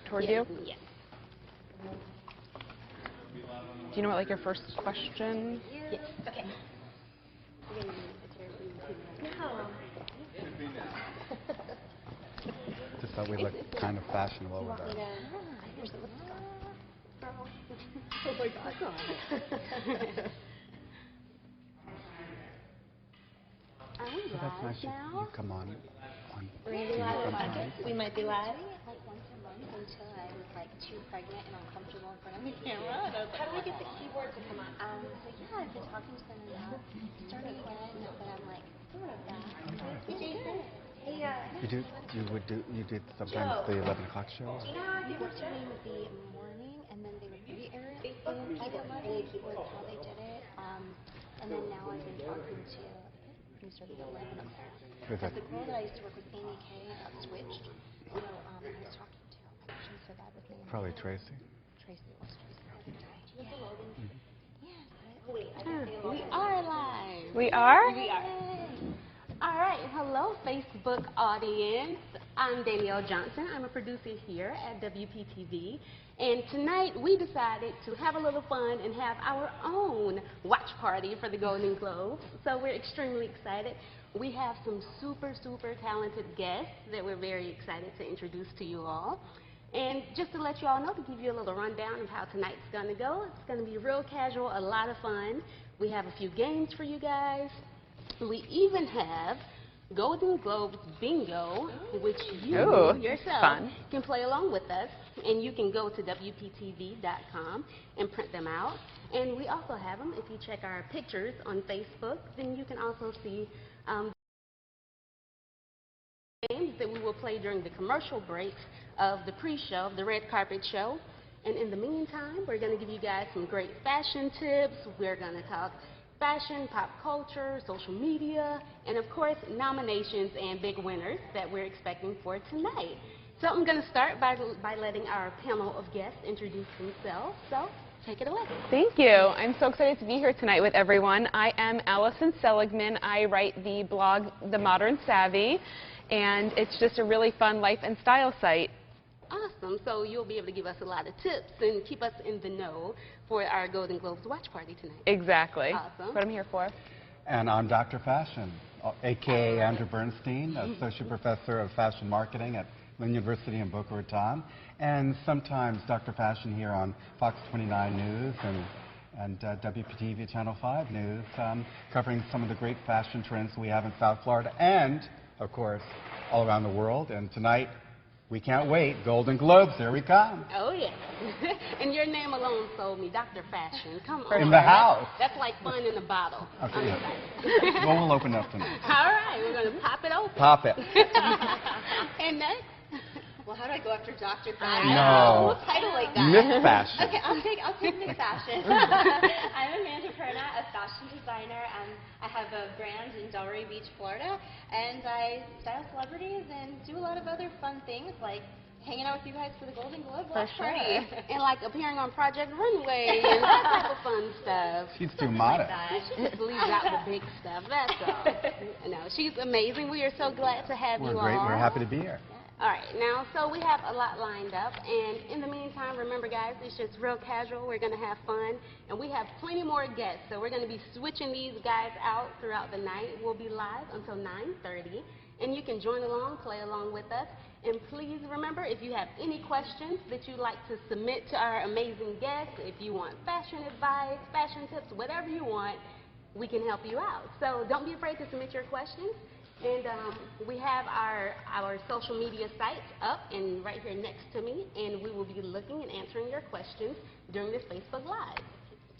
toward you? Yes. Do you know what, like, your first question? Yes. Okay. No. Just thought we looked kind of fashionable with that. Oh my God. Are we live That's nice. You now? come on. We might be live. Like once a month until I was like too pregnant and uncomfortable in front of the camera. And I was like, how do I get the keyboard to come on? So yeah, I've been talking to them about starting again, but I'm like sort of back. Hey, Jason. Hey, You did sometimes the 11 o'clock show? yeah, they were doing the morning, and then they would re-air it in like 11 was how they did it. And then now I've been talking to. We started at 11 up there. But the girl that I used to work with, Amy Kay, got switched. So I was talking to her. Like, she said that with me. Probably Tracy. Tracy, it was Tracy. Yeah. Yes. We are live. We are? We are. All right. Hello, Facebook audience. I'm Danielle Johnson. I'm a producer here at WPTV. And tonight we decided to have a little fun and have our own watch party for the Golden Globes. So we're extremely excited. We have some super, super talented guests that we're very excited to introduce to you all. And just to let you all know, to give you a little rundown of how tonight's going to go, it's going to be real casual, a lot of fun. We have a few games for you guys. We even have Golden Globes Bingo, which you yourself can play along with us. And you can go to WPTV.com and print them out. And we also have them. If you check our pictures on Facebook, then you can also see games that we will play during the commercial break of the pre-show, the red carpet show. And in the meantime, we're going to give you guys some great fashion tips. We're going to talk fashion, pop culture, social media, and of course, nominations and big winners that we're expecting for tonight. So I'm going to start by letting our panel of guests introduce themselves. So take it away. Thank you. I'm so excited to be here tonight with everyone. I am Allison Seligman. I write the blog, The Modern Savvy, and it's just a really fun life and style site. Awesome. So you'll be able to give us a lot of tips and keep us in the know for our Golden Globes watch party tonight. Exactly. Awesome. That's what I'm here for. And I'm Dr. Fashion, a.k.a. Andrew Bernstein, Associate Professor of Fashion Marketing at Lynn University in Boca Raton, and sometimes Dr. Fashion here on Fox 29 News and WPTV Channel 5 News, covering some of the great fashion trends we have in South Florida and, of course, all around the world. And tonight, we can't wait. Golden Globes, here we come. Oh, yeah. And your name alone sold me, Dr. Fashion. Come on. In the house. That's like fun in a bottle. Okay. Well, we'll open up tonight. All right. We're going to pop it open. Pop it. And next. Well, how do I go after Dr. Fashion? No. Cool title like that. Miss Fashion. Okay, I'll take Miss Fashion. I'm Amanda Perna, a fashion designer. I have a brand in Delray Beach, Florida, and I style celebrities and do a lot of other fun things like hanging out with you guys for the Golden Globe watch party. And like appearing on Project Runway and that type of fun stuff. She's too modest. She just leaves out the big stuff, that's all. No, she's amazing. We are so glad to have you all. We're great. We're happy to be here. All right, now, so we have a lot lined up, and in the meantime, remember, guys, it's just real casual. We're going to have fun, and we have plenty more guests, so we're going to be switching these guys out throughout the night. We'll be live until 9:30, and you can join along, play along with us, and please remember, if you have any questions that you'd like to submit to our amazing guests, if you want fashion advice, fashion tips, whatever you want, we can help you out. So don't be afraid to submit your questions. And we have our social media sites up and right here next to me, and we will be looking and answering your questions during this Facebook Live.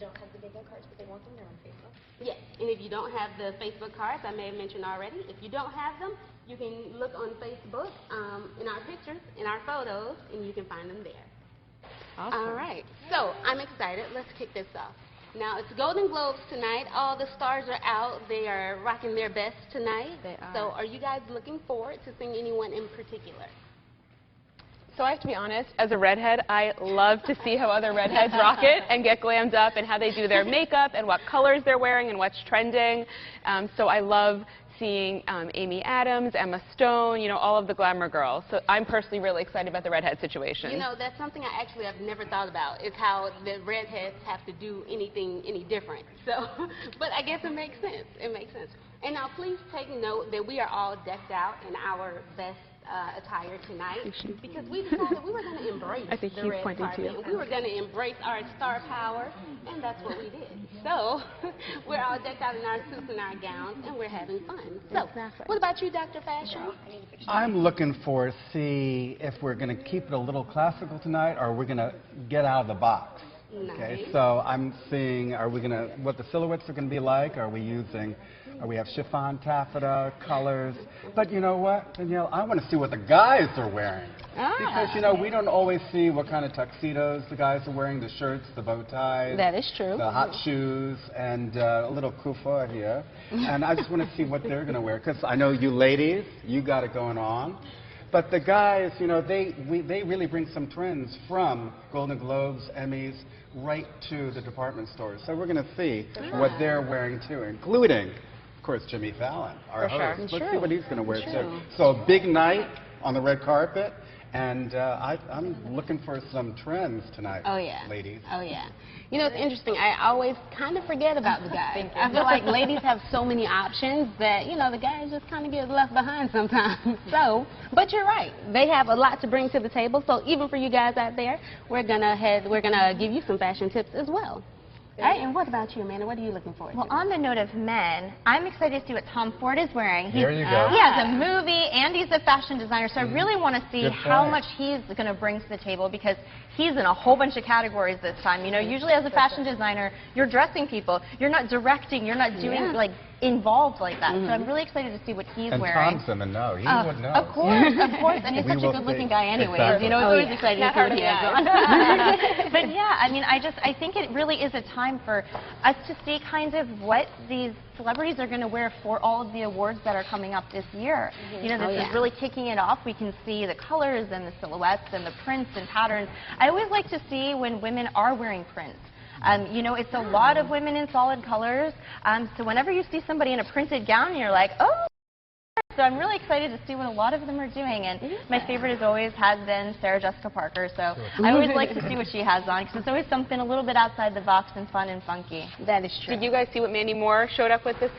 Don't have the bingo cards, but they want them there on Facebook. Yes, and if you don't have the Facebook cards, I may have mentioned already, if you don't have them, you can look on Facebook in our pictures, in our photos, and you can find them there. Awesome. All right, so I'm excited. Let's kick this off. Now, it's Golden Globes tonight. All the stars are out. They are rocking their best tonight. They are. So are you guys looking forward to seeing anyone in particular? So I have to be honest, as a redhead, I love to see how other redheads rock it and get glammed up and how they do their makeup and what colors they're wearing and what's trending. So I love seeing Amy Adams, Emma Stone, you know, all of the glamour girls. So I'm personally really excited about the redhead situation. You know, that's something I actually have never thought about, is how the redheads have to do anything any different. So, but I guess it makes sense. It makes sense. And now please take note that we are all decked out in our best attire tonight, because we decided we were going to embrace the red carpet, and we were going to embrace our star power, and that's what we did. So we're all decked out in our suits and our gowns, and we're having fun. So what about you, Dr. Fashion? I'm looking for, see if we're going to keep it a little classical tonight, or we're going to get out of the box. Okay, so I'm seeing, are we going to, what the silhouettes are going to be like? Are we have chiffon, taffeta, colors? But you know what, Danielle, I want to see what the guys are wearing. Because, you know, we don't always see what kind of tuxedos the guys are wearing, the shirts, the bow ties. That is true. The hot shoes, and a little kufa here. And I just want to see what they're going to wear, because I know you ladies, you got it going on. But the guys, you know, they really bring some trends from Golden Globes, Emmys, right to the department stores. So we're going to see what they're wearing too, including, of course, Jimmy Fallon, our host. Let's see what he's going to wear too. So a big night on the red carpet, and I'm looking for some trends tonight, ladies. Oh, yeah. You know, it's interesting. I always kind of forget about the guys. I feel like ladies have so many options that, you know, the guys just kind of get left behind sometimes. So, but you're right. They have a lot to bring to the table. So even for you guys out there, we're gonna give you some fashion tips as well. All right, and what about you, Amanda? What are you looking forward to? Well, on the note of men, I'm excited to see what Tom Ford is wearing. There you go. He has a movie, and he's a fashion designer, so I really want to see how much he's going to bring to the table, because he's in a whole bunch of categories this time. You know, usually as a fashion designer, you're dressing people. You're not directing. You're not doing, like, involved like that. So I'm really excited to see what he's wearing. And Tom's going to know. He would know. Of course. And he's such a good-looking guy anyway. You know, it's always exciting to see what he has on. But yeah, I mean, I think it really is a time for us to see kind of what these celebrities are going to wear for all of the awards that are coming up this year. You know, this is really kicking it off. We can see the colors and the silhouettes and the prints and patterns. I always like to see when women are wearing prints. You know, it's a lot of women in solid colors. So whenever you see somebody in a printed gown, you're like, oh. So I'm really excited to see what a lot of them are doing. And my favorite as always has been Sarah Jessica Parker. So I always like to see what she has on, because it's always something a little bit outside the box and fun and funky. That is true. Did you guys see what Mandy Moore showed up with this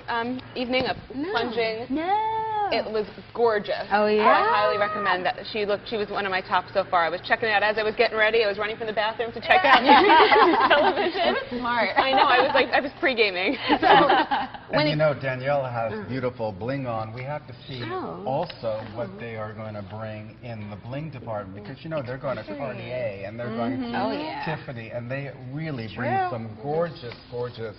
evening? A plunging. No. It was gorgeous. Oh, yeah? I highly recommend that. She was one of my tops so far. I was checking it out as I was getting ready. I was running from the bathroom to check out television. Smart. I know. I was pre-gaming. So. And you know, Danielle has beautiful bling on. We have to see also what they are going to bring in the bling department, because, you know, they're going to Cartier and they're going to Tiffany, and they really bring some gorgeous, gorgeous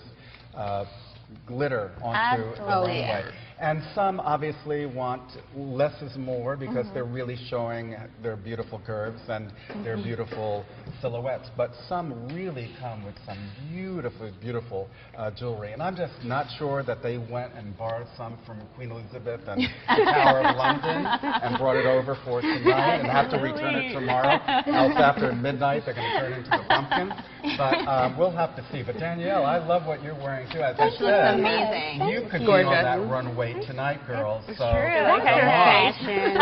glitter onto the runway. And some obviously want less is more, because they're really showing their beautiful curves and their beautiful silhouettes. But some really come with some beautiful, beautiful jewelry. And I'm just not sure that they went and borrowed some from Queen Elizabeth and the Tower of London and brought it over for tonight and have to return it tomorrow. Else after midnight they're going to turn into the pumpkin. But we'll have to see. But Danielle, I love what you're wearing too. As I said, amazing. you could be on that runway tonight, girls. So Fashion.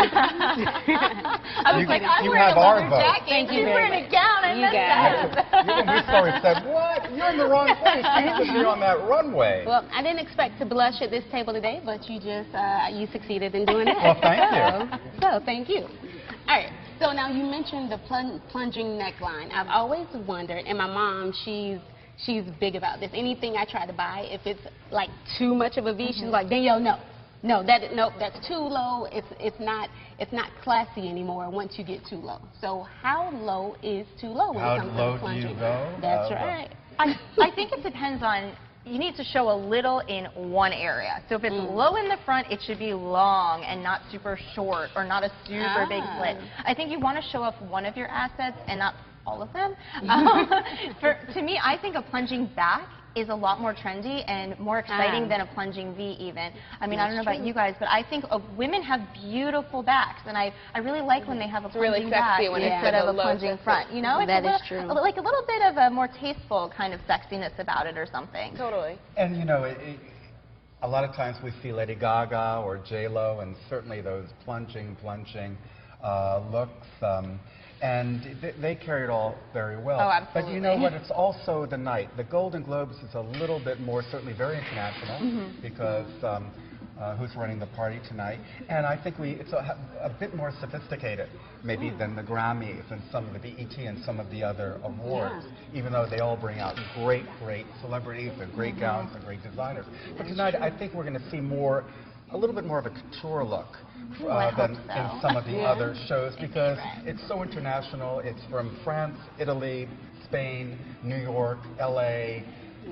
I was like, I'm wearing a leather jacket. She's wearing a gown. I missed that. Even we saw it, said, what? You're in the wrong place. You should be on that runway. Well, I didn't expect to blush at this table today, but you just, you succeeded in doing that. Well, thank you. So thank you. All right. So now you mentioned the plunging neckline. I've always wondered, and my mom, she's big about this. Anything I try to buy, if it's like too much of a V, she's like, Danielle, no, that's too low. It's not classy anymore once you get too low. So how low is too low when it comes to plunging? Do you go? That's right. I think it depends on. You need to show a little in one area. So if it's low in the front, it should be long and not super short or not a super big slit. I think you want to show off one of your assets and not all of them. To me, I think a plunging back is a lot more trendy and more exciting than a plunging V even. I mean, I don't know about you guys, but I think women have beautiful backs, and I really like when they have a plunging really back sexy when instead of a plunging front. You know, that is true. Like a little bit of a more tasteful kind of sexiness about it or something. Totally. And you know, a lot of times we see Lady Gaga or J-Lo, and certainly those plunging looks. And they carry it all very well. Oh, absolutely. But you know what? It's also the night. The Golden Globes is a little bit more, certainly very international, because who's running the party tonight? And I think it's a bit more sophisticated, maybe, than the Grammys and some of the BET and some of the other awards, even though they all bring out great celebrities and great gowns and great designers. But tonight, I think we're going to see a little bit more of a couture look than in some of the other shows, because it's so international. It's from France, Italy, Spain, New York, LA,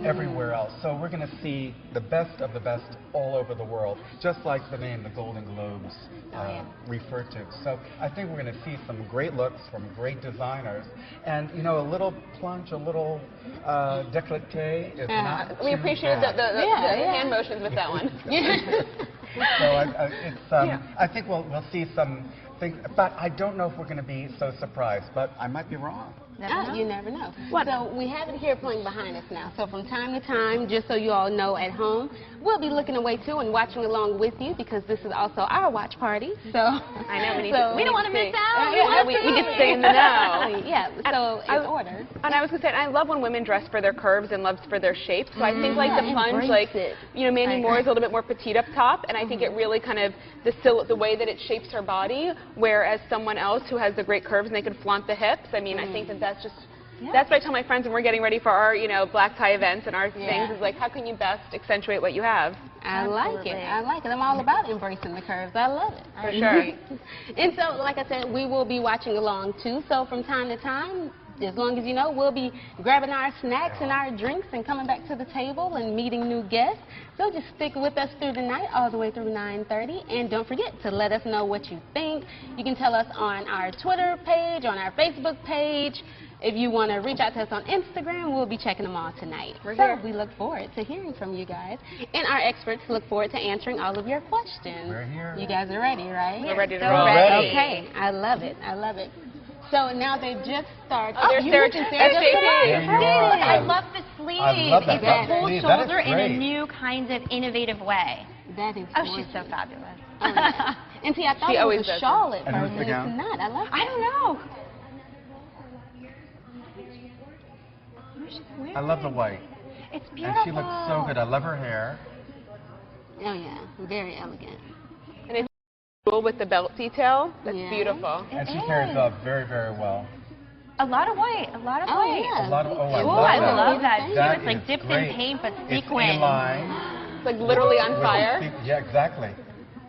everywhere else. So we're going to see the best of the best all over the world, just like the name the Golden Globes refer to. So I think we're going to see some great looks from great designers, and you know, a little plunge, a little décolleté is not We too appreciate bad. the hand motions with that one. So I think we'll see some things, but I don't know if we're going to be so surprised, but I might be wrong. You never know. So we have it here playing behind us now. So from time to time, just so you all know at home, we'll be looking away too and watching along with you, because this is also our watch party. So I know we don't want to miss out. We get to stay in the know. Yeah. So in order. And I was going to say, I love when women dress for their curves and loves for their shapes. So I think like the plunge, like Mandy Moore is a little bit more petite up top, and I think it really kind of the way that it shapes her body, whereas someone else who has the great curves and they can flaunt the hips. I mean, I think that's just. That's what I tell my friends when we're getting ready for our, black tie events and our things, is like, how can you best accentuate what you have? I like it. I'm all about embracing the curves. I love it. For sure. And so, like I said, we will be watching along too. So from time to time, as long as you know, we'll be grabbing our snacks and our drinks and coming back to the table and meeting new guests. So just stick with us through the night, all the way through 9:30. And don't forget to let us know what you think. You can tell us on our Twitter page, on our Facebook page. If you want to reach out to us on Instagram, we'll be checking them all tonight. We look forward to hearing from you guys. And our experts look forward to answering all of your questions. We're here. You guys are ready, right? We're ready to roll. Okay. I love it. So now they've just started. There's Sarah just I love the sleeve. I love that. It's a full sleeve. shoulder in a great. new kind of innovative way. That is She's so fabulous. And see, I thought it was a shawl at first, And and it's not. I love it. I don't know. I love the white. It's And beautiful. she looks so good. I love her hair. Oh, yeah. Very elegant. And it's cool with the belt detail. That's beautiful. And she carries up very well. A lot of white. A lot of Oh, white. yeah. A lot of, I Ooh, love I that. love that too. That It's like is dipped great. in paint, but It's sequin. A-line. It's like literally on fire. Yeah, exactly.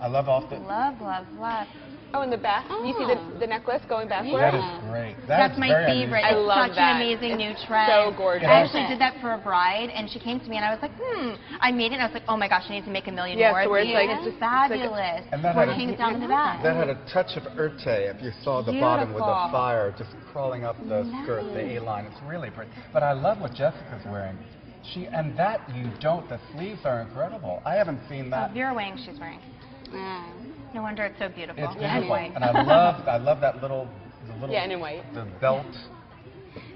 I love all the... Love. Oh, in the back. You see the necklace going backward? That is great. That's my favorite. I It's love such that. an amazing new It's trend. so gorgeous. I actually did that for a bride, and she came to me, and I was like, I made it, and I was like, oh my gosh, I need to make a million more. So where it's like, it's fabulous. And that Where had it hangs down in the back. That had a touch of Urte, if you saw the bottom with the Beautiful. fire just crawling up the skirt, the A-line. It's really pretty. But I love what Jessica's wearing. The sleeves are incredible. I haven't seen that. Vera Wang she's wearing. No wonder it's so beautiful. It's beautiful. Anyway. And I love that little in white. The belt.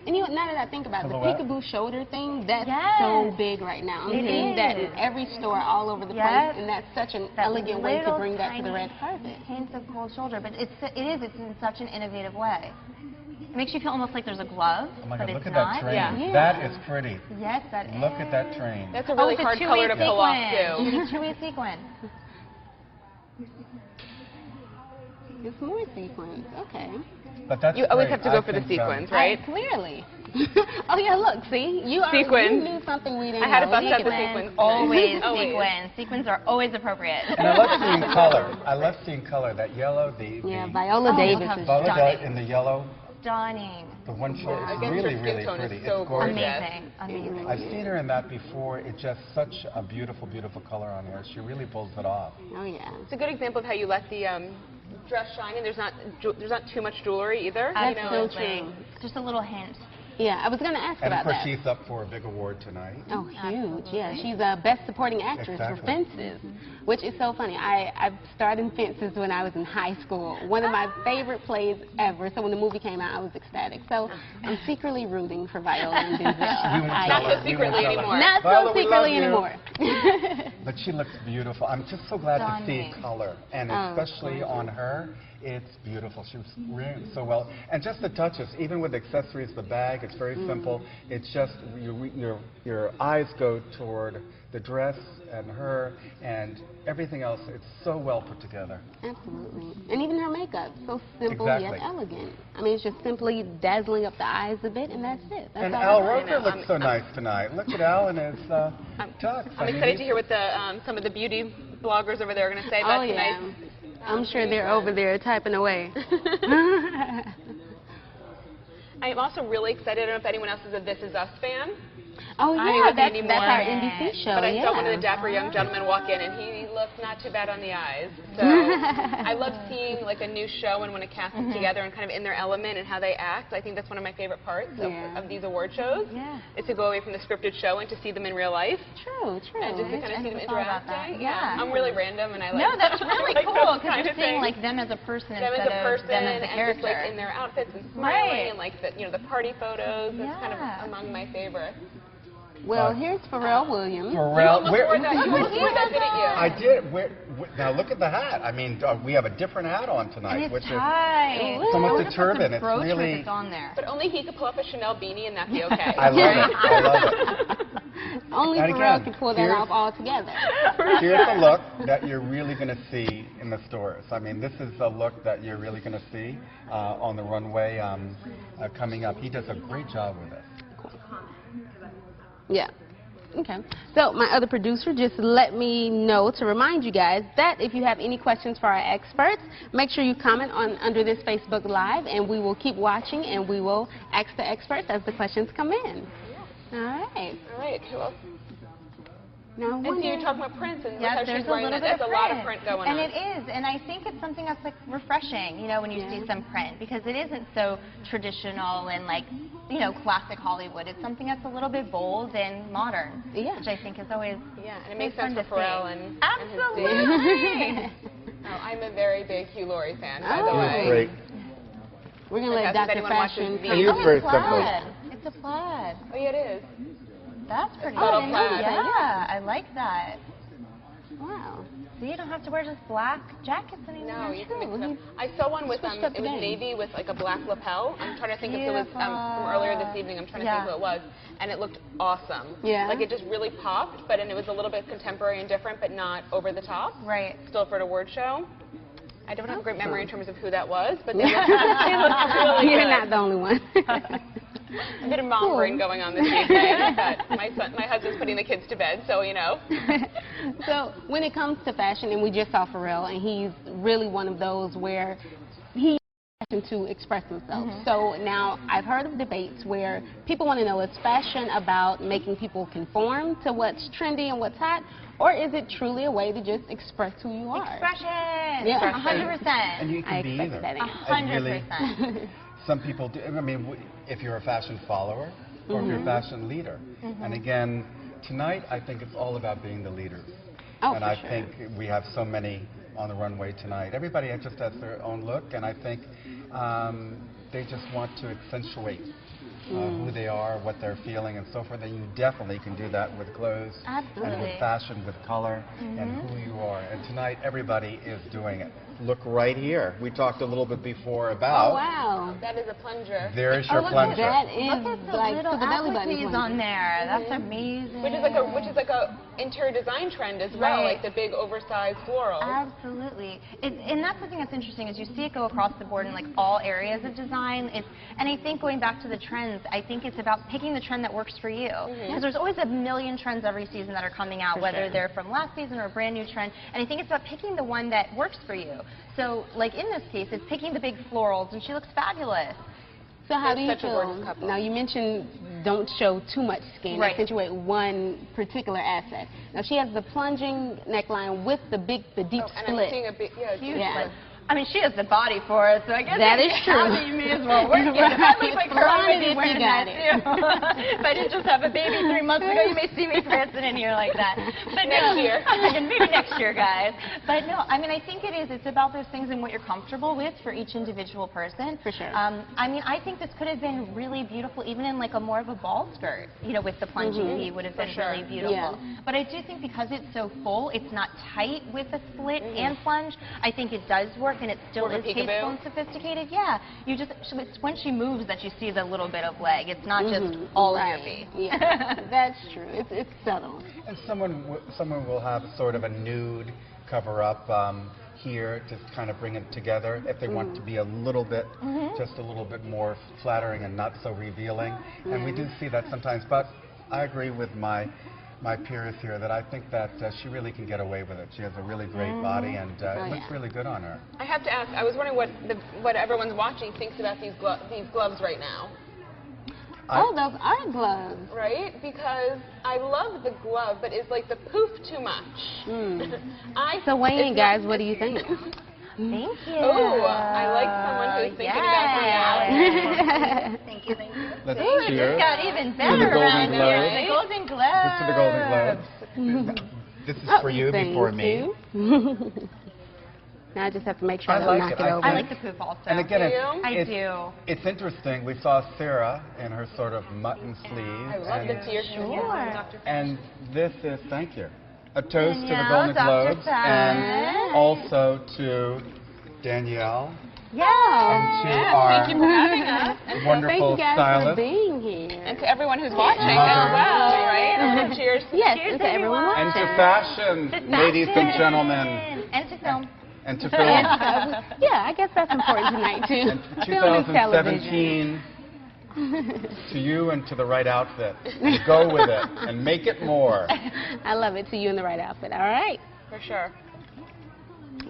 And now that I think about it, the Silhouette. peekaboo shoulder thing, that's Yes. so big right now. I'm It seeing that is. in every store all over the Yes. place, and that's such an That elegant way to little bring that to the tiny red carpet. hints of cold shoulder, but it's in such an innovative way. It makes you feel almost like there's a glove, Oh my but God, it's look at not. that train. Yeah. That is pretty. Yes, that is. Look at that train. That's a really it's hard a color to two-way pull off, sequin. too. It's a two-way sequin. It's more sequins. Okay. But that's You always great. have to go I for the think, sequins, right? Clearly. Oh, yeah, look, see? You Sequins. knew something we didn't I had to know. bust out the Sequins. sequins. Always Always. sequins. Sequins are always appropriate. And I love seeing color. I love seeing color. That yellow, Yeah, Viola Oh, Davis look how is Viola stunning. in the yellow, Stunning. the one show is Against her really, skin really tone is pretty. so It's gorgeous. gorgeous. Amazing. I've seen her in that before. It's just such a beautiful, beautiful color on her. She really pulls it off. Oh, yeah. It's a good example of how you let the dress shine, and there's not too much jewelry either. That's you know? so Absolutely. true. Just a little hint. Yeah, I was going to ask And of about course, that. she's up for a big award tonight. Oh, huge. Yeah, she's a Best Supporting Actress for Fences, which is so funny. I started in Fences when I was in high school. One of my favorite plays ever. So when the movie came out, I was ecstatic. So I'm secretly rooting for Viola and Denzel. Not so secretly anymore. Not Viola, so we love secretly you. anymore. But she looks beautiful. I'm just so glad to see Stunning. color, and Oh, especially on her. It's beautiful. She was wearing it so well. And just the touches, even with accessories, the bag, it's very simple. It's just your eyes go toward the dress and her and everything else. It's so well put together. Absolutely. And even her makeup, so simple Exactly. yet elegant. I mean, it's just simply dazzling up the eyes a bit, and that's it. That's And all Al it is. Roker looks so nice tonight. Look at Al in his tux. I'm excited to hear what the some of the beauty bloggers over there are going to say about Oh, yeah. tonight. I'm sure they're over there typing away. I'm also really excited. I don't know if anyone else is a This Is Us fan. Oh, I yeah, would be that's anymore. our NBC show, But I yeah. saw one of the dapper young gentlemen walk in, and he looked not too bad on the eyes. So I love seeing like a new show and when a cast is together and kind of in their element and how they act. I think that's one of my favorite parts of these award shows. Yeah. Is to go away from the scripted show and to see them in real life. True, true. And just to kind of see them never thought about that. interacting. Yeah. I'm really random, and I like. No, that's really like cool those because kind you're of seeing things. like them as a person Them instead as a of person them as a and character. just like in their outfits and smiling Right. and like the the party photos. It's kind of Yeah. among my favorites. Well, here's Pharrell Williams. Pharrell, You almost wore that, didn't you? I did. Now look at the hat. I mean, we have a different hat on tonight, And which it's is tight. almost a It's turban. It's brooch really. if it's on there. But only he could pull up a Chanel beanie and that'd be okay. I love it. I love it. Only And Pharrell again, can pull that here's- off altogether. Here's a look that you're really going to see in the stores. I mean, this is a look that you're really going to see on the runway coming up. He does a great job with it. Yeah. Okay. So my other producer just let me know to remind you guys that if you have any questions for our experts, make sure you comment on under this Facebook Live, and we will keep watching, and we will ask the experts as the questions come in. All right. All right. Who else? Now, And so you're talking about Prince and Yes, how there's she's a wearing little that. bit That's of a lot of print. print going And on. it is, and I think it's something that's like refreshing, you know, when you see some print, because it isn't so traditional and like, you know, classic Hollywood. It's something that's a little bit bold and modern, Yeah. which I think is always Yeah, and it makes fun sense for to see. Pharrell and Absolutely. Oh, I'm a very big Hugh Laurie fan, by the Oh. way. Great. We're going to Like, let if Dr. anyone watches Fashion the- come. He is Oh, very it's simple. plaid. It's a plaid. Oh, yeah, it is. That's pretty subtle cool. plaid. Yeah, I like that. Wow. So you don't have to wear just black jackets anymore. No, you can true. mix them. I saw one with switched up it the was game. navy with like a black lapel. I'm trying to think if it was from earlier this evening. I'm trying to think who it was, and it looked awesome. Yeah. Like it just really popped, but and it was a little bit contemporary and different, but not over the top. Right. Still for an award show. I don't have a great memory in terms of who that was, but they You're looked really good. not the only one. A bit of mom brain going on this evening, but my husband's putting the kids to bed, so you know. So when it comes to fashion, and we just saw Pharrell, and he's really one of those where he has to express himself. So now I've heard of debates where people want to know, is fashion about making people conform to what's trendy and what's hot, or is it truly a way to just express who you are? Expression. Yeah. 100%. And you I can be expected either. that answer. And really, 100%. some people do. I mean, if you're a fashion follower or if you're a fashion leader. And again, tonight I think it's all about being the leaders. Oh, and for I sure. think we have so many on the runway tonight. Everybody just has their own look, and I think they just want to accentuate who they are, what they're feeling, and so forth. And you definitely can do that with clothes and Absolutely. with fashion, with color, and who you are. And tonight, everybody is doing it. Look right here. We talked a little bit before about. Oh, wow. That is a plunger. There's your Look at plunger. that. Is Look at the like little to the belly button appliques plunger. on there. That's amazing. Which is like a interior design trend as well, Right. like the big oversized florals. Absolutely. And that's the thing that's interesting is you see it go across the board in like all areas of design. And I think going back to the trends, I think it's about picking the trend that works for you. Because there's always a million trends every season that are coming out, whether they're from last season or a brand new trend. And I think it's about picking the one that works for you. So like in this case, it's picking the big florals, and she looks fabulous. So how That's do you such a gorgeous feel? couple. Now you mentioned don't show too much skin, Right. accentuate one particular asset. Now she has the plunging neckline with the deep And I'm split. seeing a big, Huge Yeah. split. I mean, she has the body for it, so I guess that if is you true. have it, you may as well work it. If I look like her, I would be wearing that too. If I didn't just have a baby 3 months ago, you may see me prancing in here like that. But Next year. Maybe next year, guys. But no, I mean, I think it is. It's about those things and what you're comfortable with for each individual person. For sure. I mean, I think this could have been really beautiful, even in like a more of a ball skirt, you know, with the plunging V would have been really beautiful. Yeah. But I do think because it's so full, it's not tight with a slit and plunge. I think it does work, and it still is tasteful and sophisticated. Yeah, you just it's when she moves that you see the little bit of leg. It's not just all of your feet. Yeah, that's true. It's subtle. And someone will have sort of a nude cover-up here to kind of bring it together if they want to be a little bit, just a little bit more flattering and not so revealing. And we do see that sometimes, but I agree with my peers here that I think that she really can get away with it. She has a really great body, and it looks really good on her. I have to ask, I was wondering what everyone's watching thinks about these gloves right now. Oh, those are gloves. Right? Because I love the glove, but is like the poof too much? So weigh in, guys. What do you think? Thank you. Ooh, I like someone who's thinking about reality. Thank you, thank you. Let's Ooh, cheers. it just got even To better the Golden around here. Globes. The Golden Globes. To the Golden Globes. This is for you Thank before me. you. Now I just have to make sure I I don't like knock it. it over. I like the poof also. And again, I do. It's interesting. We saw Sarah in her sort of mutton sleeves. I love the tear Sure. And this is, thank you, a toast to the Danielle, Golden Dr. Globes, Fallon. and also to Danielle, Yeah. and to Thank you for our having us. wonderful Thank you guys stylist. for being here. And to everyone who's watching as well, right? And cheers. Yes, Cheers, and to everyone everyone. And watching. to fashion, ladies and gentlemen, And to film. and to film. Yeah, I guess that's important tonight too. And Film and television. 2017, to you and to the right outfit. And go with it and make it more. I love it. To you in the right outfit. All right. For sure.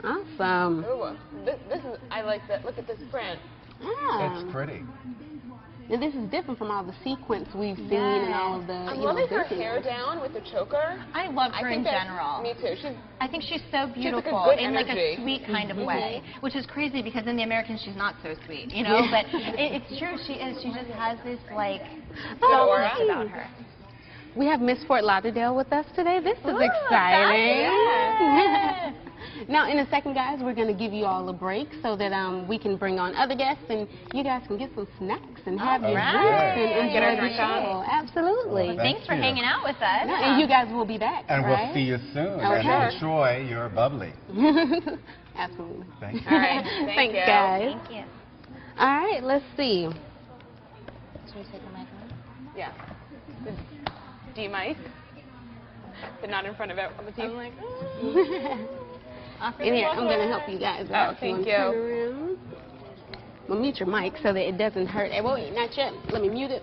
Awesome. Ooh, this is, I like that. Look at this print. It's pretty. And this is different from all the sequence we've seen and all of the. I'm you know, loving her this hair down with the choker. I love her in think that- general. Me too. I think she's so like a beautiful good in like energy. a sweet kind of way, which is crazy because in the American she's not so sweet, you know. But it's true, she is. She just has this like softness about her. We have Miss Fort Lauderdale with us today. This is exciting. Yes. Now, in a second, guys, we're going to give you all a break so that we can bring on other guests and you guys can get some snacks and have your right. drinks and Get our enjoy the drinks show. Absolutely. Well, Thanks for you. hanging out with us. Yeah, and you guys will be back, And right? we'll see you soon. Okay. And enjoy your bubbly. Absolutely. Thank you. All right. Thanks, you. guys. Thank you. All right, let's see. Should we take the mic on? Yeah. The D mic, but not in front of the team. I'm like, In here, I'm going to help you guys out. thank you. wanna turn around? Well, mute your mic so that it doesn't hurt. Well, not yet. Let me mute it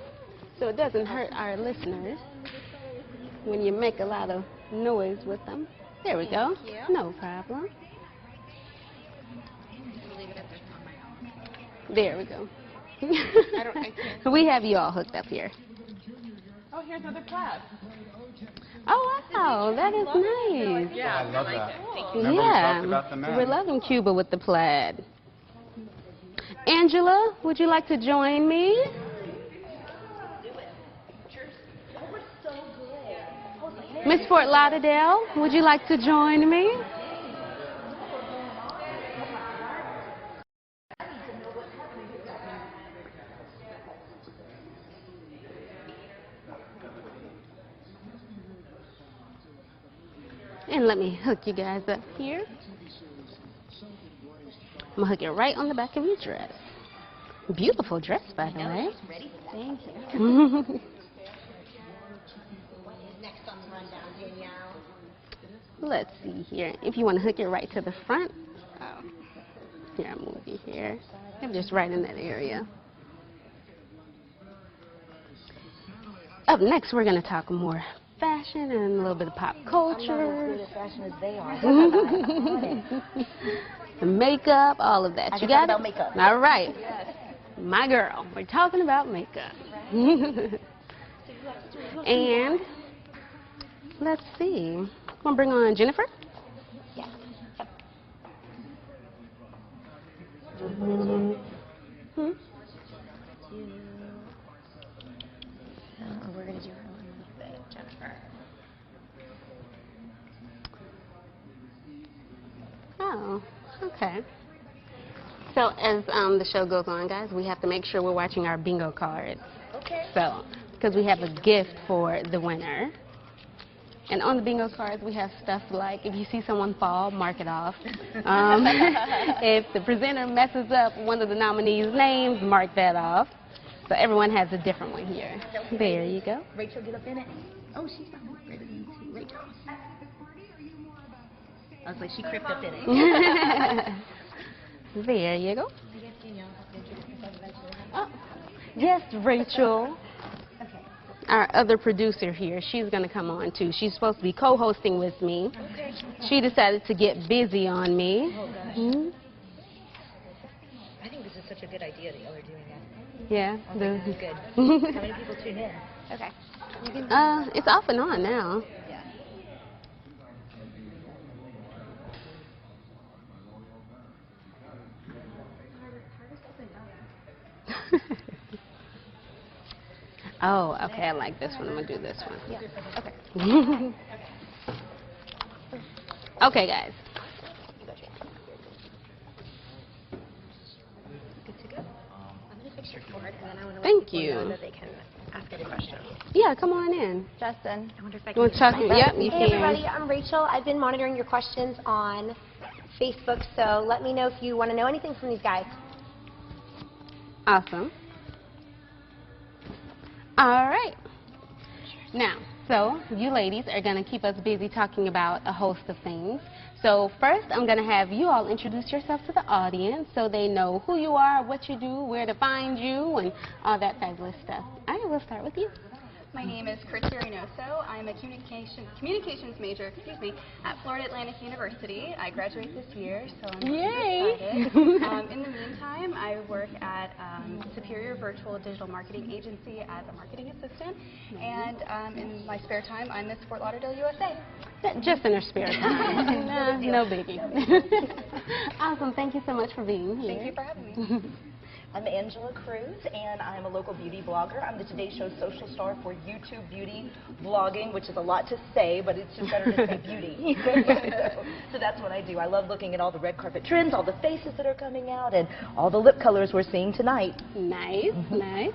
so it doesn't hurt our listeners when you make a lot of noise with them. There we go. No problem. There we go. I can't. We have you all hooked up here. Oh, here's another class. Oh, wow. That is nice. Yeah, I love like that. it. Remember we talked about the men. We're loving Cuba with the plaid. Angela, would you like to join me? Miss Fort Lauderdale, would you like to join me? And let me hook you guys up here. I'm going to hook it right on the back of your dress. Beautiful dress, by the way. Thank you. Let's see here. If you want to hook it right to the front. Here, I'll move you here. I'm just right in that area. Up next, we're going to talk more fashion and a little bit of pop culture. I'm not as good at fashion as they are. The makeup, all of that. I You can got talk it? about makeup. All right. My girl, we're talking about makeup. And let's see. Want to bring on Jennifer? Yeah. We're going to do her one a little bit, Jennifer. Oh, okay. So as the show goes on, guys, we have to make sure we're watching our bingo cards. Okay. So, because we have a gift for the winner. And on the bingo cards, we have stuff like, if you see someone fall, mark it off. If the presenter messes up one of the nominees' names, mark that off. So everyone has a different one here. There you go. Rachel, get up in it. Oh, she's not more greater than you, Rachel. I was like, she crept up in it. There you go. Oh, yes, Rachel. Our other producer here, she's going to come on too. She's supposed to be co-hosting with me. Okay. She decided to get busy on me. Oh, gosh. I think this is such a good idea that y'all are doing that. Yeah. I think this is good. How many people tune in? Okay. It's off and on now. Yeah. Oh, okay, I like this one. I'm going to do this one. Yeah. Okay. Okay, guys. Good to go. I'm going to fix your cord, and then I want to Thank let people you. know that they can ask any questions. Yeah, come on in. Justin, I wonder if I You can want to talk? Yep, you Hey can. everybody, I'm Rachel. I've been monitoring your questions on Facebook, so let me know if you want to know anything from these guys. Awesome. All right. Now, so you ladies are going to keep us busy talking about a host of things. So first, I'm going to have you all introduce yourself to the audience so they know who you are, what you do, where to find you, and all that fabulous stuff. All right, we'll start with you. My name is Christy Reynoso. I'm a communications major, at Florida Atlantic University. I graduate this year, so I'm Yay. super excited. In the meantime, I work at Superior Virtual Digital Marketing Agency as a marketing assistant. And in my spare time, I'm Miss Fort Lauderdale, USA. Just in her spare time. No biggie. Awesome. Thank you so much for being here. Thank you for having me. I'm Angela Cruz, and I'm a local beauty blogger. I'm the Today Show social star for YouTube beauty blogging, which is a lot to say, but it's just better to say beauty. So that's what I do. I love looking at all the red carpet trends, all the faces that are coming out, and all the lip colors we're seeing tonight. Nice, nice.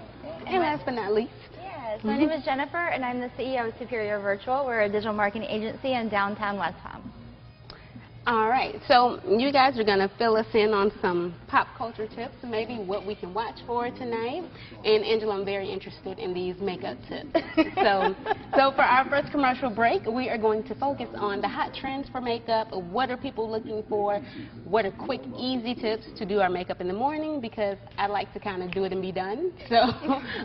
And last but not least. Yes, my name is Jennifer, and I'm the CEO of Superior Virtual. We're a digital marketing agency in downtown West Palm. All right, so you guys are going to fill us in on some pop culture tips, maybe what we can watch for tonight. And Angela, I'm very interested in these makeup tips. So for our first commercial break, we are going to focus on the hot trends for makeup. What are people looking for? What are quick, easy tips to do our makeup in the morning? Because I like to kind of do it and be done. So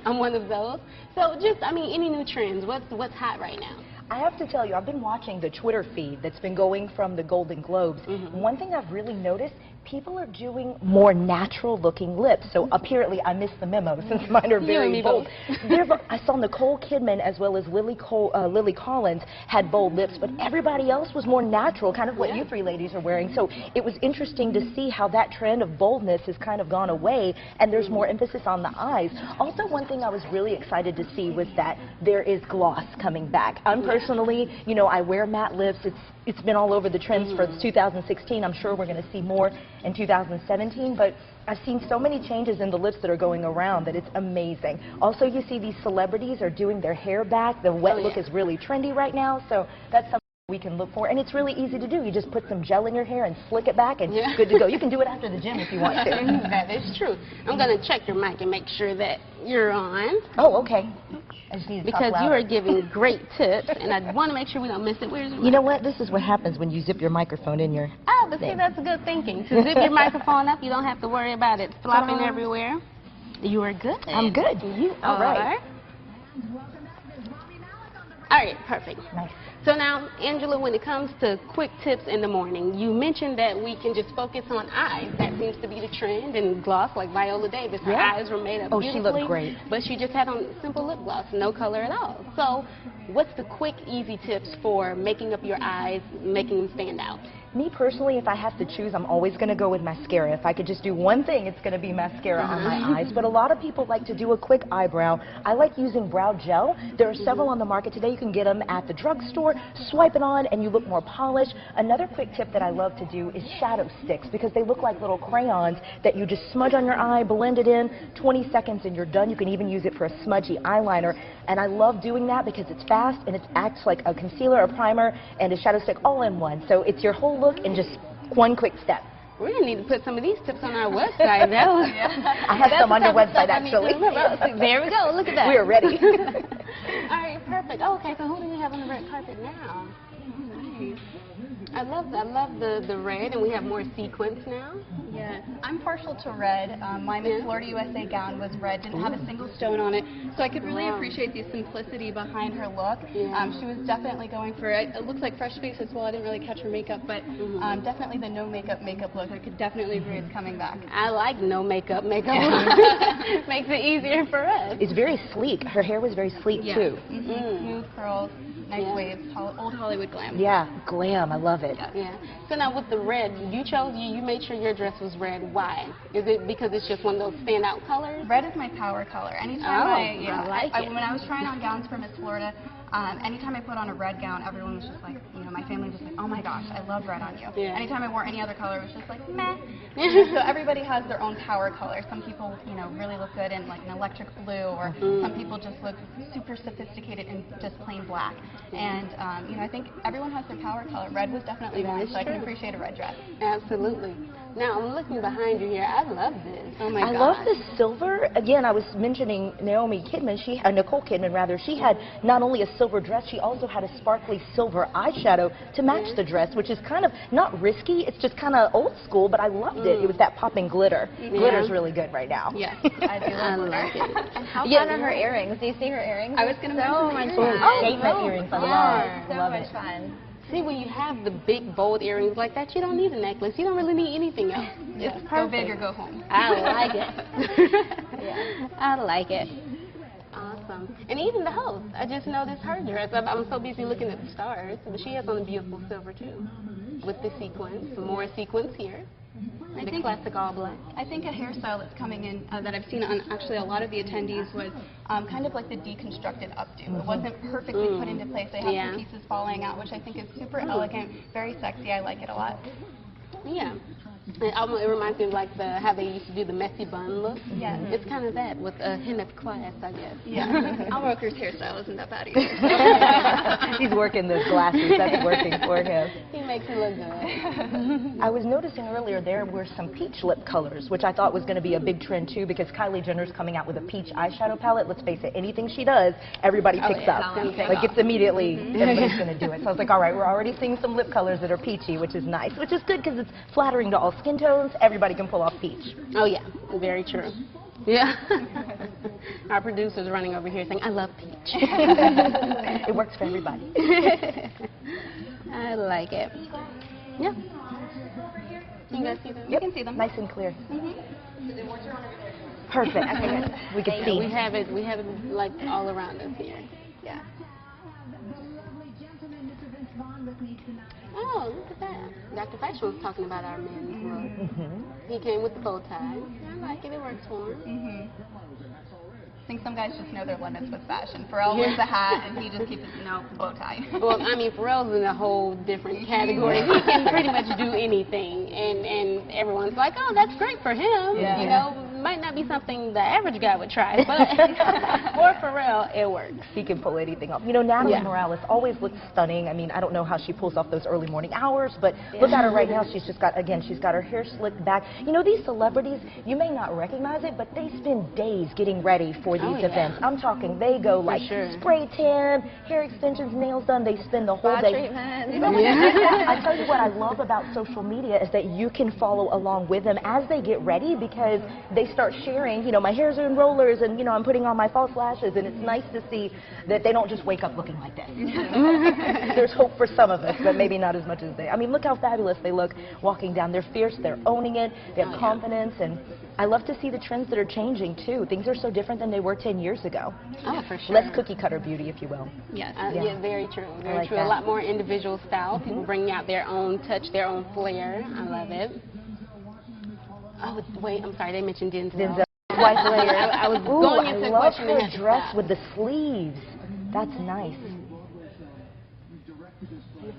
I'm one of those. So just, I mean, any new trends? What's hot right now? I have to tell you, I've been watching the Twitter feed that's been going from the Golden Globes. One thing I've really noticed, people are doing more natural-looking lips. So apparently, I missed the memo since mine are very bold. I saw Nicole Kidman as well as Lily Collins had bold lips, but everybody else was more natural, kind of what you three ladies are wearing. So it was interesting to see how that trend of boldness has kind of gone away, and there's more emphasis on the eyes. Also, one thing I was really excited to see was that there is gloss coming back. Personally, you know, I wear matte lips. It's been all over the trends for 2016. I'm sure we're going to see more in 2017, but I've seen so many changes in the lips that are going around that it's amazing. Also, you see these celebrities are doing their hair back. The wet look is really trendy right now, so that's something we can look for, and it's really easy to do. You just put some gel in your hair and slick it back, and good to go. You can do it after the gym if you want to. That is true. I'm going to check your mic and make sure that you're on. Oh, okay. I just need to talk because you louder. are giving great tips, and I want to make sure we don't miss it. Where's your You know what? This is what happens when you zip your microphone in your Oh, but see, that's good thinking. To zip your microphone up, you don't have to worry about it flopping everywhere. You are good. I'm good. You All right. All right, perfect. Nice. So now, Angela, when it comes to quick tips in the morning, you mentioned that we can just focus on eyes. That seems to be the trend, and gloss, like Viola Davis. Her eyes were made up beautifully. She looked great. But she just had on simple lip gloss, no color at all. So what's the quick, easy tips for making up your eyes, making them stand out? Me personally, if I have to choose, I'm always going to go with mascara. If I could just do one thing, it's going to be mascara on my eyes. But a lot of people like to do a quick eyebrow. I like using brow gel. There are several on the market today. You can get them at the drugstore. Swipe it on and you look more polished. Another quick tip that I love to do is shadow sticks, because they look like little crayons that you just smudge on your eye, blend it in, 20 seconds and you're done. You can even use it for a smudgy eyeliner. And I love doing that because it's fast and it acts like a concealer, a primer, and a shadow stick all in one. So it's your whole look in just one quick step. We're going to need to put some of these tips on our website. I have some on your website, actually. There we go. Look at that. We're ready. All right, perfect. Oh, okay, so who do we have on the red carpet now? Nice. I love the red, and we have more sequins now. Yes, I'm partial to red. My Miss Florida USA gown was red, didn't have a single stone on it, so I could really appreciate the simplicity behind her look. She was definitely going for it. It looks like fresh face as well. I didn't really catch her makeup, but definitely the no makeup look. I could definitely agree it's coming back. I like no makeup look. Makes it easier for us. It's very sleek. Her hair was very sleek too. Smooth curls, nice waves, old Hollywood glam. Yeah, glam. I love it. Yeah. So now with the red, you made sure your dress was red. Why? Is it because it's just one of those standout colors? Red is my power color. Anytime I like it. When I was trying on gowns for Miss Florida, anytime I put on a red gown, everyone was just like, my family was just like, oh my gosh, I love red on you. Yeah. Anytime I wore any other color, it was just like, meh. So everybody has their own power color. Some people, really look good in like an electric blue, or some people just look super sophisticated in just plain black. And, I think everyone has their power color. Red was definitely one, so I can appreciate a red dress. Absolutely. Now, I'm looking behind you here. I love this. Oh my I love the silver. Again, I was mentioning Nicole Kidman rather. She had not only a silver dress, she also had a sparkly silver eyeshadow to match the dress, which is kind of not risky. It's just kind of old school, but I loved it. It was that popping glitter. Glitter's really good right now. Yes, I do love glitter. And how fun are her earrings? Do you see her earrings? I was going to mention so much fun. Statement earrings. I love. So much fun. See, when you have the big, bold earrings like that, you don't need a necklace. You don't really need anything else. It's perfect. Go big or go home. I like it. I like it. Awesome. And even the host, I just noticed her dress. I'm so busy looking at the stars, but she has on a beautiful silver, too, with the sequins. Some more sequins here. The classic all black. I think a hairstyle that's coming in that I've seen on actually a lot of the attendees was kind of like the deconstructed updo. It wasn't perfectly put into place. They have some pieces falling out, which I think is super elegant, very sexy. I like it a lot. Yeah. It reminds me of like how they used to do the messy bun look. Yeah. It's kind of that with a hint of class, I guess. Yeah. Al Roker's hairstyle isn't that bad either. He's working those glasses. That's working for him. He makes it look good. I was noticing earlier there were some peach lip colors, which I thought was going to be a big trend too, because Kylie Jenner's coming out with a peach eyeshadow palette. Let's face it, anything she does, everybody picks up. Like it's immediately, everybody's going to do it. So I was like, all right, we're already seeing some lip colors that are peachy, which is nice, which is good because it's flattering to all skin tones. Everybody can pull off peach. Oh yeah, very true. Yeah. Our producer's running over here saying, I love peach. It works for everybody. I like it. Yeah. You guys see them? Yep. You can see them. Nice and clear. Perfect. Okay. We can see. We have it like all around us here. Yeah. Oh, look at that. Dr. Fashion was talking about our men's look. He came with the bow tie. I like it. It works for him. I think some guys just know their limits with fashion. Pharrell wears the hat, and he just keeps it, bow tie. Well, I mean, Pharrell's in a whole different category. He can pretty much do anything, and everyone's like, oh, that's great for him. Yeah. Might not be something the average guy would try, but for Pharrell, it works. He can pull anything off. Natalie Morales always looks stunning. I mean, I don't know how she pulls off those early morning hours, but look at her right now. She's got her hair slicked back. These celebrities, you may not recognize it, but they spend days getting ready for these events. I'm talking, they go like spray tan, hair extensions, nails done. They spend the whole day. Treatment. I tell you what I love about social media is that you can follow along with them as they get ready, because they start sharing, my hair's in rollers, and I'm putting on my false lashes, and it's nice to see that they don't just wake up looking like this. There's hope for some of us, but maybe not as much as they. I mean, look how fabulous they look walking down. They're fierce, they're owning it, they have confidence, and I love to see the trends that are changing too. Things are so different than they were 10 years ago. Oh, for sure. Less cookie cutter beauty, if you will. Yes. Yeah, very true. Very like true. that. A lot more individual style. People bringing out their own touch, their own flair. I love it. Oh, wait, I'm sorry. They mentioned Denzel. Denzel. White layer. I was Ooh, going I into love question and her had to dress stop. with the sleeves. That's nice.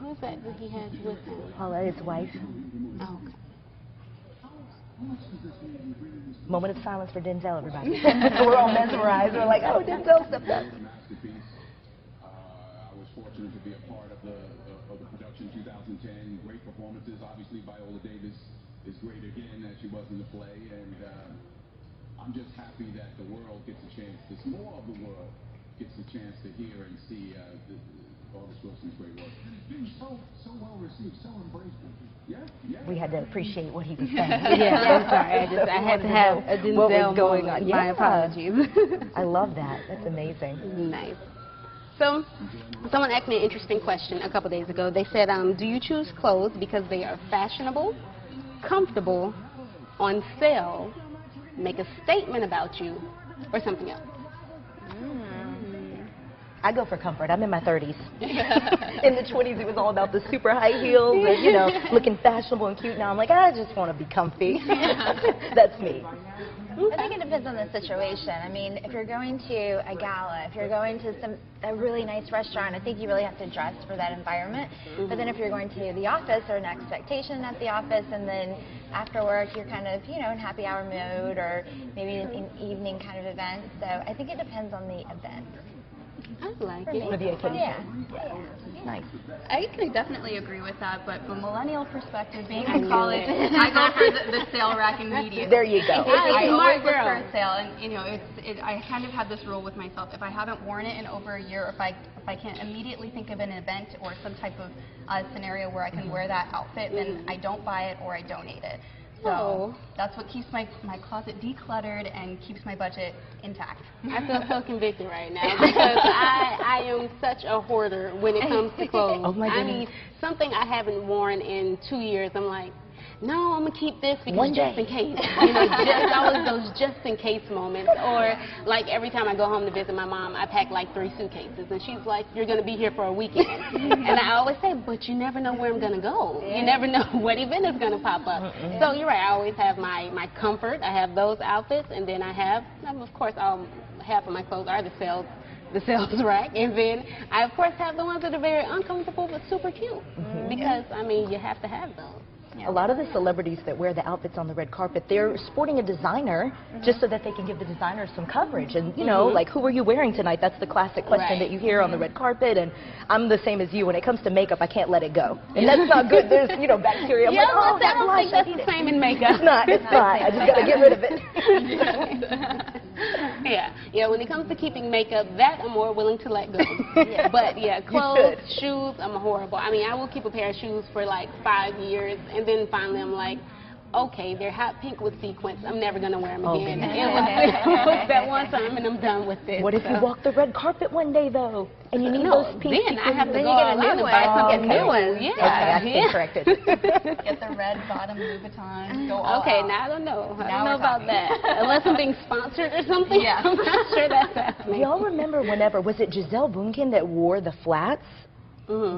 Who's that he has with him? Paula, his wife. Oh, okay. Moment of silence for Denzel, everybody. We're all mesmerized. We're like, oh, Denzel stepped up. Masterpiece. I was fortunate to be a part of the production 2010. Great performances. Obviously, Viola Davis is great again as she was in the play, and I'm just happy that the world gets a chance. More of the world gets a chance to hear and see August Wilson's great work. It's been so well received, so embraced. Yeah. We had to appreciate what he was saying. Yeah, I'm sorry. I had to have a Denzel what was going moment. on. My Yeah. apologies. I love that. That's amazing. Nice. So, someone asked me an interesting question a couple days ago. They said, do you choose clothes because they are fashionable, comfortable, on sale, make a statement about you, or something else? I go for comfort. I'm in my 30s. In the 20s, it was all about the super high heels and, you know, looking fashionable and cute. Now I'm like, I just want to be comfy. That's me. I think it depends on the situation. I mean, if you're going to a gala, if you're going to a really nice restaurant, I think you really have to dress for that environment. But then if you're going to the office or an expectation at the office, and then after work you're kind of, you know, in happy hour mode or maybe an evening kind of event. So I think it depends on the event. I like For it. me. Or the occasion. Yeah. Nice. I can definitely agree with that, but from a millennial perspective, being I in college, I go for the sale rack immediately. There you go. I Smart always look girl. for a sale, and you know, I kind of have this rule with myself: if I haven't worn it in over a year, if I can't immediately think of an event or some type of scenario where I can wear that outfit, then I don't buy it or I donate it. So that's what keeps my closet decluttered and keeps my budget intact. I feel so convicted right now because I am such a hoarder when it comes to clothes. Oh my I goodness. mean, something I haven't worn in 2 years, I'm like, no, I'm going to keep this because One just day. in case. You know, just always those just in case moments. Or like every time I go home to visit my mom, I pack like 3 suitcases. And she's like, you're going to be here for a weekend. And I always say, but you never know where I'm going to go. You never know what event is going to pop up. So you're right, I always have my comfort. I have those outfits. And then I have, of course, half of my clothes are the sales rack, and then I of course have the ones that are very uncomfortable but super cute because I mean you have to have those. A lot of the celebrities that wear the outfits on the red carpet, they're sporting a designer just so that they can give the designer some coverage. And, you know, like, who are you wearing tonight? That's the classic question that you hear on the red carpet. And I'm the same as you. When it comes to makeup, I can't let it go. And that's not good. There's, you know, bacteria. I'm like, oh, that I don't blush, think I that's need the it. same in makeup. It's not. It's not. I just got to get rid of it. Yeah, when it comes to keeping makeup, that I'm more willing to let go. But yeah, clothes, shoes, I'm horrible. I mean, I will keep a pair of shoes for like 5 years, and then finally I'm like, okay, they're hot pink with sequins. I'm never going to wear them again. It was that one time, and I'm done with it. What if you walk the red carpet one day, though, and you need No, those pink then I have to Then go you get a all out new and buy one. some new ones. Yeah. Okay, I stand corrected. Get the red bottom Louis Vuitton, go all Okay, out. now I don't know. I Now don't know we're about talking. that. Unless I'm being sponsored or something. Yeah. I'm not sure that's happening. Y'all remember whenever, was it Giselle Bundchen that wore the flats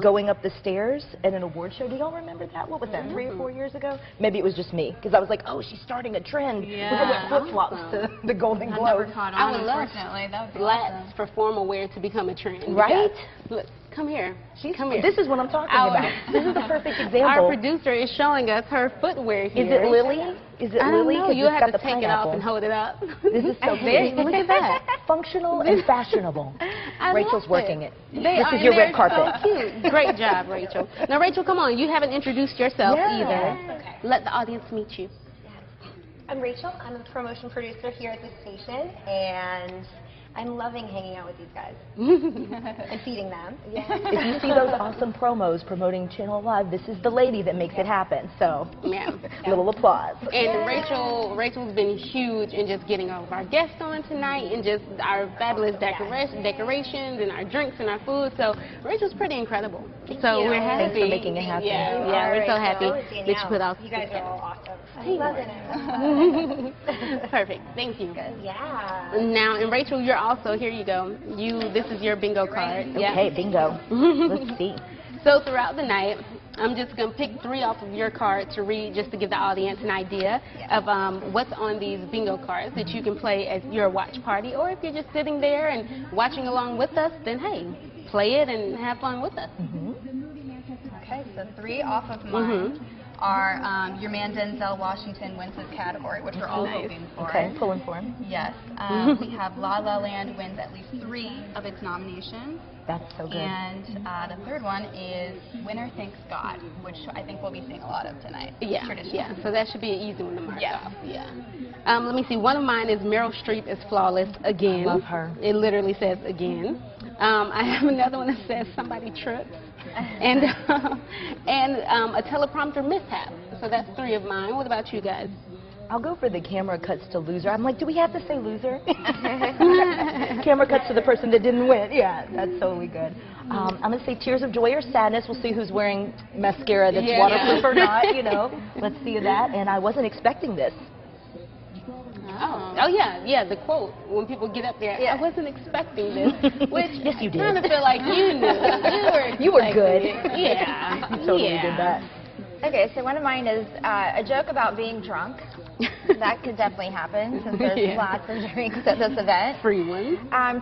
going up the stairs at an award show? Do y'all remember that? What was that, 3 or 4 years ago? Maybe it was just me, because I was like, oh, she's starting a trend. We're going to wear flip-flops to the Golden I've Globes. never caught I on, would love unfortunately. That would be flats awesome. for formal wear to become a trend. Right? because- Look, come here. Come here. This is what I'm talking Our- about. This is the perfect Our example. producer is showing us her footwear here. Is it Lily? Is it I don't Lily? know. 'Cause You'll it's have got to the take it off pineapple. and hold it up. This is so There, cute. look at that. Functional and fashionable. I Rachel's love working it. They This are, is your they're red carpet. So cute. Great job, Rachel. Now, Rachel, come on. You haven't introduced yourself either. Okay. Let the audience meet you. I'm Rachel. I'm a promotion producer here at the station, and I'm loving hanging out with these guys and feeding them. Yeah. If you see those awesome promos promoting Channel Live, this is the lady that makes it happen. So, little applause. And Rachel's been huge in just getting all of our guests on tonight and just our fabulous decorations and our drinks and our food. So Rachel's pretty incredible. So we're happy. Thanks for making it happen. Yeah, we're so happy that you put out. You guys are all awesome. I love it. Perfect. Thank you. Good. Yeah. Now, and Rachel, you're also, here you go. This is your bingo card. Okay, bingo. Let's see. So throughout the night, I'm just going to pick 3 off of your card to read just to give the audience an idea of what's on these bingo cards that you can play at your watch party. Or if you're just sitting there and watching along with us, then hey, play it and have fun with us. Okay, so 3 off of mine are your man Denzel Washington wins his category, which we're all hoping for. Okay, pulling for him. Yes. We have La La Land wins at least 3 of its nominations. That's so good. And the third one is Winner Thanks God, which I think we'll be seeing a lot of tonight. Yeah, so that should be an easy one to mark off. Yeah. Let me see. One of mine is Meryl Streep is flawless again. I love her. It literally says again. I have another one that says somebody trips. And a teleprompter mishap. So that's 3 of mine. What about you guys? I'll go for the camera cuts to loser. I'm like, do we have to say loser? Camera cuts to the person that didn't win. Yeah, that's totally good. I'm going to say tears of joy or sadness. We'll see who's wearing mascara that's waterproof or not, you know. Let's see that. And I wasn't expecting this. Oh yeah, the quote when people get up there. I wasn't expecting this, which yes, you did. I kind of feel like you knew. You were good. Yeah, you totally did that. Okay, so one of mine is a joke about being drunk. That could definitely happen since there's lots of drinks at this event. Free ones.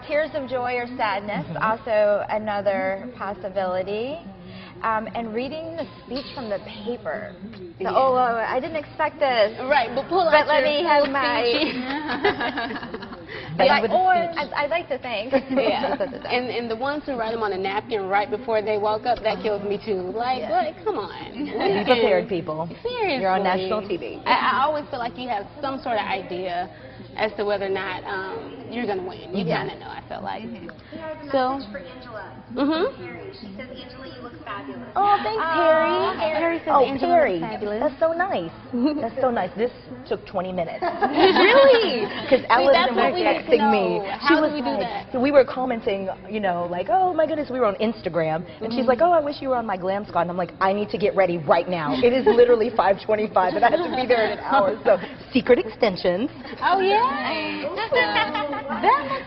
Tears of joy or sadness, also another possibility. And reading the speech from the paper. So, I didn't expect this. Right, but pull out But let your me have full my... I'd like to think. And the ones who write them on a napkin right before they walk up, that kills me too. Like, come on. Be prepared, people. Seriously. You're on national TV. I always feel like you have some sort of idea as to whether or not you're going to win. You kind of know, I feel like. So, for Angela. Harry. She says, Angela, you look fabulous. Oh, thanks, Harry. Harry says Angela Perry. looks fabulous. That's so nice. That's so nice. This took 20 minutes. Really? Because Allison was texting me. How do we do that? So we were commenting, you know, like, oh my goodness, we were on Instagram, and she's like, oh, I wish you were on my Glam Squad. And I'm like, I need to get ready right now. It is literally 5:25, and I have to be there in an hour. So secret extensions. Oh yeah.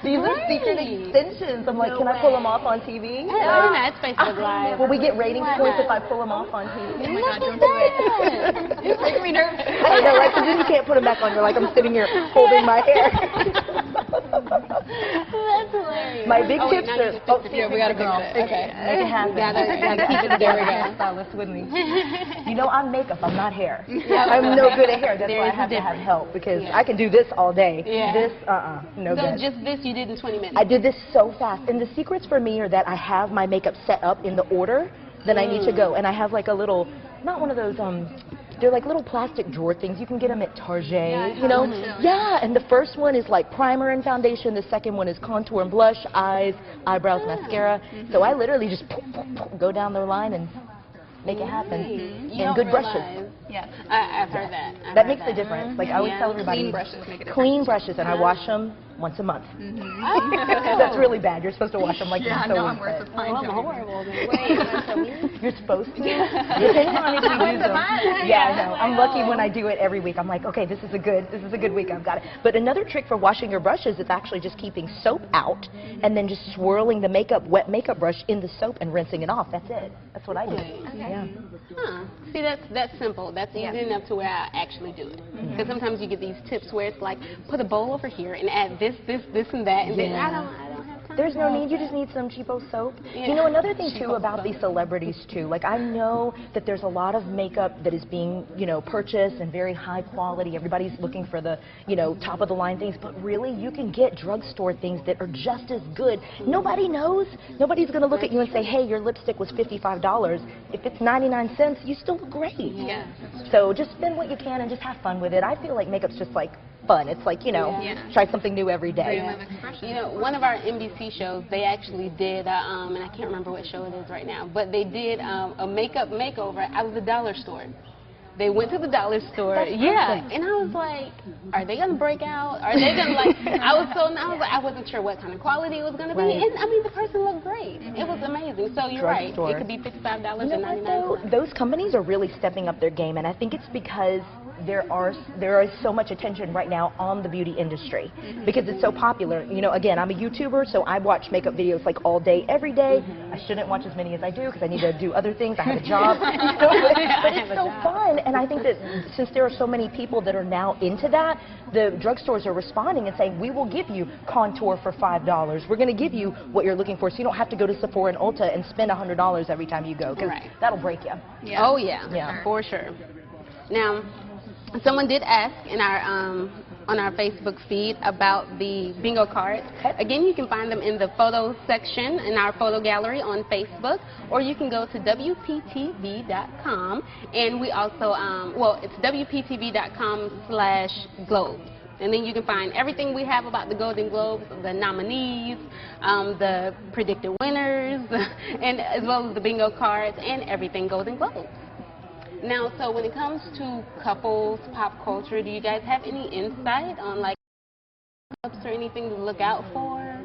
These are secret extensions. I'm like, can I pull them off on TV? It's Facebook Live. Will we get ratings points if I pull them off on TV? Oh my God, don't do it. It's making me nervous. I know, right? So then you can't put them back on. You're like, I'm sitting here holding my hair. That's hilarious. My big tips are... We gotta fix it. Okay. Make it happen. Gotta keep it There we go. Stylist with me. You know, I'm makeup. I'm not hair. I'm no good at hair. That's why I have to have help, because I can do this all day. This, no good. So just this you did in 20 minutes? I did this so fast. And the secrets for me are that I have my makeup set up in the order that I need to go. And I have like a little, not one of those, they're like little plastic drawer things. You can get them at Target, you know? Yeah, and the first one is like primer and foundation. The second one is contour and blush, eyes, eyebrows, mascara. So I literally just go down the line and make it happen. And good brushes. Yes. I've heard that. That makes a difference. Like I always tell everybody, Clean brushes make a difference. Clean brushes, and I wash them once a month. That's really bad. You're supposed to wash them like once a week. Worse with fine I'm horrible. You're supposed to. Depending on if you use them. Yeah, I know. I'm lucky when I do it every week. I'm like, okay, this is a good week. I've got it. But another trick for washing your brushes is actually just keeping soap out and then just swirling the wet makeup brush in the soap and rinsing it off. That's it. That's what I do. Yeah. See, that's simple. That's easy enough to where I actually do it. Because sometimes you get these tips where it's like, put a bowl over here and add this, and that, and then I don't have time. There's no need. You just need some cheapo soap. You know, another thing too about these celebrities too, like I know that there's a lot of makeup that is being, you know, purchased and very high quality. Everybody's looking for the, you know, top of the line things, but really you can get drugstore things that are just as good. Nobody knows. Nobody's going to look at you and say, hey, your lipstick was $55. If it's 99 cents, you still look great. Yeah. So just spend what you can and just have fun with it. I feel like makeup's just like fun. It's like, you know, try something new every day. Freedom of expression. You know, one of our NBC shows, they actually did, and I can't remember what show it is right now, but they did a makeup makeover out of the dollar store. They went to the dollar store, and I was like, are they gonna break out? Are they gonna like? I wasn't sure what kind of quality it was gonna be. And I mean, the person looked great. It was amazing. So you're right. It could be $55.99. Those companies are really stepping up their game, and I think it's because there is so much attention right now on the beauty industry because it's so popular. You know, again, I'm a YouTuber, so I watch makeup videos like all day, every day. I shouldn't watch as many as I do because I need to do other things. I have a job. But it's so fun, and I think that since there are so many people that are now into that, the drugstores are responding and saying, we will give you contour for $5. We're going to give you what you're looking for, so you don't have to go to Sephora and Ulta and spend $100 every time you go, because that'll break you. Yeah. Oh, yeah, for sure. Now, someone did ask in our on our Facebook feed about the bingo cards. Again, you can find them in the photo section in our photo gallery on Facebook, or you can go to WPTV.com, and we also, it's WPTV.com/Globes. And then you can find everything we have about the Golden Globes, the nominees, the predicted winners, and as well as the bingo cards and everything Golden Globes. Now, so when it comes to couples, pop culture, do you guys have any insight on like hookups or anything to look out for?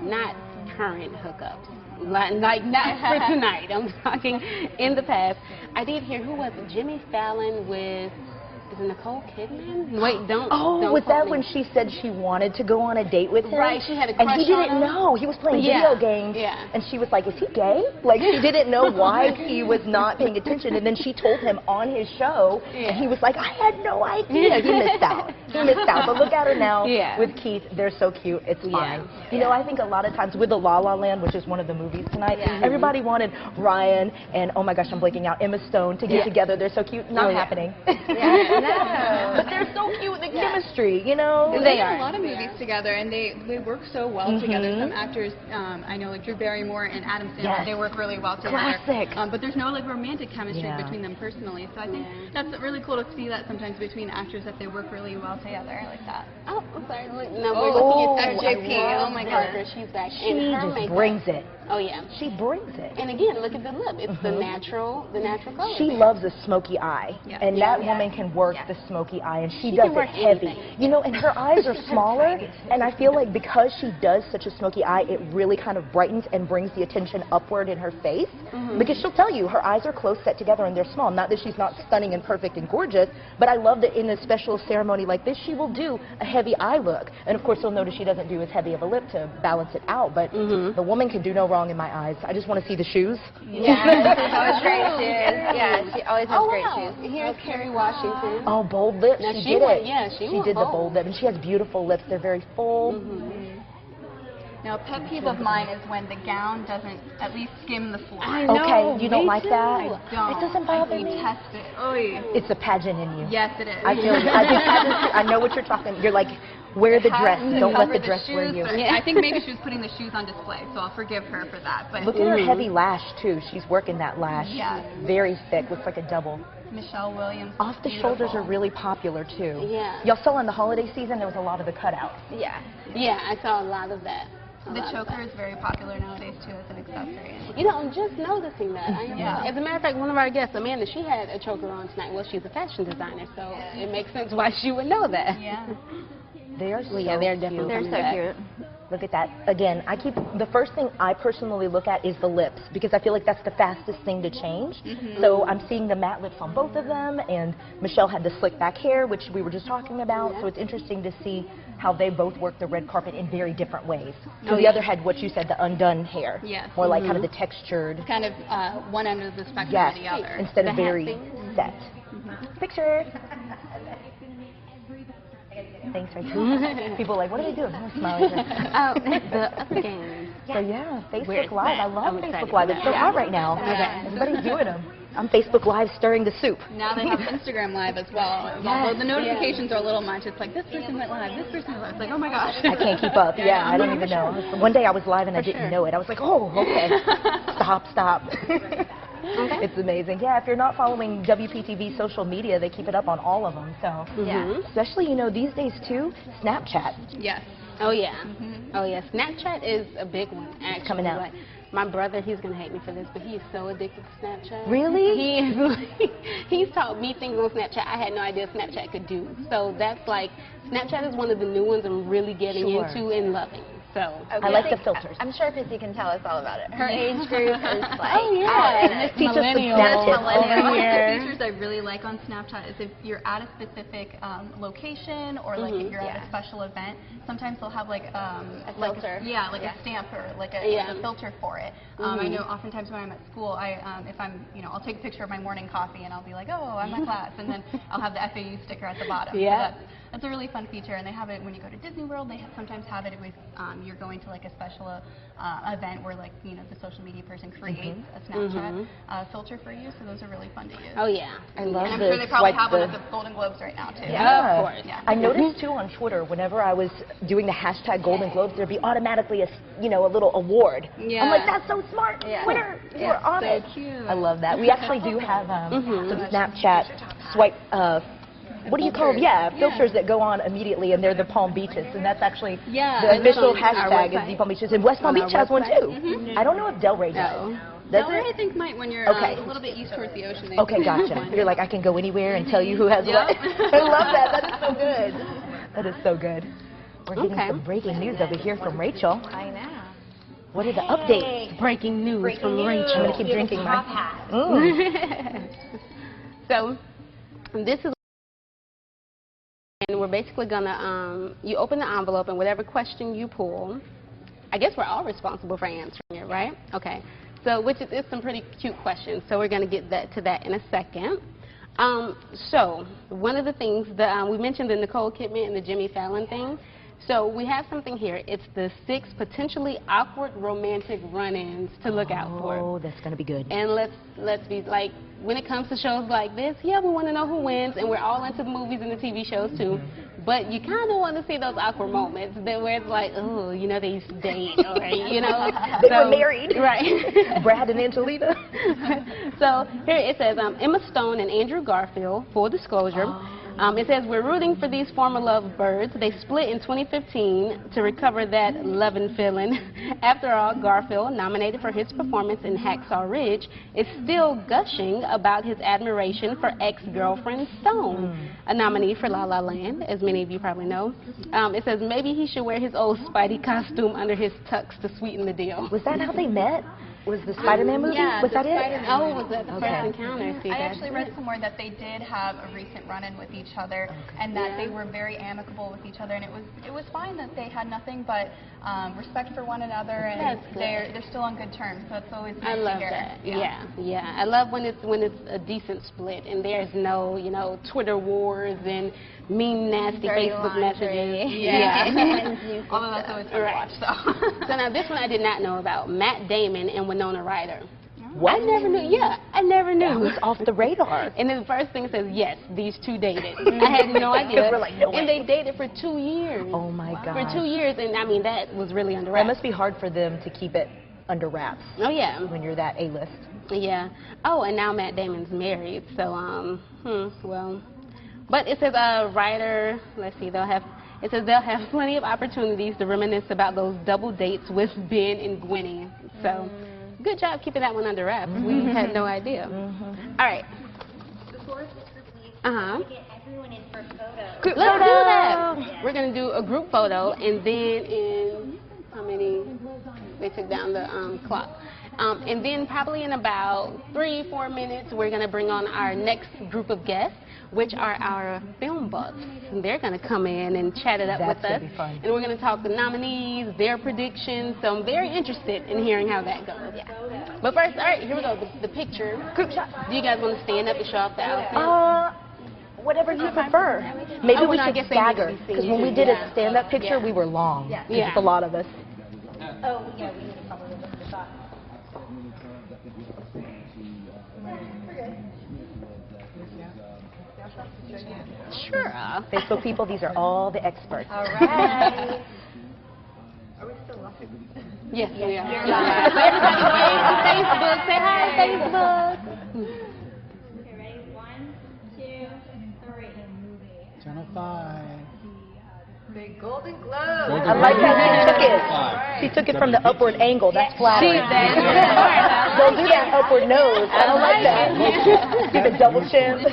Not current hookups, like not for tonight. I'm talking in the past. I did hear, who was it? Jimmy Fallon with, is it Nicole Kidman? Wait, don't. Oh, was that when she said she wanted to go on a date with him? Right, she had a crush on him. And he didn't know. He was playing video games. And she was like, is he gay? Like, she didn't know why he was not paying attention. And then she told him on his show, and he was like, I had no idea. He missed out. He missed out. But look at her now with Keith. They're so cute. It's fine. You know, I think a lot of times with the La La Land, which is one of the movies tonight, everybody wanted Ryan and, oh my gosh, I'm blanking out, Emma Stone to get together. They're so cute. Not happening. No. But they're so cute, the chemistry, you know. They have a lot of movies together, and they work so well together. Some actors, I know, like Drew Barrymore and Adam Sandler, they work really well together. Classic. But there's no like romantic chemistry between them personally. So I think that's really cool to see that sometimes between actors, that they work really well together. I like that. Oh, I'm sorry. No, we're looking at JP. Oh my God, she's back. She just brings it. Oh yeah, she brings it. And again, look at the lip. It's the natural color. She loves a smoky eye, and that woman can work the smoky eye, and she does it heavy. You know, and her eyes are smaller, and I feel like because she does such a smoky eye, it really kind of brightens and brings the attention upward in her face. Because she'll tell you her eyes are close set together and they're small. Not that she's not stunning and perfect and gorgeous, but I love that in a special ceremony like this, she will do a heavy eye look. And of course, you'll notice she doesn't do as heavy of a lip to balance it out, but the woman can do no wrong in my eyes. I just want to see the shoes. Yeah, she's always great shoes. Yeah, she always has great shoes. Here's Kerry Washington. Oh, bold lips. Now, she did it. Yeah, she did the bold lip, and she has beautiful lips. They're very full. Now, a pet peeve of mine is when the gown doesn't at least skim the floor. I know. Okay, you don't like that? I don't. It doesn't bother me. Detest it. Oy. It's a pageant in you. Yes, it is. I feel you. I do pageants too. I know what you're talking. You're like, wear the dress. Don't let the dress wear you. I think maybe she was putting the shoes on display, so I'll forgive her for that. But look at her heavy lash too. She's working that lash. Yes. Very thick. Looks like a double. Michelle Williams. Off the shoulders are really popular too. Yeah. Y'all saw in the holiday season there was a lot of the cutouts. Yeah. Yeah, I saw a lot of that. The choker is very popular nowadays too as an accessory. You know, I'm just noticing that. As a matter of fact, one of our guests, Amanda, she had a choker on tonight. Well, she's a fashion designer, so it makes sense why she would know that. Yeah. They are so they're definitely They're so cute. Look at that. Again, the first thing I personally look at is the lips, because I feel like that's the fastest thing to change. So I'm seeing the matte lips on both of them, and Michelle had the slick back hair, which we were just talking about. So it's interesting to see how they both work the red carpet in very different ways. So the other had what you said, the undone hair. Yes. More like kind of the textured. Kind of one end of the spectrum or the other. Instead of very set. Picture. Thanks, Rachel. People are like, what are they doing? I'm smiling. The other games. So yeah, Facebook Live. I love Facebook Live. It's so hot right now. Everybody's doing them. I'm Facebook Live stirring the soup. Now they have Instagram Live as well. Although the notifications are a little much. It's like, this person went live, this person went live. It's like, oh my gosh. I can't keep up. Yeah, I don't even know. One day I was live and I didn't know it. I was like, oh, okay. Stop. Okay. It's amazing. Yeah, if you're not following WPTV social media, they keep it up on all of them. So, Yeah. especially, you know, these days too, Snapchat. Yes. Oh yeah. Oh yeah. Snapchat is a big one actually. Coming out. Like, my brother, he's gonna hate me for this, but he is so addicted to Snapchat. Really? He is like, he's taught me things on Snapchat I had no idea Snapchat could do. So that's like, Snapchat is one of the new ones I'm really getting Sure. into and loving. So I like the filters. I'm sure Chrissy can tell us all about it. Her age group is like, oh yeah, Teach us some millennial Snapchat. over One here. of the features I really like on Snapchat is if you're at a specific location or like if you're at a special event, sometimes they'll have like a filter. a stamp or like a filter for it. I know oftentimes when I'm at school, if I'm, I'll take a picture of my morning coffee and I'll be like, oh, I'm at class, and then I'll have the FAU sticker at the bottom. Yeah. So that's a really fun feature, and they have it when you go to Disney World. They sometimes have it with you're going to like a special event where like the social media person creates a Snapchat filter for you. So those are really fun to use. Oh yeah. I love And I'm the sure they probably swipe have one the- at the Golden Globes right now too. Yeah, of course. Yeah. I noticed too on Twitter, whenever I was doing the hashtag Golden Globes, there'd be automatically a little award. Yeah. I'm like, that's so smart. Yeah. Winner, you're on so it. cute. I love that. We actually do have some Snapchat swipe. What do you call them? Yeah, filters that go on immediately, and they're the Palm Beaches, and that's actually the official hashtag is the Palm Beaches. And West Palm Beach has one too. I don't know if Delray does. Does Delray, it? I think might when you're Okay. a little bit east towards the ocean. Okay, gotcha. You're like, I can go anywhere and tell you who has what. I love that. That is so good. That is so good. We're getting some breaking news over here from Rachel. I know. What are the updates? Breaking news from Rachel. I'm going to keep drinking my... So this is, and we're basically gonna, you open the envelope and whatever question you pull, I guess we're all responsible for answering it, right? Okay. So, which is some pretty cute questions. So we're gonna get to that in a second. So one of the things that we mentioned the Nicole Kidman and the Jimmy Fallon thing. So we have something here. It's the 6 potentially awkward romantic run-ins to look out for. Oh, that's going to be good. And let's be like, when it comes to shows like this, yeah, we want to know who wins, and we're all into the movies and the TV shows too. But you kind of want to see those awkward moments where it's like, oh, they used to date, or They were married. Right. Brad and Angelina. So here it says Emma Stone and Andrew Garfield, full disclosure. It says, we're rooting for these former lovebirds. They split in 2015 to recover that lovin' feeling. After all, Garfield, nominated for his performance in Hacksaw Ridge, is still gushing about his admiration for ex-girlfriend Stone, a nominee for La La Land, as many of you probably know. It says maybe he should wear his old Spidey costume under his tux to sweeten the deal. Was that how they met? Was the Spider-Man movie? Yeah, was the that it? Oh, was that the first encounter? See, I that's actually read somewhere that they did have a recent run-in with each other, and that they were very amicable with each other, and it was fine that they had nothing but respect for one another, and they're still on good terms. So it's always nice I love to hear. that. Yeah. I love when it's a decent split and there's no Twitter wars and mean nasty Facebook messages. Yeah. Although that's always fun to watch. So now this one I did not know about. Matt Damon and Winona Ryder. What? I never knew. Yeah, I never knew. That was off the radar. And then the first thing says, yes, these two dated. I had no idea. We're like, no way. And they dated for 2 years. Oh my God. For 2 years, and I mean that was really under That wraps. must be hard for them to keep it under wraps Oh yeah. when you're that A-list. Yeah. Oh, and now Matt Damon's married. So well. But it says Ryder. Let's see. It says they'll have plenty of opportunities to reminisce about those double dates with Ben and Gwenny. So. Good job keeping that one under wraps. We had no idea. All right. Before this release, we get everyone in for a photo. Let's do that. We're going to do a group photo, and then in how many? They took down the clock. And then probably in about 3-4 minutes, we're going to bring on our next group of guests, which are our film buffs. And they're going to come in and chat it up with us. That's going to be fun. And we're going to talk the nominees, their predictions. So I'm very interested in hearing how that goes. But first, all right, here we go. The picture. Group shot. Do you guys want to stand up and show off the outfit? Whatever you prefer. Maybe we I should guess they need to stagger, be seen because when we too, did yeah. a stand-up picture, we were long. Yeah. It's a lot of us. Oh, yeah, we need to probably look at the shot. Sure. Facebook people, these are all the experts. All right. Are we still watching? Yes, we are. So everybody wave on Facebook. Say hi, Facebook. Okay, ready? 1, 2, 3. Channel 5. Big Golden Globe. I like how she took it. She took it from the upward angle. That's flattering. Don't do that upward nose. I don't like that. Do the double chin.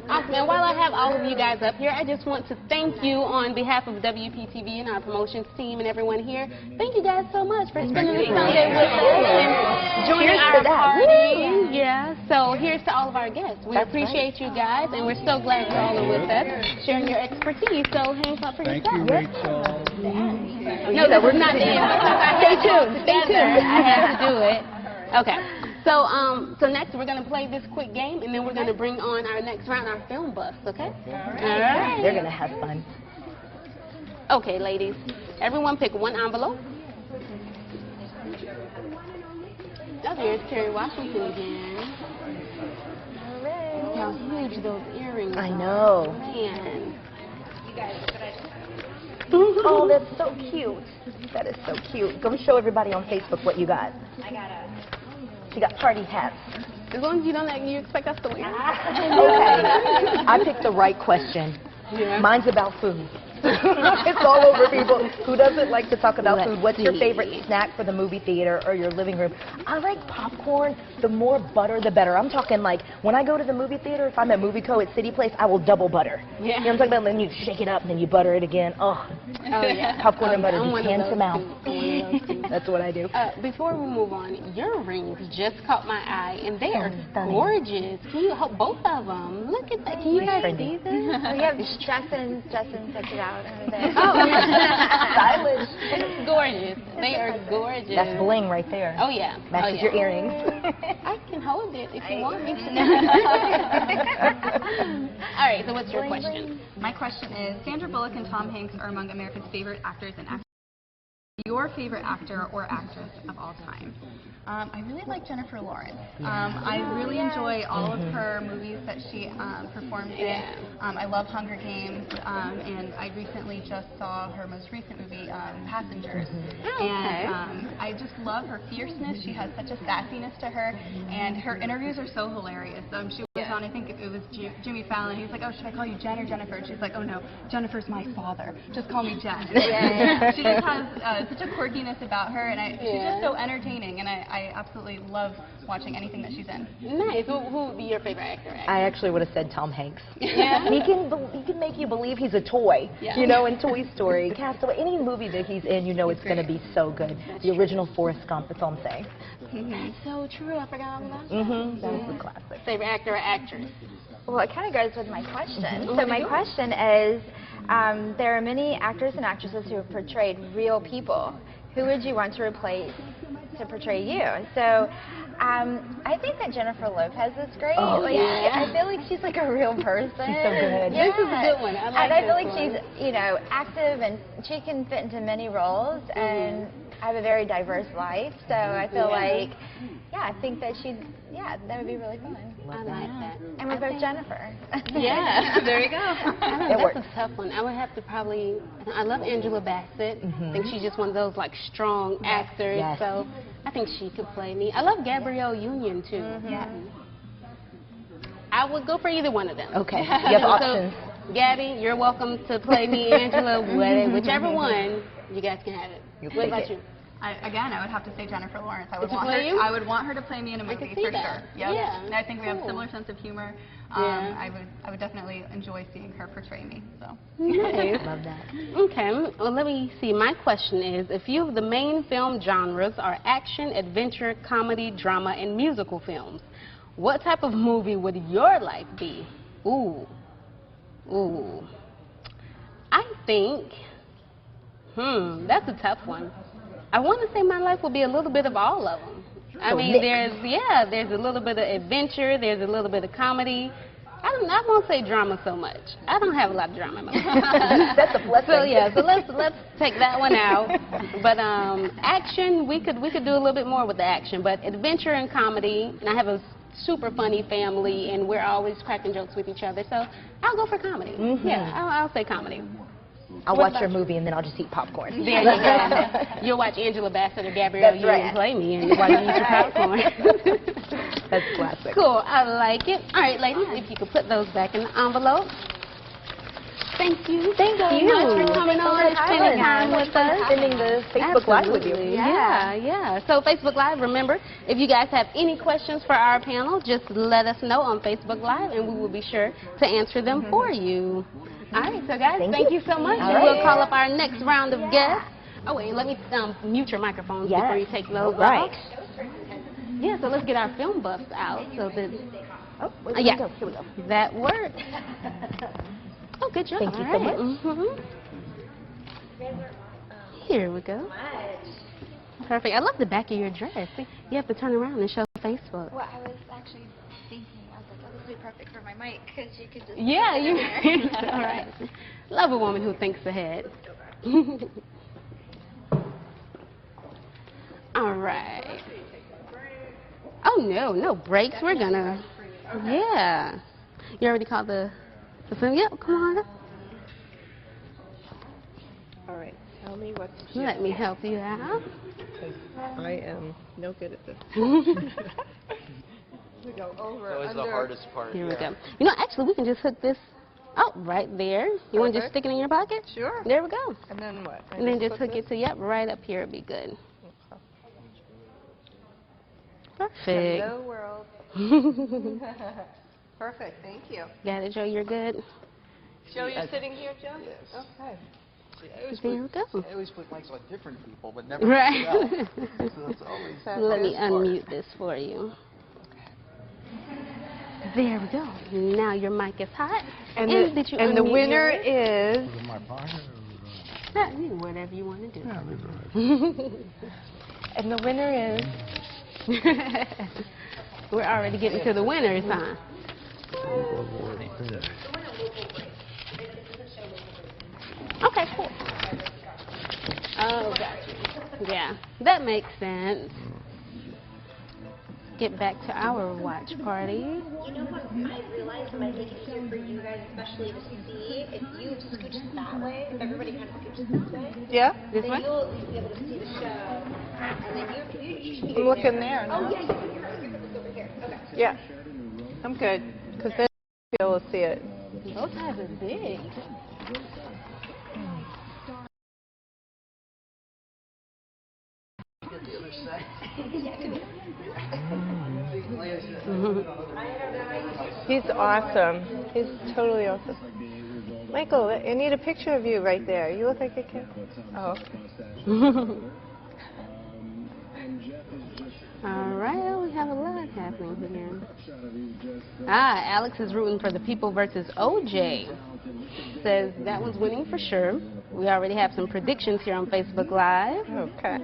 Awesome. And while I have all of you guys up here, I just want to thank you on behalf of WPTV and our promotions team and everyone here. Thank you guys so much for spending this Sunday with us and joining our party. Yeah. So here's to all of our guests. We appreciate you guys, and we're so glad you're all with us, sharing your expertise. So hands up for Thank yourself. you, Rachel. No, that we're not the end. Stay tuned. Stay tuned. I had to do it. Okay. So next we're going to play this quick game, and then we're going to bring on our next round, our film buffs, okay? All right. They're going to have fun. Okay, ladies. Everyone pick one envelope. Oh, there's Terry Washington again. Look how huge those earrings are. I know. Man. Oh, that's so cute. That is so cute. Go show everybody on Facebook what you got. I got a... She got party hats. As long as you don't you expect us to win. Okay. I picked the right question. Yeah. Mine's about food. It's all over people. Who doesn't like to talk about food? What's your see. favorite snack for the movie theater or your living room? I like popcorn. The more butter, the better. I'm talking like when I go to the movie theater, if I'm at Movie Co. at City Place, I will double butter. Yeah. You know what I'm talking about? Then you shake it up and then you butter it again. Oh, yeah. popcorn and butter, I'm just one of hand to those mouth. too. That's what I do. Before we move on, your rings just caught my eye, and they are stunning. gorgeous. Can you hold both of them? Look at that. Can you guys see this? We have Justin took it out over there. Stylish. It's gorgeous. They are gorgeous. That's bling right there. Oh yeah. Matches oh, yeah. your earrings. I can hold it if you want me to. All right. So what's your question? My question is, Sandra Bullock and Tom Hanks are among America's favorite actors and actresses. Your favorite actor or actress of all time? I really like Jennifer Lawrence. I really enjoy all of her movies that she performed in. I love Hunger Games, and I recently just saw her most recent movie, Passengers. And I just love her fierceness. She has such a sassiness to her, and her interviews are so hilarious. She was on, I think it was Jimmy Fallon. He was like, "Oh, should I call you Jen or Jennifer?" And she's like, "Oh no, Jennifer's my father. Just call me Jen." She just has such a quirkiness about her, and she's just so entertaining, and I absolutely love watching anything that she's in. Nice. Who would be your favorite actor? I actually would have said Tom Hanks. Yeah. He can make you believe he's a toy. Yeah. You know, in Toy Story, Castaway, any movie that he's in, you know it's going to be so good. The original Forrest Gump, that's all I'm saying. That's so true. I forgot all about that. That was a classic. Favorite actor or actress? Well, it kind of goes with my question. So my question is, there are many actors and actresses who have portrayed real people. Who would you want to replace to portray you? So I think that Jennifer Lopez is great. I feel like she's like a real person. She's so good. Yeah. This is a good one. I like and I feel this like one. she's, active, and she can fit into many roles. And I have a very diverse life, so I feel like, I think that that would be really fun. I like that. And we're both Jennifer. Yeah, there you go. That's works. a tough one. I would have to probably, I love Angela Bassett. I think she's just one of those like strong actors, so I think she could play me. I love Gabrielle Union too. I would go for either one of them. Okay, you have options. Gabby, you're welcome to play me, Angela, whichever one, you guys can have it. What about you? I would have to say Jennifer Lawrence. I would want her to play me in a movie for sure. Yep. Yeah. And I think we have a similar sense of humor. I would definitely enjoy seeing her portray me. So. Nice. Love that. Okay. Well, let me see. My question is, if few of the main film genres are action, adventure, comedy, drama, and musical films, what type of movie would your life be? Ooh. I think, that's a tough one. I want to say my life will be a little bit of all of them. I mean, there's a little bit of adventure, there's a little bit of comedy. I won't say drama so much. I don't have a lot of drama in my life. That's a blessing. So let's take that one out. But action, we could do a little bit more with the action. But adventure and comedy, and I have a super funny family, and we're always cracking jokes with each other. So I'll go for comedy. Yeah, I'll say comedy. I'll watch your movie and then I'll just eat popcorn. There you go. You'll watch Angela Bassett or Gabrielle That's Union right. play me and while you eat your popcorn. That's classic. Cool. I like it. All right, ladies, if you could put those back in the envelope. Thank you. Thank you. much for coming on and spending time with us. Spending the Facebook Live with you. Absolutely. Yeah. So Facebook Live, remember, if you guys have any questions for our panel, just let us know on Facebook Live, and we will be sure to answer them for you. All right, so guys, thank you so much. And we'll call up our next round of guests. Oh, wait, let me mute your microphones before you take those off. Yeah, so let's get our film buffs out so that... Oh, wait, here we go. That worked. Oh, good job. Thank you so much. Here we go. Perfect. I love the back of your dress. See, you have to turn around and show Facebook. Well, I was actually thinking, I was like, oh, this would be perfect for my mic, because you could just... Yeah, you... All right. Love a woman who thinks ahead. All right. Oh, no breaks. We're gonna... Yeah. You already called the film? Yep, come on up. All right, tell me what to do. Let me help you out. Because I am no good at this. We go over, That was under. the hardest part. Here we go. You know, actually, we can just hook this right there. You want to just stick it in your pocket? Sure. There we go. And then what? And then just hook it to, right up here would be good. Perfect. Hello, world. Perfect, thank you. Got it, Joe, you're good? Joe, you're sitting here, Joe? Yes. Okay. See, I always There we go. I always put mics on different people, but never Right. myself. So it's always Let me unmute this for you. There we go. Now your mic is hot. And, did you the unmute winner yours? is... Whatever you want to do. And the winner is... We're already getting to the winners, huh? Okay, cool. Oh, gotcha. Yeah, that makes sense. Get back to our watch party. You know what I realized by making it easier for you guys, especially to see, if you scooch that way, if everybody kind of scooches this way, Yeah? This then way? you'll at least be able to see the show. And then you should be I'm looking there now. Oh, yeah, you can look over here. Okay. Yeah. I'm good. Because then you'll be able to see it. Those guys are big. He's awesome. He's totally awesome. Michael, I need a picture of you right there. You look like a kid. Oh, okay. All right, we have a lot happening here. Alex is rooting for the People versus OJ. Says that one's winning for sure. We already have some predictions here on Facebook Live. Okay.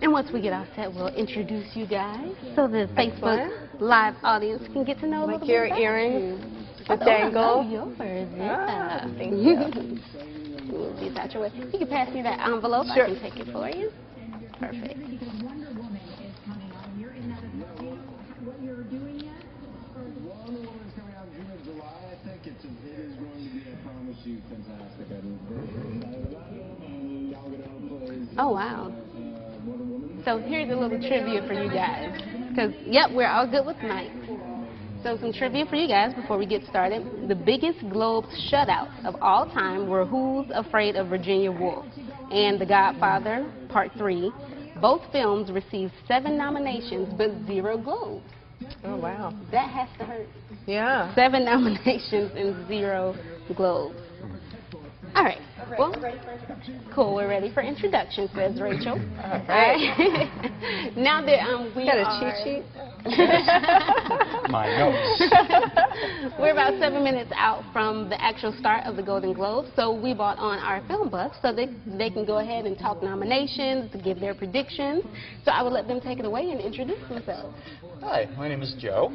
And once we get all set, we'll introduce you guys so the Facebook Live audience can get to know a little Like bit your about earrings, you. the dangle. I know yours, yeah. Thank you. Move these out your way. You can pass me that envelope. Sure. I can take it for you. Perfect. Oh, wow. So here's a little trivia for you guys. Because, yep, we're all good with Mike. So some trivia for you guys before we get started. The biggest Globes shutouts of all time were Who's Afraid of Virginia Woolf and The Godfather, Part 3. Both films received 7 nominations but 0 Globes. Oh, wow. That has to hurt. Yeah. 7 nominations and 0 Globes. All right. Well, cool. We're ready for introduction, says Rachel. All right. Now that we Got a are... cheat sheet? My notes. We're about 7 minutes out from the actual start of the Golden Globes, so we brought on our film buffs so they can go ahead and talk nominations, to give their predictions. So I would let them take it away and introduce themselves. Hi, my name is Joe.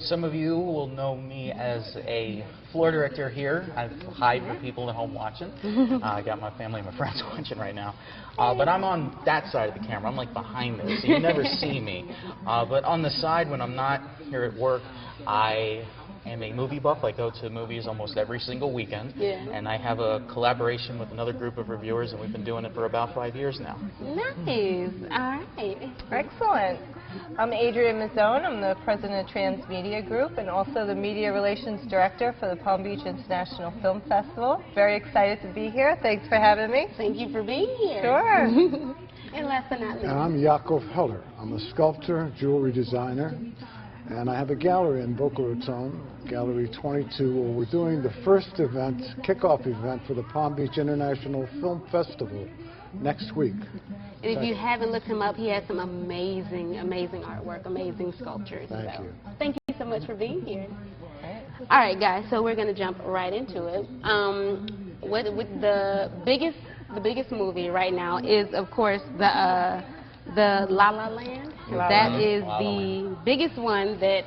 Some of you will know me as a floor director here. I hide for people at home watching. I got my family and my friends watching right now. But I'm on that side of the camera. I'm like behind this, so you never see me. But on the side, when I'm not here at work, I am a movie buff. I go to movies almost every single weekend. Yeah. And I have a collaboration with another group of reviewers, and we've been doing it for about 5 years now. Nice. All right. Excellent. I'm Adrienne Mazzone. I'm the president of Transmedia Group and also the media relations director for the Palm Beach International Film Festival. Very excited to be here. Thanks for having me. Thank you for being here. Sure. And last but not least. And I'm Yaakov Heller. I'm a sculptor, jewelry designer, and I have a gallery in Boca Raton, Gallery 22, where we're doing the first event, kickoff event for the Palm Beach International Film Festival next week. And if you haven't looked him up, he has some amazing, amazing artwork, amazing sculptures. Thank you. Thank you so much for being here. All right, guys, so we're going to jump right into it. With the biggest movie right now is, of course, the La La Land. That is the biggest one that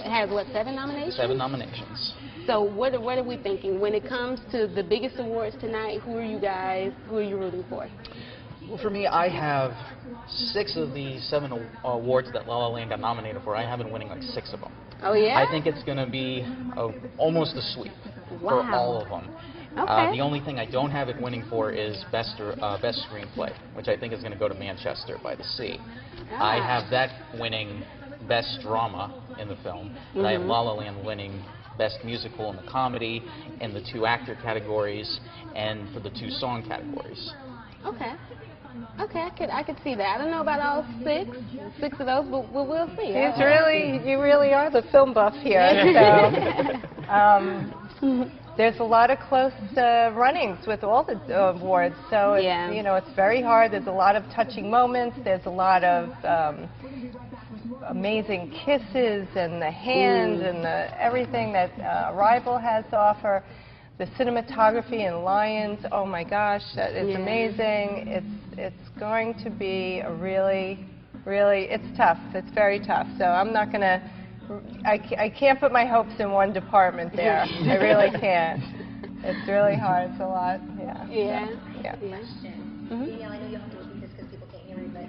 has, what, 7 nominations? 7 nominations. So what are we thinking? When it comes to the biggest awards tonight, who are you rooting for? Well, for me, I have 6 of the 7 awards that La La Land got nominated for. I have been winning like 6 of them. Oh, yeah? I think it's going to be almost a sweep for all of them. Okay. The only thing I don't have it winning for is best screenplay, which I think is going to go to Manchester by the Sea. I have that winning best drama in the film, and I have La La Land winning best musical in the comedy, in the 2 actor categories, and for the 2 song categories. Okay. Okay, I could see that. I don't know about all 6 of those, but we'll see. You really are the film buff here. So, there's a lot of close runnings with all the awards, so it's, you know, it's very hard. There's a lot of touching moments. There's a lot of amazing kisses and the hands and everything that Arrival has to offer. The cinematography in Lions, oh my gosh, that is amazing. It's going to be a really, it's tough. It's very tough. So I'm not going to, I can't put my hopes in one department there. I really can't. It's really hard. It's a lot. Yeah. Yeah. Danielle, I know you have to repeat this because people can't hear me, but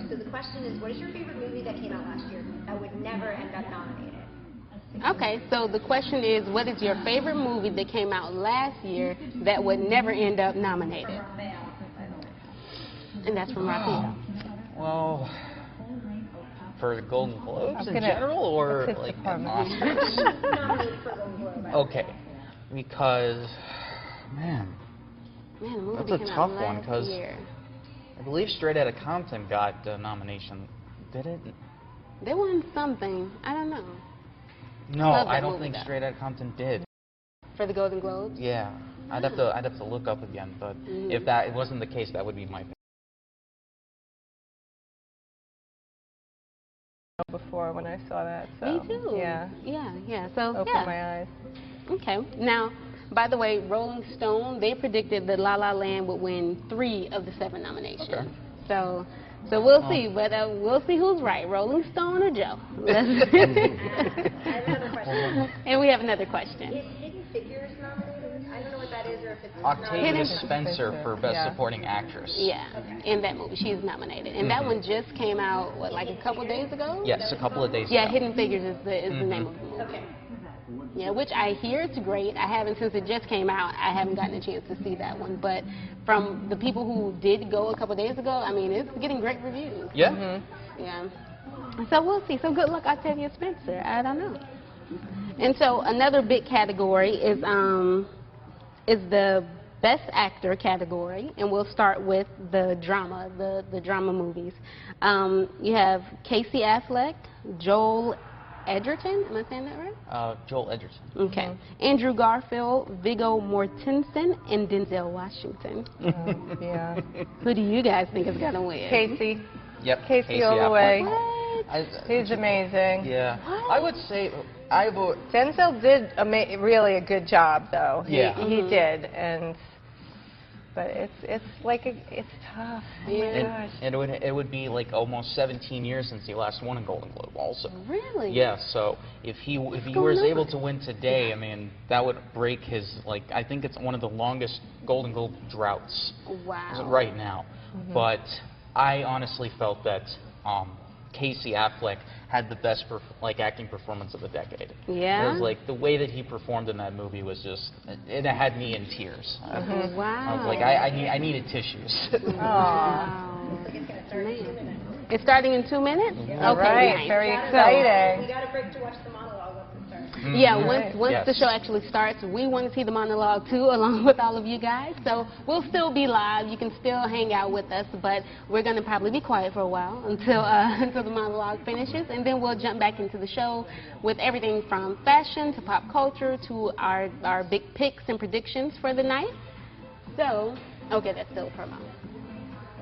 so the question is, what is your favorite movie that came out last year that would never end up nominated? Okay, so the question is, what is your favorite movie that came out last year that would never end up nominated? And that's from Raphael. Well, for the Golden Globes in general, or like an Oscars? Okay, because, man, that's a tough one, because I believe Straight Outta Compton got a nomination. Did it? They won something. I don't know. No, I don't think Straight Outta Compton did. For the Golden Globes? Yeah, I'd have to look up again, but if that wasn't the case, that would be my. Before when I saw that, so me too. Yeah. So opened my eyes. Okay. Now, by the way, Rolling Stone, they predicted that La La Land would win 3 of the 7 nominations. Okay. So we'll see, but we'll see who's right, Rolling Stone or Joe. I have another question. And we have another question. Is Hidden Figures nominated? I don't know what that is, or if it's Octavia Spencer for Best Supporting Actress. Yeah, in that movie, she's nominated. And that one just came out, what, like a couple days ago? Yes, a couple of days ago. Yeah, Hidden Figures is the name of the movie. Okay. Yeah, which I hear it's great. I haven't, since it just came out, I haven't gotten a chance to see that one. But from the people who did go a couple days ago, I mean, it's getting great reviews. Yeah. Yeah. So we'll see. So good luck, Octavia Spencer. I don't know. And so another big category is the Best Actor category, and we'll start with the drama, the drama movies. You have Casey Affleck, Joel Edgerton, am I saying that right? Joel Edgerton. Okay. Andrew Garfield, Viggo Mortensen, and Denzel Washington. Yeah. Who do you guys think is going to win? Casey. Yep. Casey all the way. What? He's amazing. Yeah. What? I would say I vote. Denzel did really a good job, though. Yeah. He did, but it's tough. Yeah. And it would be like almost 17 years since he last won a Golden Globe, also. Really? Yeah. So if he was able to win today, I mean, that would break his, like, I think it's one of the longest Golden Globe droughts. Wow. Right now. But I honestly felt that Casey Affleck had the best acting performance of the decade. Yeah. It was like the way that he performed in that movie was just, it had me in tears. Wow. I was like, I needed tissues. Wow. It's starting in 2 minutes? All Okay, right, nice. very exciting. We got a break to watch the monologue once it starts. Yeah, once Yes. the show actually starts, we want to see the monologue too, along with all of you guys. So we'll still be live. You can still hang out with us, but we're going to probably be quiet for a while until until the monologue finishes, and then we'll jump back into the show with everything from fashion to pop culture to our big picks and predictions for the night. So, okay, that's still a promo.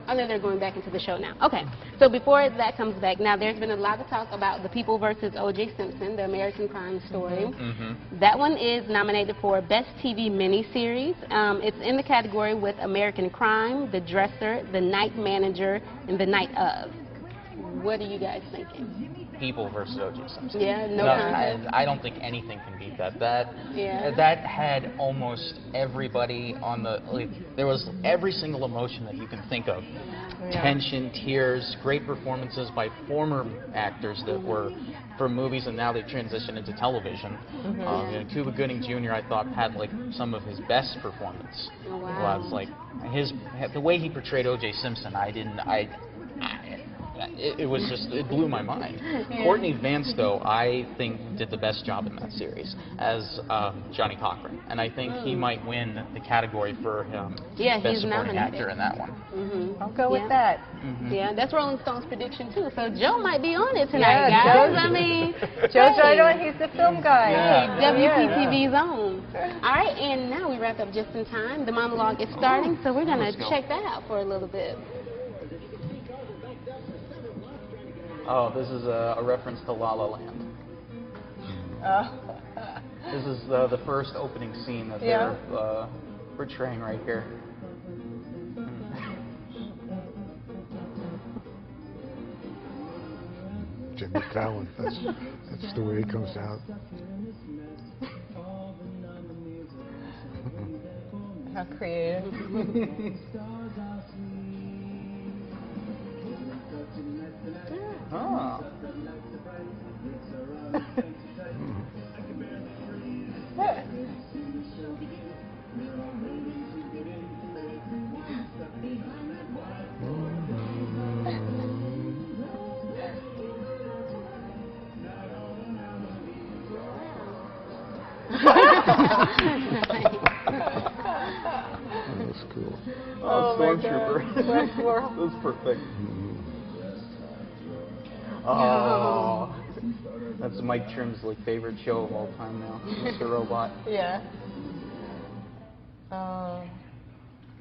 Oh, no, they're going back into the show now. Okay, so before that comes back, now there's been a lot of talk about The People versus O.J. Simpson, the American crime story. That one is nominated for Best TV Miniseries. It's in the category with American Crime, The Dresser, The Night Manager, and The Night Of. What are you guys thinking? People versus O.J. Simpson. Yeah, no contest. I don't think anything can beat that. That had almost everybody on the, there was every single emotion that you can think of. Yeah. Tension, tears, great performances by former actors that were from movies and now they've transitioned into television. Cuba Gooding Jr. I thought had some of his best performance. Oh, wow. Was the way he portrayed O.J. Simpson. It was just, it blew my mind. Yeah. Courtney Vance, though, I think did the best job in that series as Johnny Cochran, and I think he might win the category for Best Supporting Actor in that one. I'll go with that. Yeah, that's Rolling Stone's prediction too. So Joe might be on it tonight, guys. I mean, Joe's right on. He's the film guy. WPTV's own. All right, and now we wrap up just in time. The monologue is starting, so we're gonna check that out for a little bit. Oh, this is a reference to La La Land. This is the first opening scene that they're portraying right here. Jimmy Fallon, that's the way he comes out. How creative. Oh. That's cool. Oh, Stormtrooper. That's perfect. Oh, that's Mike Trim's favorite show of all time now, Mr. Robot. Yeah. Oh,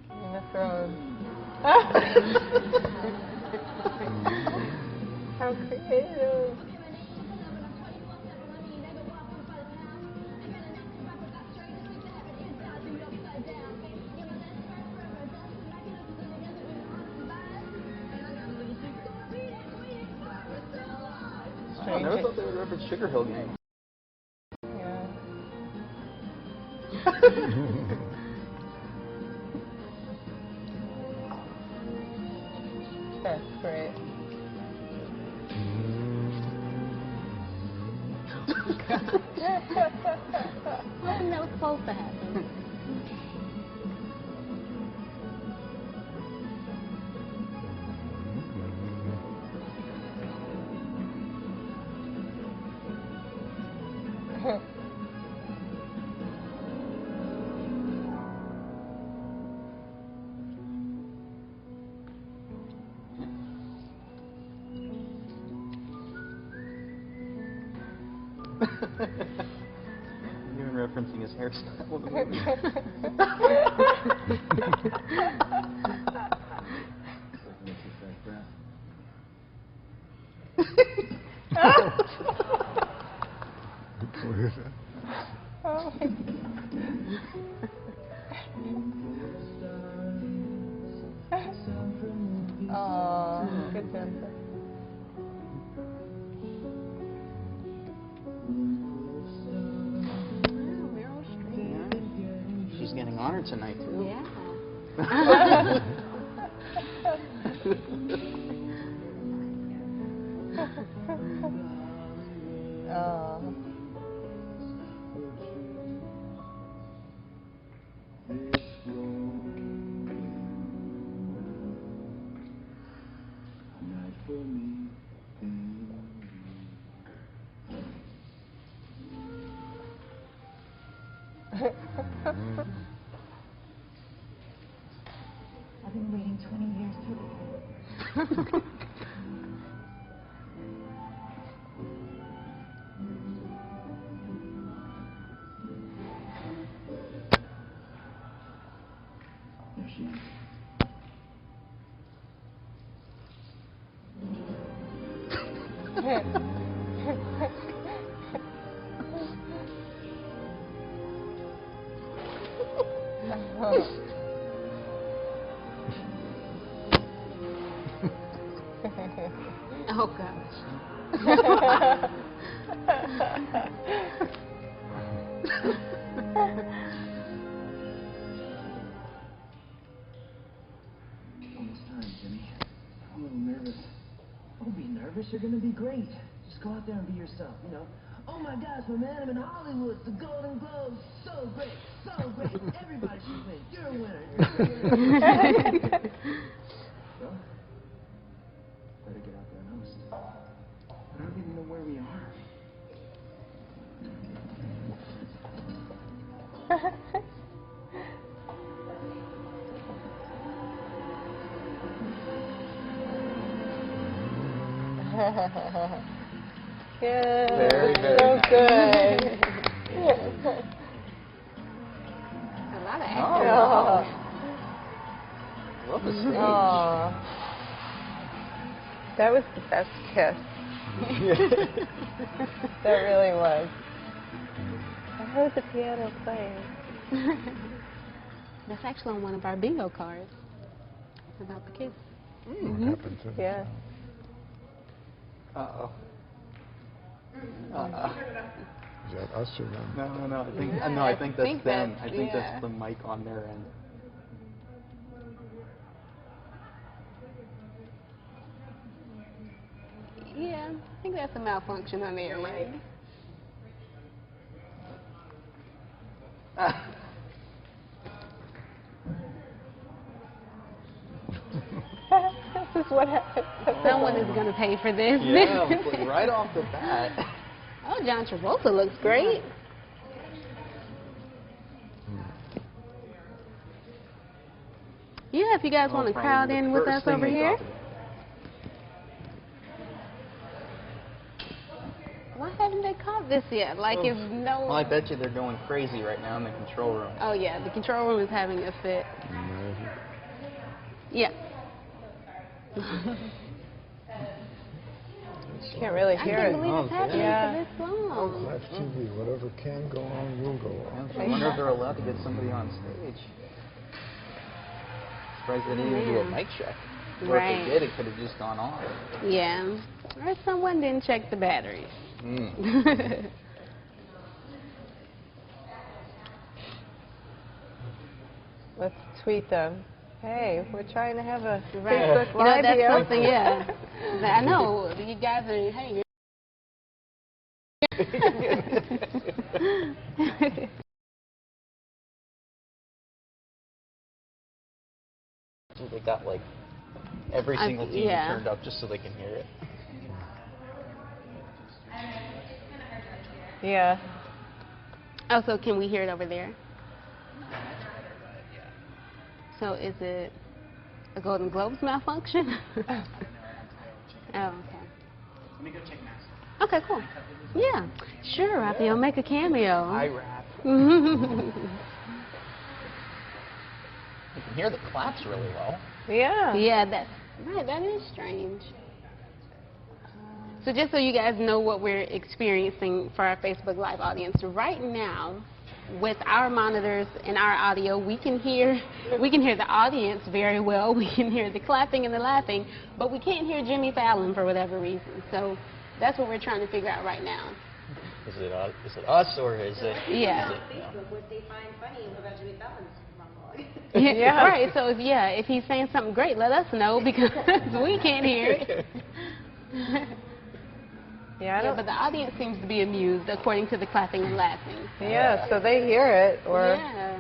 Game of Thrones. How creative. I never thought they would reference Sugar Hill Gang. Yeah. That's great. Wasn't that supposed to happen? Even referencing his hairstyle in the movie. Oh my oh, good sense. She's getting honored tonight, too. Yeah. for me. I've been waiting 20 years to There she is. Oh gosh. Almost time, Jimmy. I'm a little nervous. Don't be nervous. You're gonna be great. Just go out there and be yourself, you know. Oh my gosh, my man, I'm in Hollywood. The Golden Globes. So great. So great. Everybody should win. You're a winner. Well, better get out there and host. I don't even know where we are. Good. Very, very so nice. good. A lot of Oh. acting. Love the stage. Aw. That was the best kiss. That really was. I heard the piano playing. That's actually on one of our bingo cards. About the kiss. What happened to Yeah. Uh-oh. Is that us or them? No. I think that's them. I think yeah. that's the mic on their end. Yeah, I think that's a malfunction on there, right? This is what happened. Someone is going to pay for this. Yeah, like right off the bat. Oh, John Travolta looks great. Yeah, if you guys want to crowd in with us over here. Why haven't they caught this yet? Like, if no. Well, I bet you they're going crazy right now in the control room. Oh yeah, the control room is having a fit. Yeah. Can't really I hear can't it. believe it's happening Yeah. for this long. Live TV, whatever can go on will go on. I wonder if they're allowed to get somebody on stage. Surprised they didn't even do a mic check. Or Right. if they did, it could have just gone off. Yeah. Or someone didn't check the batteries. Let's tweet them. Hey, we're trying to have a Right. Facebook You know, Live that's here. something, yeah. I know. You guys are, hey. They got like every single TV yeah. turned up just so they can hear it. Yeah. Oh, so can we hear it over there? So is it a Golden Globes malfunction? Oh, okay. Let me go check Max. Okay, cool. Yeah. Sure, Raphael, make a cameo. I rap. You can hear the claps really well. Yeah. Yeah, that's right. That is strange. So just so you guys know what we're experiencing for our Facebook Live audience, right now, with our monitors and our audio, we can hear the audience very well. We can hear the clapping and the laughing, but we can't hear Jimmy Fallon for whatever reason. So that's what we're trying to figure out right now. Is it us or is it? Yeah. Facebook, what they find funny about Jimmy Fallon's monologue. Yeah. Right. So if he's saying something great, let us know because we can't hear it. Yeah, but the audience seems to be amused according to the clapping and laughing. Yeah, so they hear it, or yeah.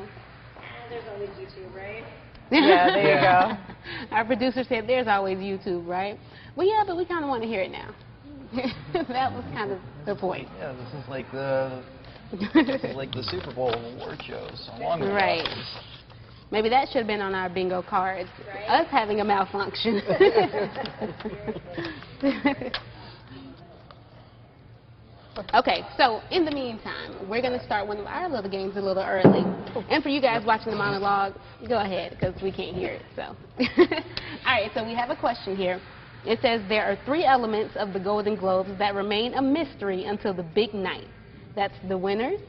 There's always YouTube, right? Yeah, there you go. Our producer said there's always YouTube, right? Well, yeah, but we kind of want to hear it now. That was kind of the point. Yeah, this is like the Super Bowl award shows. Right. Maybe that should have been on our bingo cards. Right? Us having a malfunction. Okay, so in the meantime, we're going to start one of our little games a little early. And for you guys watching the monologue, go ahead, because we can't hear it. So, all right, so we have a question here. It says there are 3 elements of the Golden Globes that remain a mystery until the big night. That's the winners,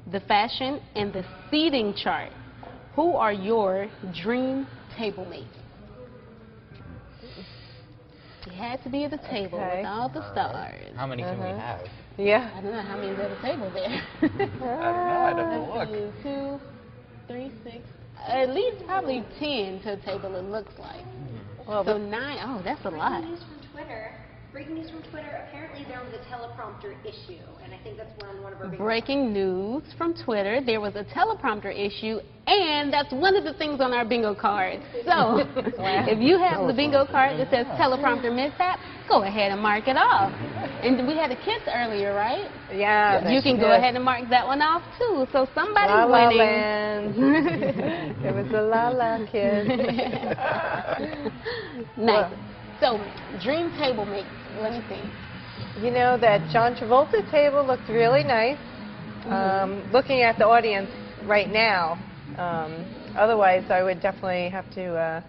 the fashion, and the seating chart. Who are your dream table mates? You had to be at the table with all the stars. How many can we have? Yeah. I don't know how many's at the table there. I don't know. I'd have to look. 2, 3, 6, at least probably 10 to a table it looks like. Well, so 9, oh, that's a lot. Breaking news from Twitter, apparently there was a teleprompter issue, and I think that's one of our big Breaking news from Twitter, there was a teleprompter issue, and that's one of the things on our bingo card. So, if you have the bingo card that says teleprompter mishap, go ahead and mark it off. And we had a kiss earlier, right? Yeah. You can go ahead and mark that one off, too. So somebody's La La winning. Land. It was a La La kiss. Nice. So, dream table mate. Let me see. You know, that John Travolta table looked really nice. Looking at the audience right now, otherwise I would definitely have to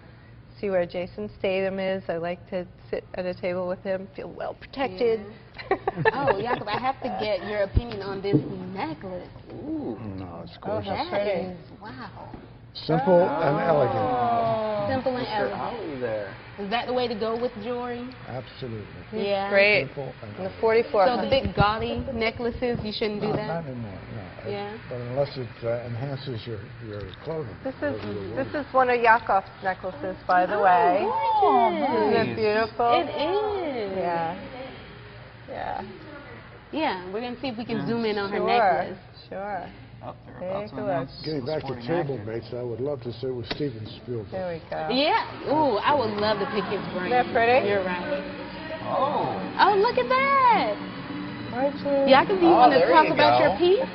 see where Jason Statham is. I like to sit at a table with him, feel well protected. Yeah. Oh, Jacob, I have to get your opinion on this necklace. Ooh. No, it's gorgeous. That is, wow. Simple and elegant. Simple and Mr. elegant. Ali there. Is that the way to go with jewelry? Absolutely. Yeah. Great. Simple and And the elegant. 44. So the big gaudy necklaces, you shouldn't do that? Not anymore, no. Yeah. But unless it enhances your clothing. This is one of Yakov's necklaces, by the way. Isn't it beautiful? It is. Yeah. Yeah. Yeah, we're going to see if we can zoom in on her necklace. Sure. Oh, they're about to Take a look. announce Getting the back to sporting table actor. mates, I would love to sit with Steven Spielberg. There we go. Yeah. Ooh, I would love to pick his brain. Isn't that pretty? You're right. Oh. Oh, look at that. Archie. Yeah, do you want to there talk you about go. your piece?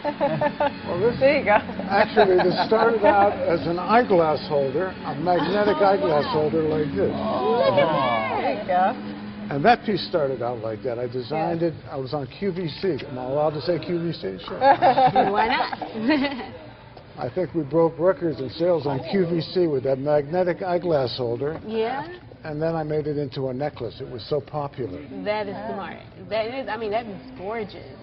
Well, this, There you go. actually, this started out as an eyeglass holder, a magnetic eyeglass holder like this. Look at There that. you go. And that piece started out like that. I designed it. I was on QVC. Am I allowed to say QVC? Sure. Why not? I think we broke records in sales on QVC with that magnetic eyeglass holder. Yeah, And then I made it into a necklace. It was so popular. that is smart. That is, I mean, that is gorgeous.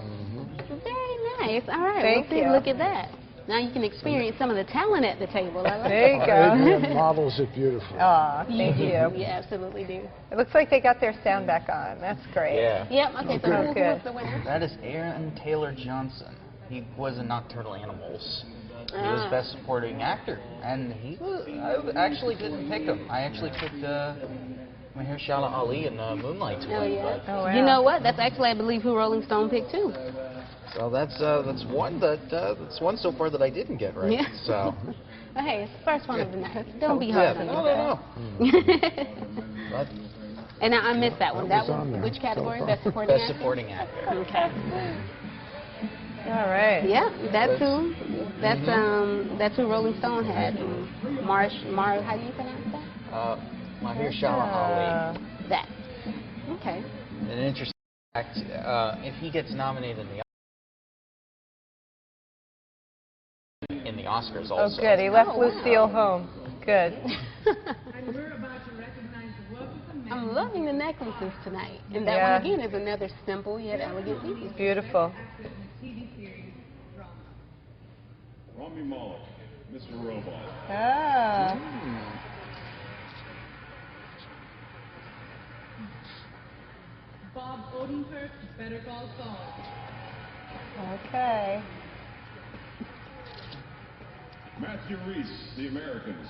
Very nice. All right, Thank let's see. you. Look at that. Now you can experience some of the talent at the table. I like There you Adrian go. models it beautifully. Aw, thank you. You absolutely do. It looks like they got their sound back on. That's great. Yeah. Yep, okay, so Okay. who was the winner? That is Aaron Taylor Johnson. He was in Nocturnal Animals. He was Ah. Best Supporting Actor, and he was, I actually didn't pick him. I actually picked Mahershala Ali in Moonlight to Oh, win, yeah. but Oh, wow. You know what? That's actually, I believe, who Rolling Stone picked, too. so that's one that's one so far that I didn't get right. Yeah. So But hey, it's the first one of the night. Don't be yeah, hard on no. yourself. But And I missed that one. That was on one, there. which category? So Best supporting Best actor? Supporting Actor. Okay. All right. Yeah, that's who. That's who Rolling Stone had. How do you pronounce that? Mahershala Ali. That. Okay. An interesting fact: if he gets nominated in the Oscars, Oh, also. good. He left Oh, wow. Lucille home. Good. I'm loving the necklaces tonight. And that Yeah. one again is another simple yet elegant piece. Beautiful. Rami Malek, Mr. Robot. Ah. Bob Odenkirk, Better Call Saul. Okay. Matthew Reese, The Americans.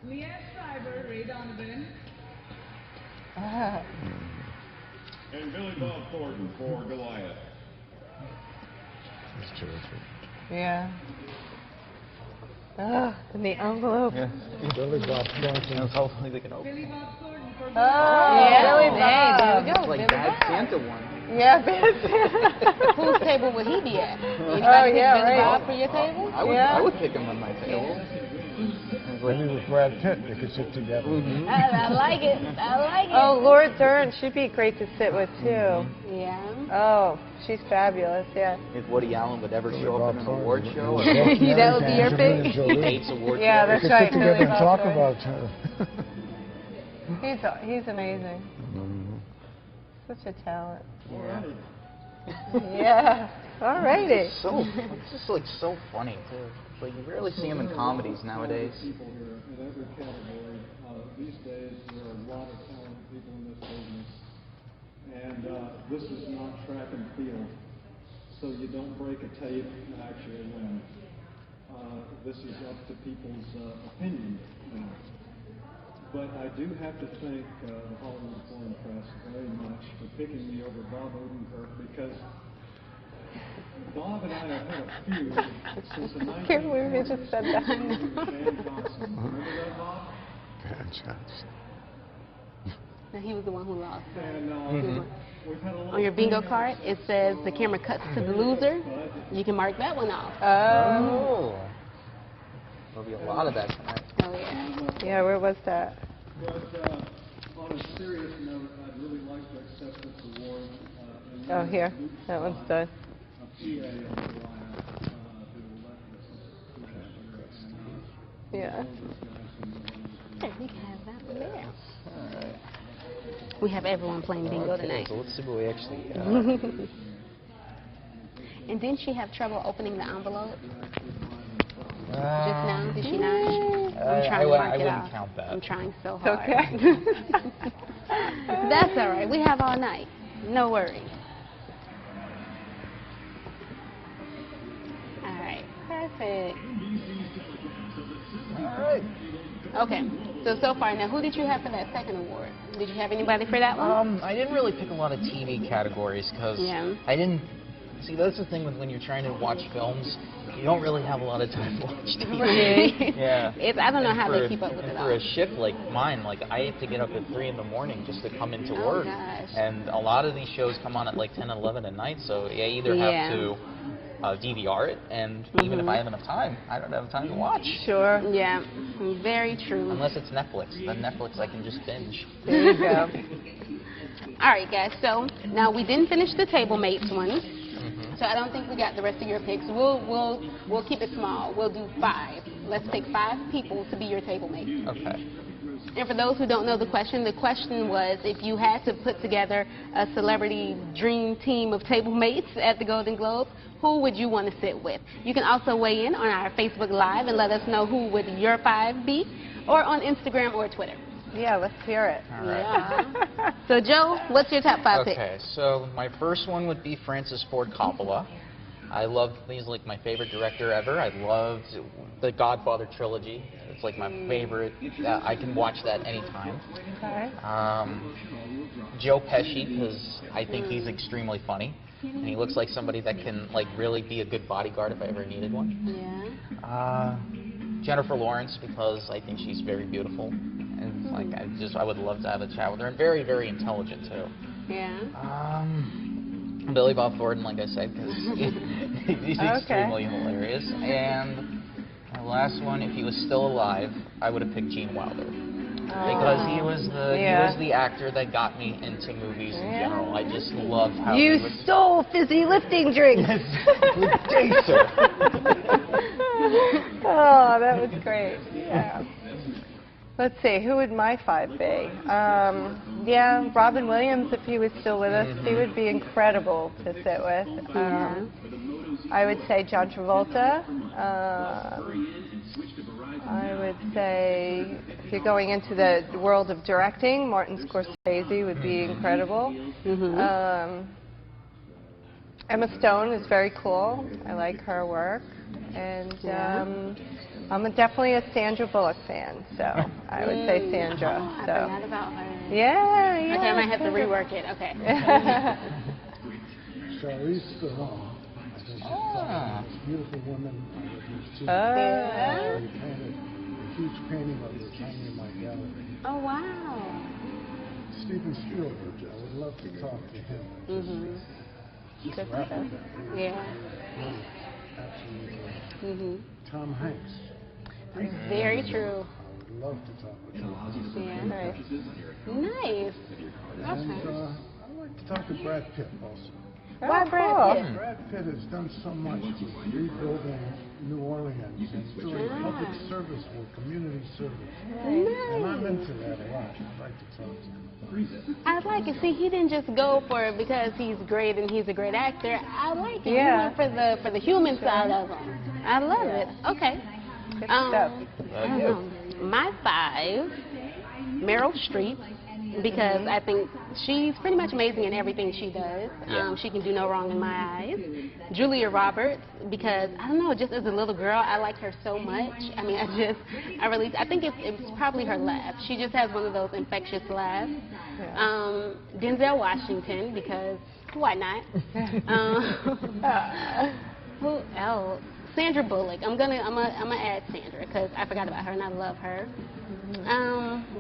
Leah Schreiber, Ray Donovan. Ah. And Billy Bob Thornton for Goliath. That's terrific. Yeah. Oh, in the envelope. Yeah. Billy Bob Thornton. Hopefully they can open. Billy Bob Thornton for Yeah, Billy Bob. There we go. It's like Bad Santa one. Yeah, Bad Santa. Whose table would he be at? Anybody pick yeah, Billy right. Bob for your table? I would pick him on my table. Maybe with Brad Pitt, they could sit together. I like it. I like it. Oh, Laura Dern, she'd be great to sit with too. Yeah. Oh, she's fabulous. Yeah. If Woody Allen would ever show up in an award show, or That would be your pick. Gates Award Yeah, show. that's They could right. sit together Billy and Bob talk Thornton. about her. He's amazing. Mhm. Such a talent. Yeah. All righty. It's just like so funny too. Like you rarely see him in comedies nowadays. People here in every category. These days, there are a lot of talented people in this business, and this is not track and field, so you don't break a tape and actually win. This is up to people's opinion now. But I do have to thank the Hollywood Foreign Press very much for picking me over Bob Odenkirk, because Bob and I have had a feud since the 1940s. I can't believe you just said that. Remember that, Bob? Fantastic. He was the one who lost. And we've had a little On your bingo card, it says the camera cuts to the loser. You can mark that one off. Oh. There'll be a lot of that tonight. Oh, yeah. Yeah, where was that? But on a serious note, I'd really like to accept this award. Oh, here. That one's done. Yeah. Hey, we can have that one there. We have everyone playing bingo tonight. So let's see what we actually And didn't she have trouble opening the envelope? Just now? Did she not? I'm trying to mark I it wouldn't off. count that. I'm trying so hard. Okay. That's all right. We have all night. No worries. All right. Perfect. All right. Okay. So far, now, who did you have for that second award? Did you have anybody for that one? I didn't really pick a lot of TV categories because I didn't. See, that's the thing with when you're trying to watch films, you don't really have a lot of time to watch TV. Right. Yeah. I don't know how they for keep up with it all. For a shift like mine, like I have to get up at 3 in the morning just to come into Oh, work. gosh. And a lot of these shows come on at like 10, 11 at night, so I either have to DVR it, and even if I have enough time, I don't have time to watch. Sure. Yeah, very true. Unless it's Netflix. Then Netflix I can just binge. There you go. All right, guys. So now we didn't finish the table mates one, so I don't think we got the rest of your picks. We'll keep it small. We'll do 5. Let's pick 5 people to be your table mate. Okay. And for those who don't know the question was if you had to put together a celebrity dream team of table mates at the Golden Globes, who would you want to sit with? You can also weigh in on our Facebook Live and let us know who would your 5 be, or on Instagram or Twitter. Yeah, let's hear it. All right. Yeah. So, Joe, what's your top 5 picks? Okay, so my first one would be Francis Ford Coppola. I love, he's like my favorite director ever. I loved the Godfather trilogy. It's like my favorite. I can watch that anytime. Okay. Joe Pesci, because I think he's extremely funny. And he looks like somebody that can like really be a good bodyguard if I ever needed one. Yeah. Jennifer Lawrence, because I think she's very beautiful. And like I would love to have a chat with her. And very, very intelligent too. Yeah. Billy Bob Thornton, like I said, because he's extremely hilarious. And my last one, if he was still alive, I would have picked Gene Wilder. Because he was the actor that got me into movies in general. I just loved how you he was... stole fizzy lifting drinks. Good day, sir. Oh, that was great. Yeah. Let's see, who would my 5 be? Yeah, Robin Williams, if he was still with us, he would be incredible to sit with. I would say John Travolta. I would say, if you're going into the world of directing, Martin Scorsese would be incredible. Emma Stone is very cool. I like her work. And I'm definitely a Sandra Bullock fan, so I would say Sandra. I forgot about her. Yeah, yeah. Okay, I might have to rework it. Okay. Charlize Theron. Beautiful women. She Yeah. painted a huge painting of her hanging in my gallery. Oh, wow. Steven Spielberg, I would love to talk to him. Good stuff. Yeah. Absolutely. Tom Hanks. Very true. I would love to talk with him. Yeah. Nice. And I'd like to talk to Brad Pitt also. Why Brad Pitt? Brad Pitt has done so much with rebuilding New Orleans and doing public service work, community service. And I'm into that a lot. I'd like to talk to him. I like it. See, he didn't just go for it because he's great and he's a great actor. I like it. He went for the human side of him. I love it. Okay. Good stuff. My 5, Meryl Streep, because I think she's pretty much amazing in everything she does. She can do no wrong in my eyes. Julia Roberts, because, I don't know, just as a little girl, I like her so much. I mean, I think it's probably her laugh. She just has one of those infectious laughs. Denzel Washington, because why not? Who else? Sandra Bullock. I'm gonna add Sandra because I forgot about her and I love her.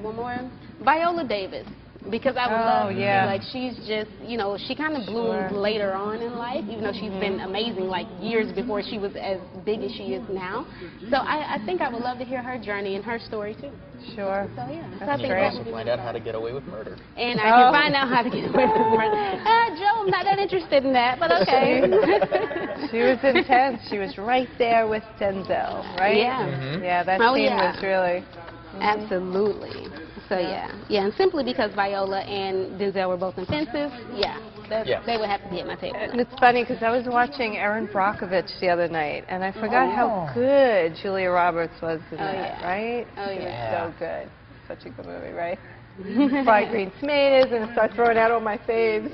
One more. Viola Davis, because I would love to see, like, she's just, you know, she kind of bloomed later on in life, even though she's been amazing, like, years before she was as big as she is now. So I think I would love to hear her journey and her story too. Sure. So yeah. And you can also find out how to get away with murder. And I can find out how to get away with murder. Joe, I'm not that interested in that, but okay. She was intense. She was right there with Denzel, right? Yeah. Yeah, that scene was really... Absolutely. So yeah, and simply because Viola and Denzel were both in Fences, they would have to be at my table. And it's funny because I was watching Erin Brockovich the other night, and I forgot how good Julia Roberts was in that, right? Oh she yeah. was so good. Such a good movie, right? Fried green tomatoes and start throwing out all my faves.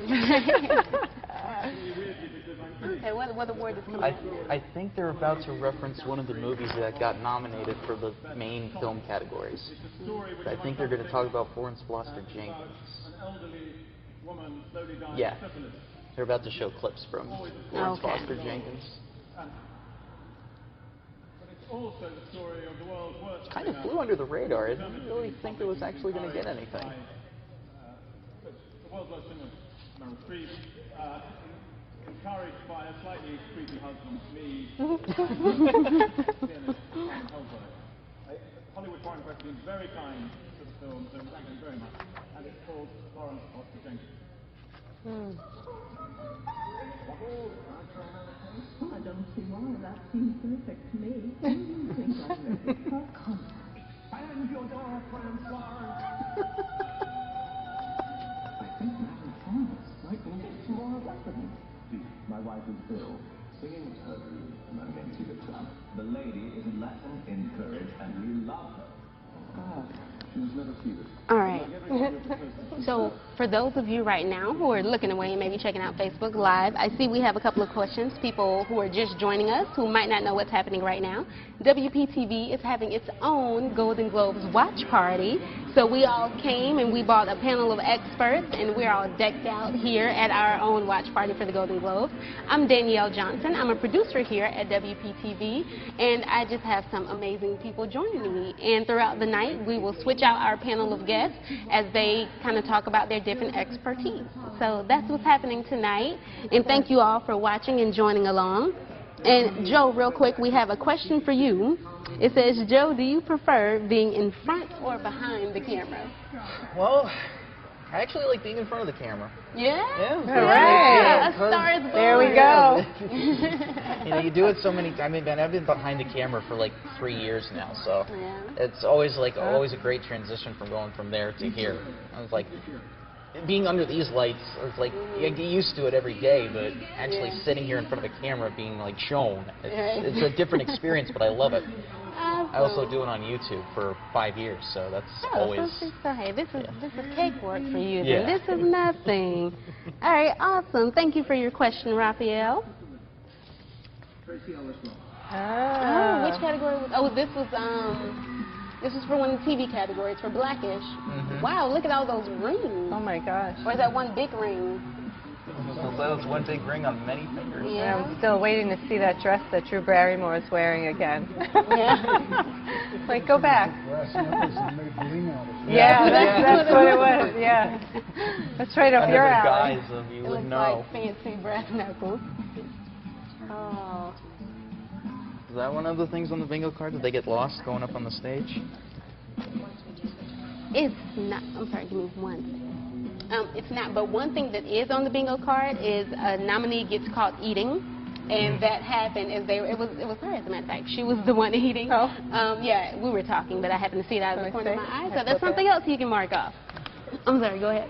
Okay, what award is coming? I think they're about to reference one of the movies that got nominated for the main film categories. I think they're going to talk about Florence Foster Jenkins. Yeah, they're about to show clips from Florence Foster Jenkins. Kind of flew under the radar. I didn't really think it was actually going to get anything. Encouraged by a slightly creepy husband, me. Hollywood Foreign Press has been very kind to the film, so thank you very much. And it's called Florence Foster Jenkins. I don't see why. That seems perfect to me. What do you think I heard? And your daughter, Florence. I think Madam Florence might want to get some more lessons. My wife is ill. Singing was her dream, and I'm going to the club. The lady is in Latin, encouraged, and we love her. She was never seated. All right. So for those of you right now who are looking away and maybe checking out Facebook Live, I see we have a couple of questions. People who are just joining us who might not know what's happening right now. WPTV is having its own Golden Globes watch party. So we all came and we bought a panel of experts and we're all decked out here at our own watch party for the Golden Globes. I'm Danielle Johnson. I'm a producer here at WPTV and I just have some amazing people joining me. And throughout the night we will switch out our panel of guests as they kind of talk about their different expertise. So that's what's happening tonight. And thank you all for watching and joining along. And Joe, real quick, we have a question for you. It says, Joe, do you prefer being in front or behind the camera? Well, I actually like being in front of the camera. Yeah? Yeah. All right. A star is born. There we go. You know, you do it so many times. I mean, I've been behind the camera for like 3 years now, so it's always a great transition from going from there to here. I was like, being under these lights, it's like you get used to it every day, but actually sitting here in front of a camera being like shown, it's a different experience, but I love it. I also do it on YouTube for 5 years, so that's always... So hey, this is cakework for you. Yeah. This is nothing. All right, awesome. Thank you for your question, Raphael. Which category was... Oh, this was for one of the TV categories for Blackish. Wow, look at all those rings. Oh my gosh. Or is that one big ring? So that's one big ring on many fingers. Yeah. I'm still waiting to see that dress that Drew Barrymore is wearing again. Yeah. Like, go back. Brass knuckles and made bling out of it. Yeah, that's what it was. Yeah. That's right up your alley. Guys of you It would looks know. like fancy brass knuckles. Oh. Is that one of the things on the bingo card that they get lost going up on the stage? It's not. I'm sorry, give me one second. It's not. But one thing that is on the bingo card is a nominee gets caught eating, and that happened as it was her, as a matter of fact. She was the one eating. Oh. Yeah, we were talking, but I happened to see it out of the corner of my eye. So that's something else you can mark off. I'm sorry. Go ahead.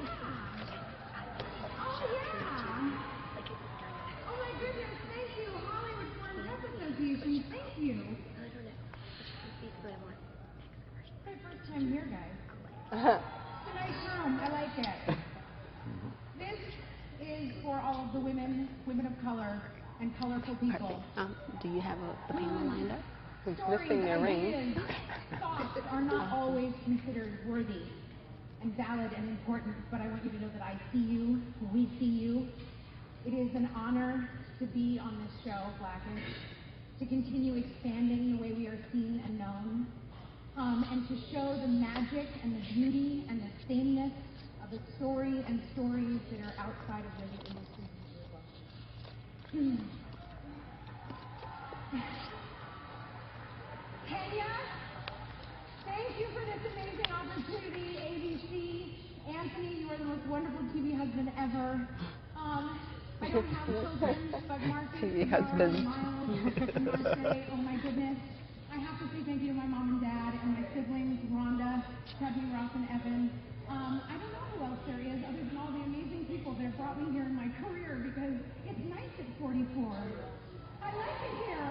I'm here, guys. Tonight's room, I like it. This is for all of the women of color, and colorful people. Do you have the panel lined up? Who's missing their ring? Thoughts are not always considered worthy and valid and important, but I want you to know that I see you, we see you. It is an honor to be on this show, Blackish, to continue expanding the way we are seen and known. And to show the magic and the beauty and the sameness of the story and stories that are outside of the industry. Kenya, thank you for this amazing opportunity, ABC. Anthony, you are the most wonderful TV husband ever. I don't have children, but Marcus, TV husband. Oh my goodness. I have to say thank you to my mom and dad and my siblings, Rhonda, Chubby, Ross, and Evan. I don't know who else there is other than all the amazing people that have brought me here in my career because it's nice at 44. I like it here.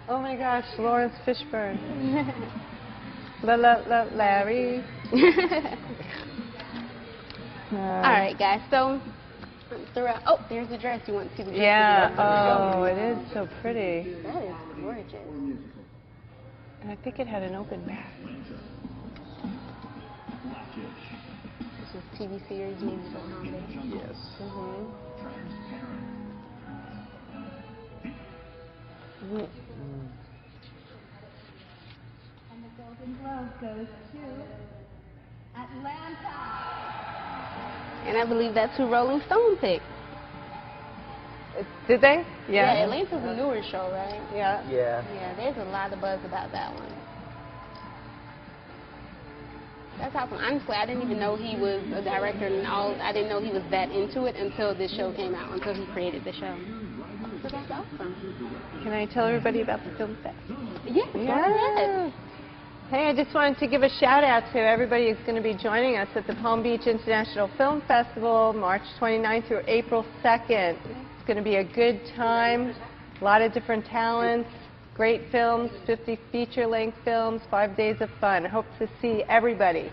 Oh my gosh, Lawrence Fishburne. Larry. All right, guys. So. Oh, there's the dress. You want to see the dress? Yeah. Oh, it is so pretty. That is gorgeous. And I think it had an open back. This is TV series maybe for Honda. Yes. And the Golden Glove goes to Atlanta. And I believe that's who Rolling Stone picked. Did they? Yeah, Atlanta's a newer show, right? Yeah. Yeah. Yeah, there's a lot of buzz about that one. That's awesome. Honestly, I didn't even know he was a director and all. I didn't know he was that into it until this show came out, until he created the show. So that's awesome. Can I tell everybody about the film fest? Yes, Yes. Hey, I just wanted to give a shout out to everybody who's going to be joining us at the Palm Beach International Film Festival, March 29th through April 2nd. It's going to be a good time, a lot of different talents, great films, 50 feature-length films, 5 days of fun. I hope to see everybody.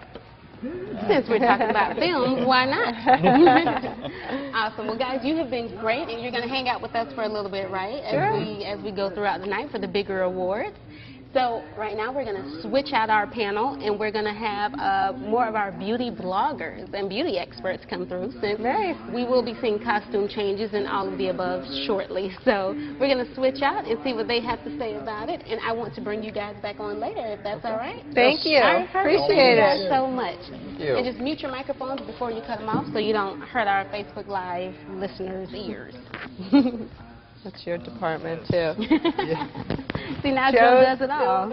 Since we're talking about film, why not? Awesome. Well, guys, you have been great, and you're going to hang out with us for a little bit, right? As we go throughout the night for the bigger awards. So right now we're going to switch out our panel, and we're going to have more of our beauty bloggers and beauty experts come through, since we will be seeing costume changes and all of the above shortly. So we're going to switch out and see what they have to say about it, and I want to bring you guys back on later, if that's all right. Thank you. Appreciate Thank it. you so much. Thank you. And just mute your microphones before you cut them off so you don't hurt our Facebook Live listeners' ears. That's your department, too. See, now Joe does it all.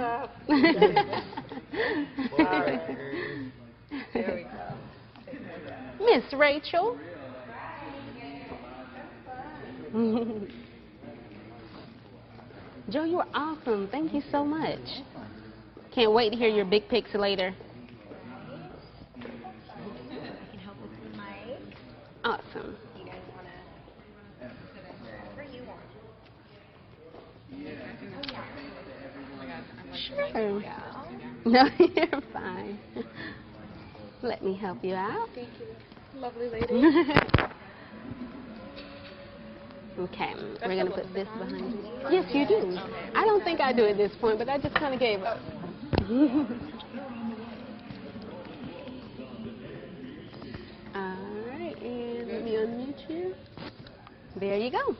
There we go. Miss Rachel. Joe, you are awesome. Thank you so much. Can't wait to hear your big picks later. I can help with the mic. Awesome. You guys want to wherever you want. Sure. No, you're fine. Let me help you out. Thank you, lovely lady. Okay, we're going to put this behind you. Yes, you do. I don't think I do at this point, but I just kind of gave up. There you go.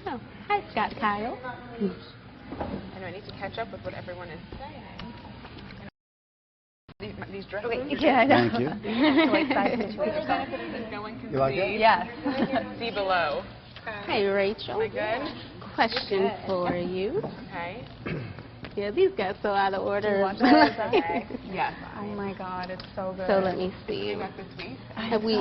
Oh, hi, Scott Kyle. I know I need to catch up with what everyone is saying. These dresses. Okay, yeah, I know. Thank you. No one can You like see. it? Yes. See below. Hey, Rachel. Am I good? Question for you. Okay. Yeah, these got so out of order. Okay. Yes. Oh my God, it's so good. So let me see. Came back this week. Have we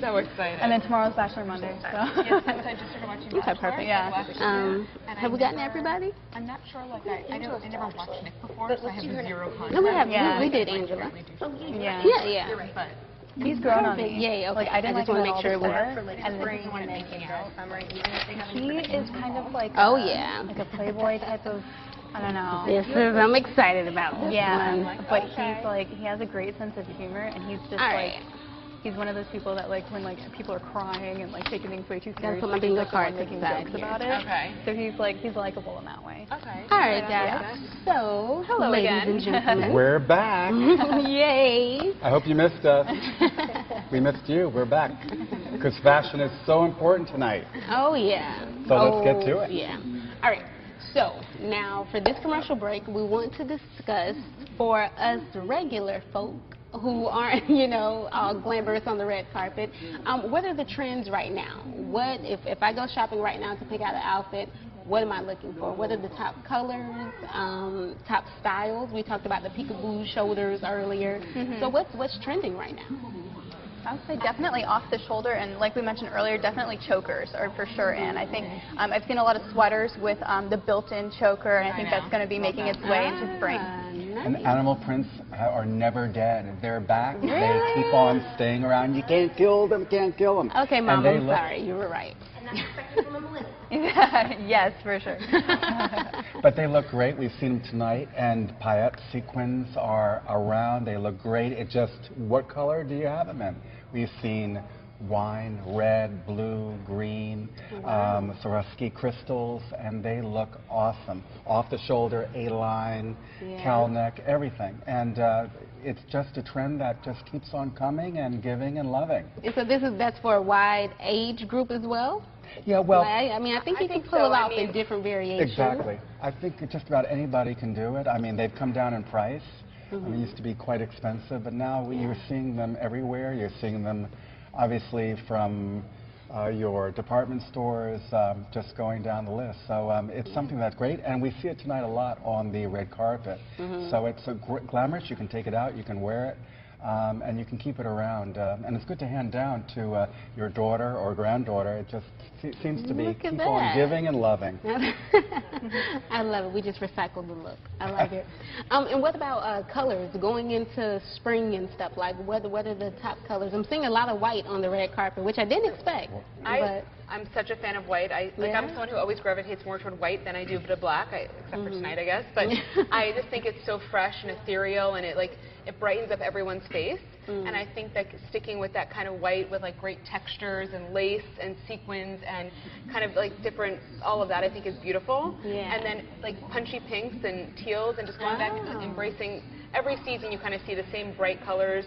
So excited. And then tomorrow's Bachelor Monday, so. Yes, I just started watching Okay, perfect. Yeah. Have we gotten everybody? I'm not sure, like, I never watched Nick before, so I have zero context. No, we have. Yeah. We did Angela. Yeah. Yeah. But He's grown on me. Yay, okay. Like, I didn't just like want him to make at sure it all was. before, and then he went making out. He is kind of like Oh, a, yeah. like a Playboy type of, I don't know. Yes, I'm excited about this Yeah, one. but he's like, he has a great sense of humor, and he's just All like, right. he's one of those people that like when like people are crying and like taking things way too Gotta seriously, put my he's bingo like the one card to making the side jokes here. about it. Okay. So he's likable in that way. okay. All right, guys. So, Hello ladies again. and gentlemen. We're back. Yay. I hope you missed us. We missed you. We're back. Because fashion is so important tonight. Oh, yeah. So let's get to it. Yeah. All right. So, now for this commercial break, we want to discuss for us regular folk who aren't, you know, all glamorous on the red carpet, what are the trends right now? What, if I go shopping right now to pick out an outfit, what am I looking for? What are the top colors, top styles? We talked about the peekaboo shoulders earlier. So what's trending right now? I would say definitely off the shoulder, and like we mentioned earlier, definitely chokers are for sure in. I think I've seen a lot of sweaters with the built-in choker, and I think that's going to be making its way into spring. And animal prints are never dead. They're back. They keep on staying around. You can't kill them, can't kill them. Okay, Mom, I'm sorry. You were right. And that's expected from a millennial. Yes, for sure. But they look great. We've seen them tonight, and paillette sequins are around. They look great. It just, what color do you have them in? We've seen wine, red, blue, green, Swarovski crystals, and they look awesome. Off the shoulder, A-line, cowl neck, everything. And it's just a trend that just keeps on coming and giving and loving. So that's for a wide age group as well? Yeah, well, I mean, I think you can pull it off in different variations. Exactly. I think just about anybody can do it. I mean, they've come down in price. I mean, it used to be quite expensive, but now you're seeing them everywhere. You're seeing them, obviously, from your department stores, just going down the list. So it's something that's great, and we see it tonight a lot on the red carpet. So it's glamorous. You can take it out, you can wear it, and you can keep it around. And it's good to hand down to your daughter or granddaughter. It just seems to be keep on giving and loving. I love it. We just recycled the look. I like it. And what about colors going into spring and stuff? Like, what are the top colors? I'm seeing a lot of white on the red carpet, which I didn't expect. I'm such a fan of white. I'm someone who always gravitates more toward white than I do to black, except for tonight, I guess. But I just think it's so fresh and ethereal, and it brightens up everyone's face. And I think that sticking with that kind of white with like great textures and lace and sequins and kind of like different, all of that I think is beautiful. And then like punchy pinks and teals and just going back and embracing every season. You kind of see the same bright colors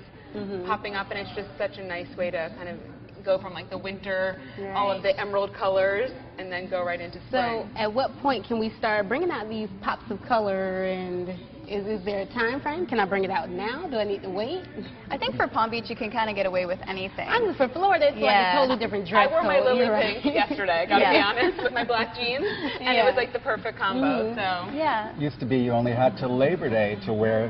popping up, and it's just such a nice way to kind of go from like the winter, all of the emerald colors, and then go right into spring. So at what point can we start bringing out these pops of color, and is there a time frame? Can I bring it out now? Do I need to wait? I think for Palm Beach you can kind of get away with anything. For Florida it's like a totally different dress I wore my code. lily pink yesterday, I gotta be honest, with my black jeans, and it was like the perfect combo. So Used to be you only had till Labor Day to wear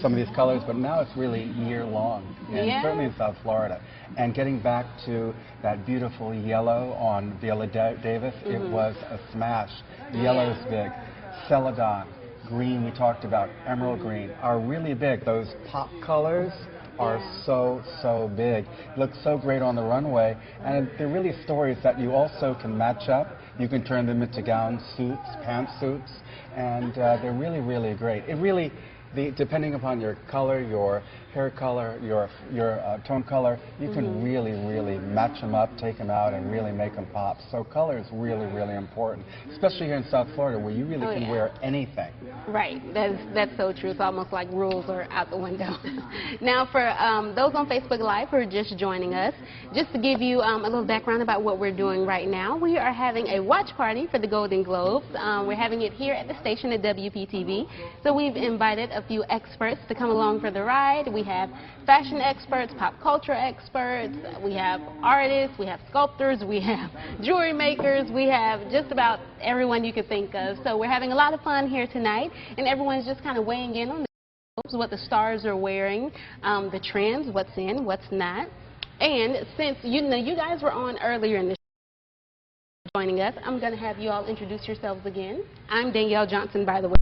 some of these colors, but now it's really year long, and certainly in South Florida. And getting back to that beautiful yellow on Viola Davis, it was a smash. Yellow's big. Celadon, green we talked about, emerald green are really big. Those pop colors are so big. Look so great on the runway, and they're really stories that you also can match up. You can turn them into gown suits, pantsuits, and they're really great. It really depending upon your color, your hair color, your tone color, you can really, really match them up, take them out, and really make them pop. So color is really, really important, especially here in South Florida, where you really can wear anything. Right. That's so true. It's almost like rules are out the window. Now, for those on Facebook Live who are just joining us, just to give you a little background about what we're doing right now, we are having a watch party for the Golden Globes. We're having it here at the station at WPTV. So we've invited a few experts to come along for the ride. We have fashion experts, pop culture experts, we have artists, we have sculptors, we have jewelry makers, we have just about everyone you could think of. So we're having a lot of fun here tonight, and everyone's just kind of weighing in on what the stars are wearing, the trends, what's in, what's not. And since you guys were on earlier in the show joining us, I'm going to have you all introduce yourselves again. I'm Danielle Johnson, by the way.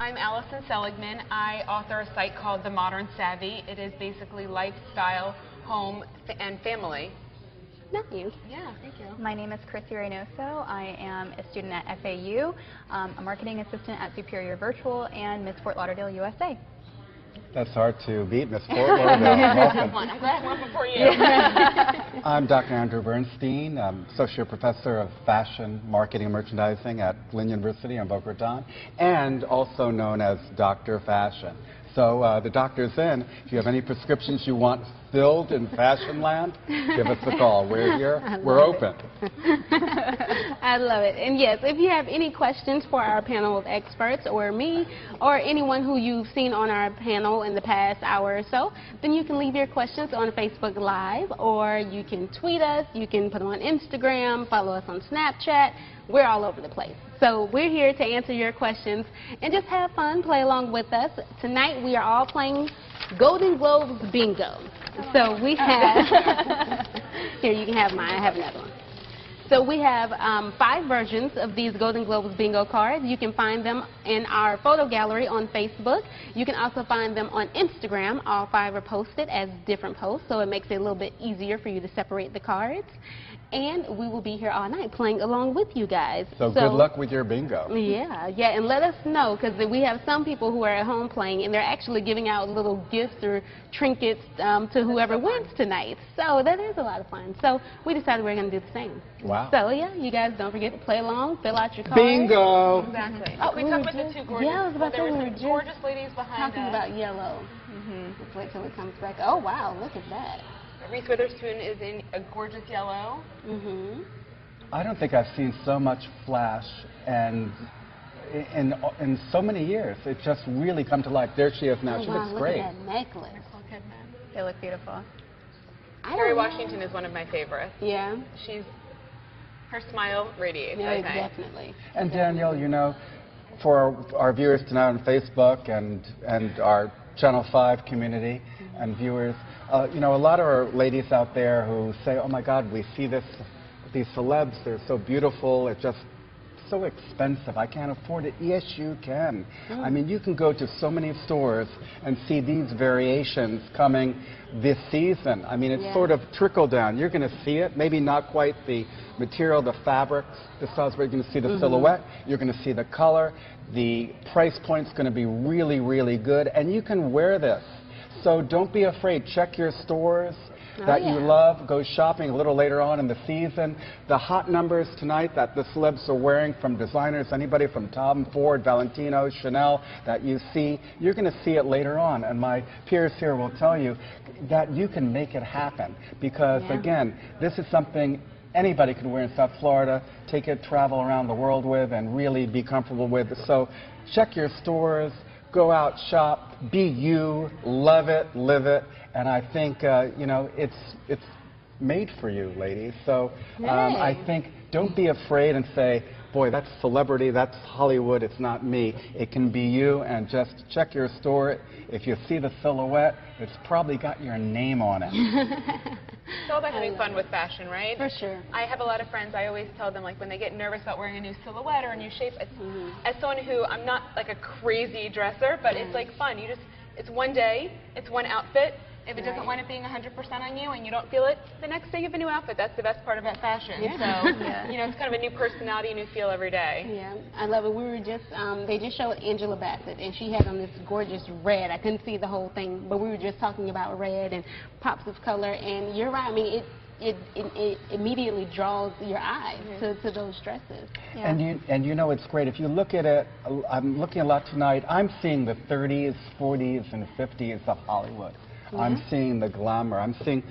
I'm Allison Seligman. I author a site called The Modern Savvy. It is basically lifestyle, home, and family. Nice. Yeah, thank you. My name is Chrissy Reynoso. I am a student at FAU, a marketing assistant at Superior Virtual, and Miss Fort Lauderdale, USA. That's hard to beat, Miss Fort Lauderdale. Welcome. I'm glad I went before you. I'm Dr. Andrew Bernstein. I'm Associate Professor of Fashion, Marketing, and Merchandising at Lynn University in Boca Raton, and also known as Dr. Fashion. So the doctor's in. If you have any prescriptions you want filled in fashion land, give us a call. We're here. We're open. I love it. And yes, if you have any questions for our panel of experts or me or anyone who you've seen on our panel in the past hour or so, then you can leave your questions on Facebook Live, or you can tweet us, you can put them on Instagram, follow us on Snapchat. We're all over the place. So we're here to answer your questions and just have fun, play along with us. Tonight we are all playing Golden Globes Bingo. So we have, here you can have mine, I have another one. So we have 5 versions of these Golden Globes bingo cards. You can find them in our photo gallery on Facebook. You can also find them on Instagram. All 5 are posted as different posts, so it makes it a little bit easier for you to separate the cards. And we will be here all night playing along with you guys. So good luck with your bingo. Yeah, and let us know, because we have some people who are at home playing, and they're actually giving out little gifts or trinkets to whoever wins tonight. So that is a lot of fun. So we decided we're going to do the same. Wow. So yeah, you guys don't forget to play along, fill out your cards. Bingo! Exactly. Oh, we talk about the 2 gorgeous. Yeah, I was about to say, we were some gorgeous ladies behind talking us. about yellow. Let's wait till it comes back. Oh wow, look at that. Reese Witherspoon is in a gorgeous yellow. I don't think I've seen so much flash and in so many years. It just really come to life. There she is now. She looks great. Look at that necklace. They look beautiful. Kerry Washington is one of my favorites. Yeah. Her smile radiates, I think. Definitely. And Danielle, you know, for our viewers tonight on Facebook and our Channel 5 community and viewers, you know, a lot of our ladies out there who say, oh my God, we see these celebs, they're so beautiful, it's just so expensive, I can't afford it. Yes, you can. I mean, you can go to so many stores and see these variations coming this season. I mean, it's sort of trickle down. You're going to see it, maybe not quite the material, the fabrics, the styles, but you're going to see the silhouette, you're going to see the color, the price point's going to be really, really good, and you can wear this. So don't be afraid. Check your stores that you love. Go shopping a little later on in the season. The hot numbers tonight that the celebs are wearing from designers, anybody from Tom Ford, Valentino, Chanel, that you see, you're going to see it later on. And my peers here will tell you that you can make it happen. Because, again, this is something anybody can wear in South Florida, take it, travel around the world with, and really be comfortable with. So check your stores. Go out, shop, be you, love it, live it, and I think, you know, it's made for you, ladies. So I think don't be afraid and say, boy, that's celebrity, that's Hollywood, it's not me. It can be you, and just check your store. If you see the silhouette, it's probably got your name on it. It's all about having fun with fashion, right? For sure. I have a lot of friends, I always tell them, like, when they get nervous about wearing a new silhouette or a new shape, as someone who, I'm not like a crazy dresser, but it's like fun. It's one day, it's one outfit, If it doesn't wind up being 100% on you and you don't feel it, the next day you have a new outfit. That's the best part about fashion. Yeah. So, you know, it's kind of a new personality, a new feel every day. Yeah, I love it. We were just, they just showed Angela Bassett, and she had on this gorgeous red. I couldn't see the whole thing, but we were just talking about red and pops of color, and you're right. I mean, it immediately draws your eyes to those dresses. Yeah. And you know, it's great. If you look at it, I'm looking a lot tonight. I'm seeing the 30s, 40s, and 50s of Hollywood. I'm seeing the glamour. I'm seeing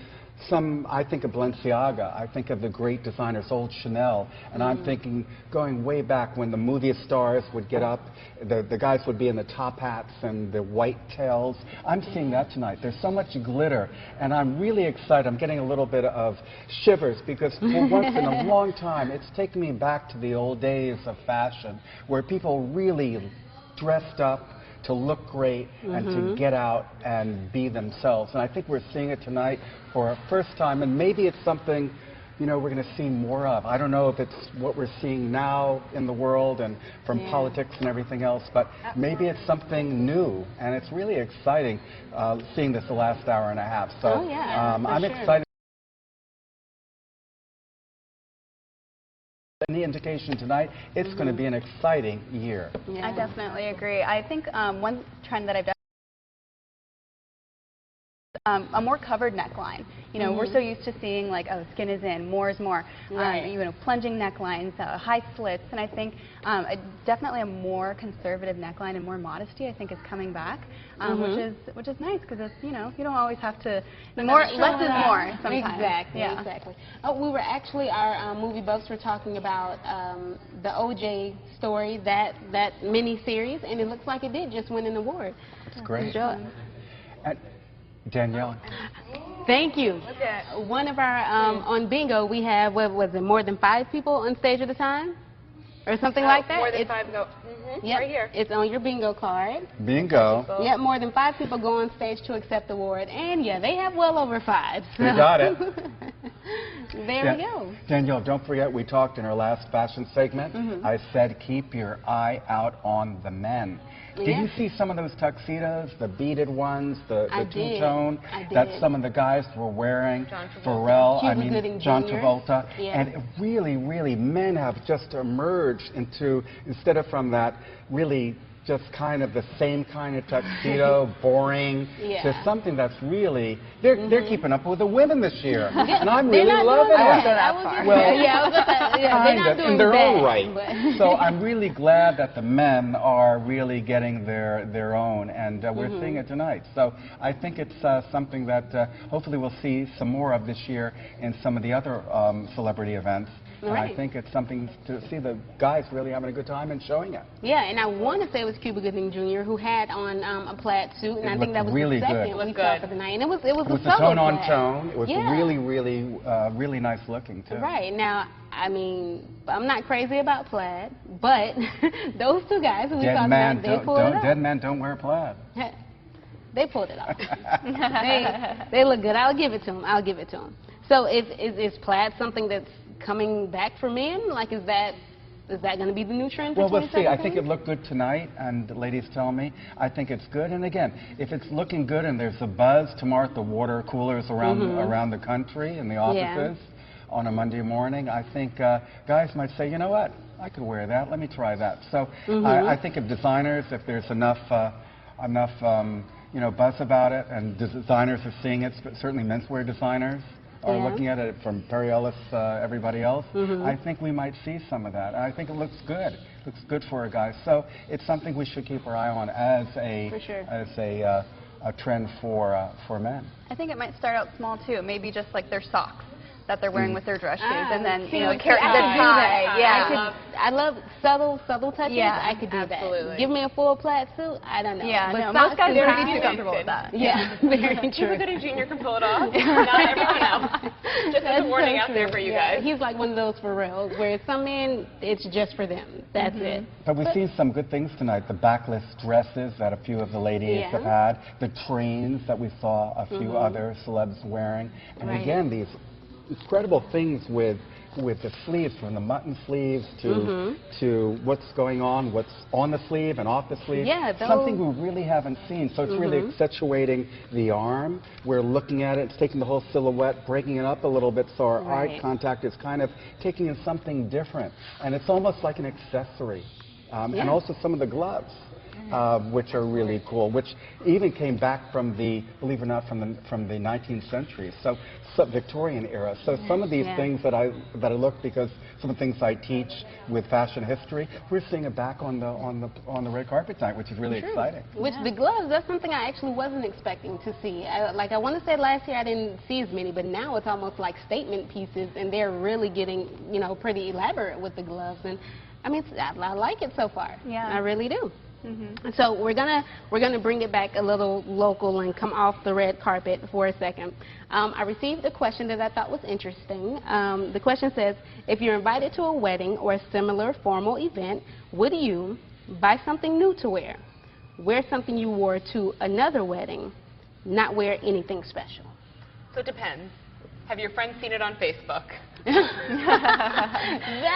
I think of Balenciaga. I think of the great designers, old Chanel, and I'm thinking going way back when the movie stars would get up, the guys would be in the top hats and the white tails. I'm seeing that tonight. There's so much glitter, and I'm really excited. I'm getting a little bit of shivers because for once in a long time, it's taken me back to the old days of fashion where people really dressed up to look great and to get out and be themselves. And I think we're seeing it tonight for a first time, and maybe it's something, you know, we're going to see more of. I don't know if it's what we're seeing now in the world and from politics and everything else, but maybe it's something new, and it's really exciting seeing this the last hour and a half. So I'm excited. Any indication tonight, it's going to be an exciting year. I definitely agree. I think one trend that I've a more covered neckline. You know, we're so used to seeing like, oh, skin is in, more is more. You know, plunging necklines, high slits, and I think definitely a more conservative neckline and more modesty, I think, is coming back, which is nice because it's, you know, you don't always have to less is more sometimes. Exactly, exactly. Oh, we were actually, our movie buffs were talking about the OJ story, that mini series, and it looks like it did just win an award. That's great. Danielle. Thank you. One of our, on bingo, we have, what was it, more than 5 people on stage at a time? Or something like that? More than 5 go. Right here. It's on your bingo card. Bingo. Yep, more than 5 people go on stage to accept the award. And yeah, they have well over 5. So. We got it. There we go. Danielle, don't forget, we talked in our last fashion segment. I said keep your eye out on the men. Did you see some of those tuxedos, the beaded ones, the two-tone that some of the guys were wearing? Pharrell, John Travolta. And really, really, men have just emerged into, instead of from that really just kind of the same kind of tuxedo, boring, to something that's really, they're keeping up with the women this year. And I'm really loving it. Kind of, in their own right. So I'm really glad that the men are really getting their own, and we're seeing it tonight. So I think it's something that hopefully we'll see some more of this year in some of the other celebrity events. And I think it's something to see the guys really having a good time and showing it. Yeah, and I want to say it was Cuba Gooding Jr. who had on a plaid suit, and I think that was really the second we saw for the night. And it was a tone on tone. It was really, really nice looking too. Right. Now, I mean, I'm not crazy about plaid, but those two guys who we saw tonight, they pulled it off. Dead men don't wear plaid. They pulled it off. they look good. I'll give it to them. I'll give it to them. So is plaid something that's coming back for men? Like, is that going to be the new trend for 2017? Well, we'll see. I think it looked good tonight, and the ladies tell me. I think it's good. And again, if it's looking good and there's a buzz tomorrow at the water coolers around the country and the offices on a Monday morning, I think guys might say, you know what, I could wear that. Let me try that. So I think of designers, if there's enough you know, buzz about it, and designers are seeing it, certainly menswear designers are looking at it from Perry Ellis, everybody else. I think we might see some of that. I think it looks good. It looks good for a guy. So it's something we should keep our eye on as a trend for men. I think it might start out small too. Maybe just like their socks that they're wearing with their dress shoes, and then you know, the tie. I love subtle touches. I could do that. Give me a full plaid suit. I don't know. Yeah, but most guys are too comfortable with that. Yeah, very true. Cuba Gooding Jr. can pull it off. Not everyone else. Just as a warning out there for you guys. He's like one of those for real, where some men, it's just for them. That's it. But we've seen some good things tonight. The backless dresses that a few of the ladies have had. The trains that we saw a few other celebs wearing. And again, these incredible things with with the sleeves, from the mutton sleeves to what's going on, what's on the sleeve and off the sleeve. Yeah, something we really haven't seen. So it's really accentuating the arm. We're looking at it, it's taking the whole silhouette, breaking it up a little bit so our eye contact is kind of taking in something different. And it's almost like an accessory. And also some of the gloves. Which are really cool, which even came back from the, believe it or not, from the 19th century, so Victorian era. So some of these things that I look, because some of the things I teach with fashion history, we're seeing it back on the red carpet tonight, which is really exciting. Which the gloves, that's something I actually wasn't expecting to see. Like I want to say last year I didn't see as many, but now it's almost like statement pieces, and they're really getting, you know, pretty elaborate with the gloves. And I mean, I like it so far. Yeah, I really do. So we're gonna bring it back a little local and come off the red carpet for a second. I received a question that I thought was interesting. The question says, if you're invited to a wedding or a similar formal event, would you buy something new to wear something you wore to another wedding, not wear anything special? So it depends. Have your friends seen it on Facebook? That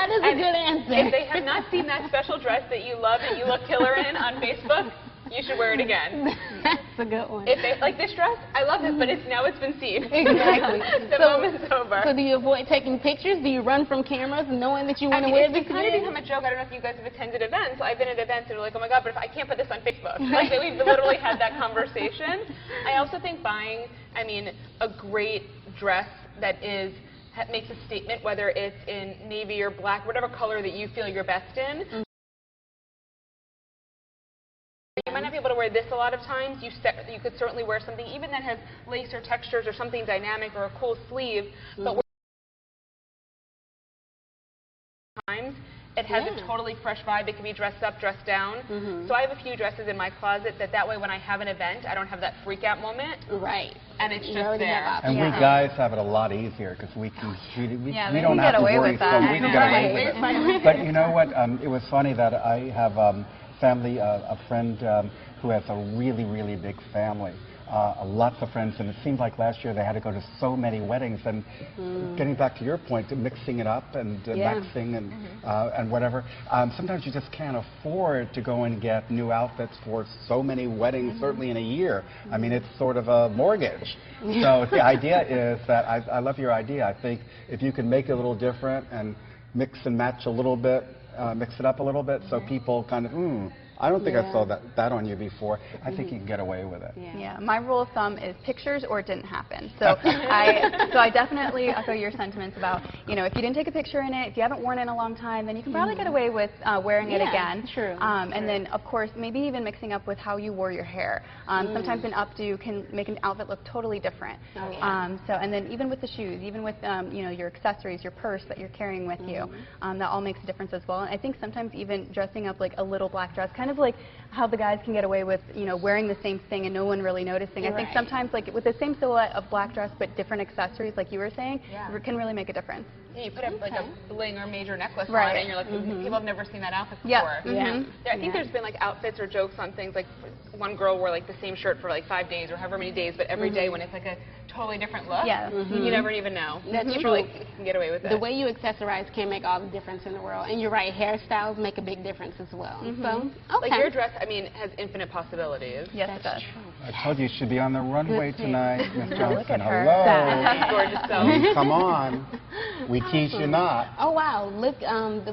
is a good answer. If they have not seen that special dress that you love and you look killer in on Facebook, you should wear it again. That's a good one. If they, like this dress, I love it, but now it's been seen. Exactly. The moment's over. So do you avoid taking pictures? Do you run from cameras knowing that you want to wear this? It's kind of become a joke. I don't know if you guys have attended events. I've been at events and they're like, oh my God, but if I can't put this on Facebook. Like we've literally had that conversation. I also think buying, I mean, a great dress that makes a statement, whether it's in navy or black, whatever color that you feel you're best in. You might not be able to wear this a lot of times. You could certainly wear something even that has lace or textures or something dynamic or a cool sleeve, but times it has a totally fresh vibe. It can be dressed up, dressed down. So I have a few dresses in my closet that way when I have an event, I don't have that freak out moment. Right. And it's just there. And we guys have it a lot easier because we can we don't have to worry, so we can get away with it. But you know what? It was funny that I have family, a friend who has a really, really big family. Lots of friends, and it seemed like last year they had to go to so many weddings. And getting back to your point, mixing it up and mixing and whatever, sometimes you just can't afford to go and get new outfits for so many weddings, certainly in a year. I mean, it's sort of a mortgage. So the idea is that, I love your idea. I think if you can make it a little different and mix and match a little bit, mix it up a little bit so people kind of, I don't think I saw that on you before. I think you can get away with it. Yeah, my rule of thumb is pictures or it didn't happen. So I definitely echo your sentiments about, you know, if you didn't take a picture in it, if you haven't worn it in a long time, then you can probably get away with wearing it again. True. And then, of course, maybe even mixing up with how you wore your hair. Sometimes an updo can make an outfit look totally different. And then even with the shoes, even with you know, your accessories, your purse that you're carrying with you, that all makes a difference as well. And I think sometimes even dressing up like a little black dress, kind of like how the guys can get away with, you know, wearing the same thing and no one really noticing. I think sometimes, like with the same silhouette of black dress but different accessories, like you were saying, can really make a difference. Yeah, you put up like a bling or major necklace on it, and you're like, people have never seen that outfit before. I think there's been like outfits or jokes on things like one girl wore like the same shirt for like 5 days or however many days, but every day when it's like a totally different look, you never even know. That's true. Like, you can get away with it. The way you accessorize can make all the difference in the world. And you're right, hairstyles make a big difference as well. So, like your dress, I mean, has infinite possibilities. Yes, it does. I told you you should be on the runway tonight, Miss Johnson. Look at her. Hello. Gorgeous self. Come on. We tease you not. Oh, wow. Look,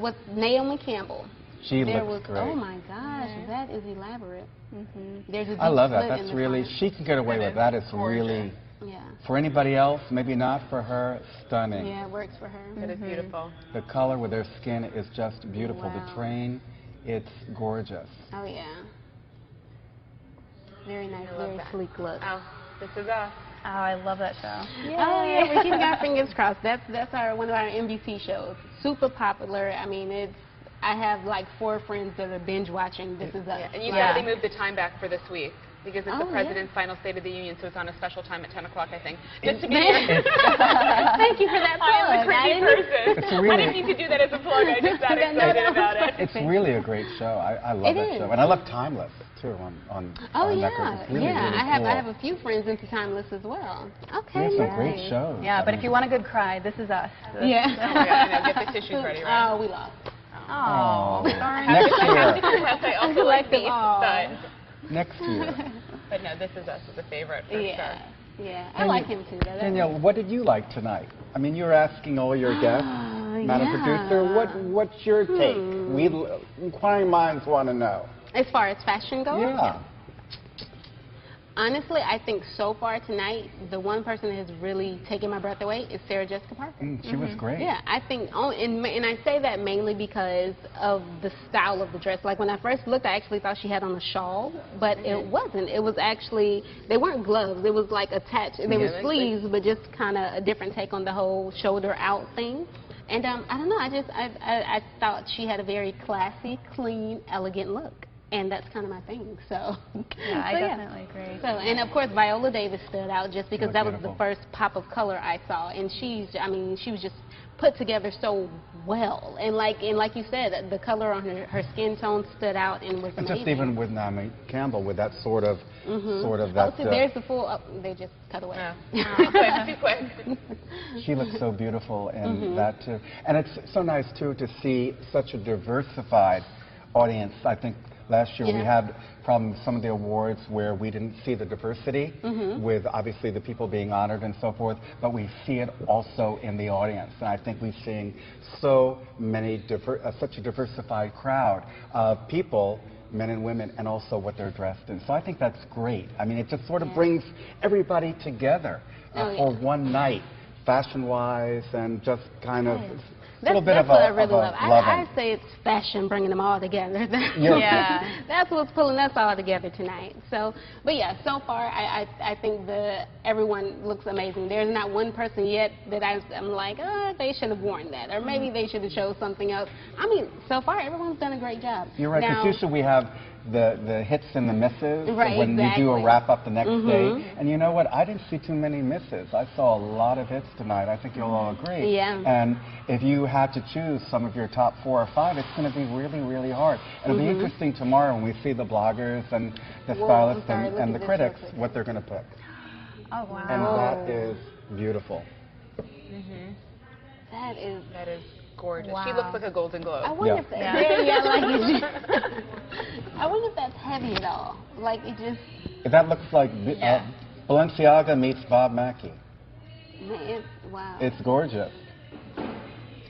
what's Naomi Campbell. She looks great. Oh, my gosh. That is elaborate. There's a I love that. That's really, she can get away with that. It's really, for anybody else, maybe not for her, stunning. Yeah, it works for her. It is beautiful. The color with her skin is just beautiful. The train, it's gorgeous. Oh, yeah. Very nice, very sleek look. Oh, this is us. Oh, I love that show. Oh, yeah, we're keeping our fingers crossed. That's one of our NBC shows. Super popular. I mean, I have like 4 friends that are binge watching This Is Us. And you said they moved the time back for this week. because it's the President's final State of the Union, so it's on a special time at 10 o'clock, I think. Just to be Thank you for that plug. I'm the crazy person. Really, I didn't need to do that as a plug. I just got excited about it. It's really a great show. I love that show. And I love Timeless, too, on Network. It's really, really cool. I have a few friends into Timeless as well. Okay, we have some great shows. Yeah, but if you want a good cry, this is us. Yeah. Oh my God, I know. Get the tissues ready, right? Oh, we lost. Oh, sorry. Next year. I also like these, but next year. But no, This Is Us is a favorite for sure. Yeah, I like him too. Danielle, what did you like tonight? I mean, you're asking all your guests, Madam Producer, what's your take? Inquiring minds want to know. As far as fashion goes? Yeah. Honestly, I think so far tonight, the one person that has really taken my breath away is Sarah Jessica Parker. She was great. Yeah, I think, and I say that mainly because of the style of the dress. Like when I first looked, I actually thought she had on a shawl, but it wasn't. It was actually, they weren't gloves. It was like attached. They were sleeves, but just kind of a different take on the whole shoulder out thing. And I don't know, I thought she had a very classy, clean, elegant look. And that's kind of my thing, so. Yeah, I definitely agree. So, and of course, Viola Davis stood out just because that was the first pop of color I saw. And she was just put together so well. And like you said, the color on her skin tone stood out and was amazing. Just even with Naomi Campbell, with that sort of that. See, there's the full, they just cut away. Too quick. She looks so beautiful in that too. And it's so nice too to see such a diversified audience. I think last year we had from some of the awards where we didn't see the diversity with obviously the people being honored and so forth, but we see it also in the audience. And I think we're seeing so many such a diversified crowd of people, men and women, and also what they're dressed in. So I think that's great. I mean, it just sort of brings everybody together for one night, fashion-wise, and just kind of That's what I really love. I say it's fashion bringing them all together. That's what's pulling us all together tonight. So, but yeah, so far I think everyone looks amazing. There's not one person yet that I'm like, oh, they should have worn that, or maybe they should have showed something else. I mean, so far everyone's done a great job. You're right, because usually we have the hits and the misses when exactly. you do a wrap up the next day. And you know what? I didn't see too many misses. I saw a lot of hits tonight. I think you'll all agree. Yeah. And if you had to choose some of your top 4 or 5, it's going to be really, really hard. It'll be interesting tomorrow when we see the bloggers and the stylists and the critics what they're going to pick. Oh wow. And that is beautiful. That is gorgeous. Wow. She looks like a Golden Globe. I wonder if I wonder if that's heavy at all. Like it just. That looks like Balenciaga meets Bob Mackie. Wow. It's gorgeous.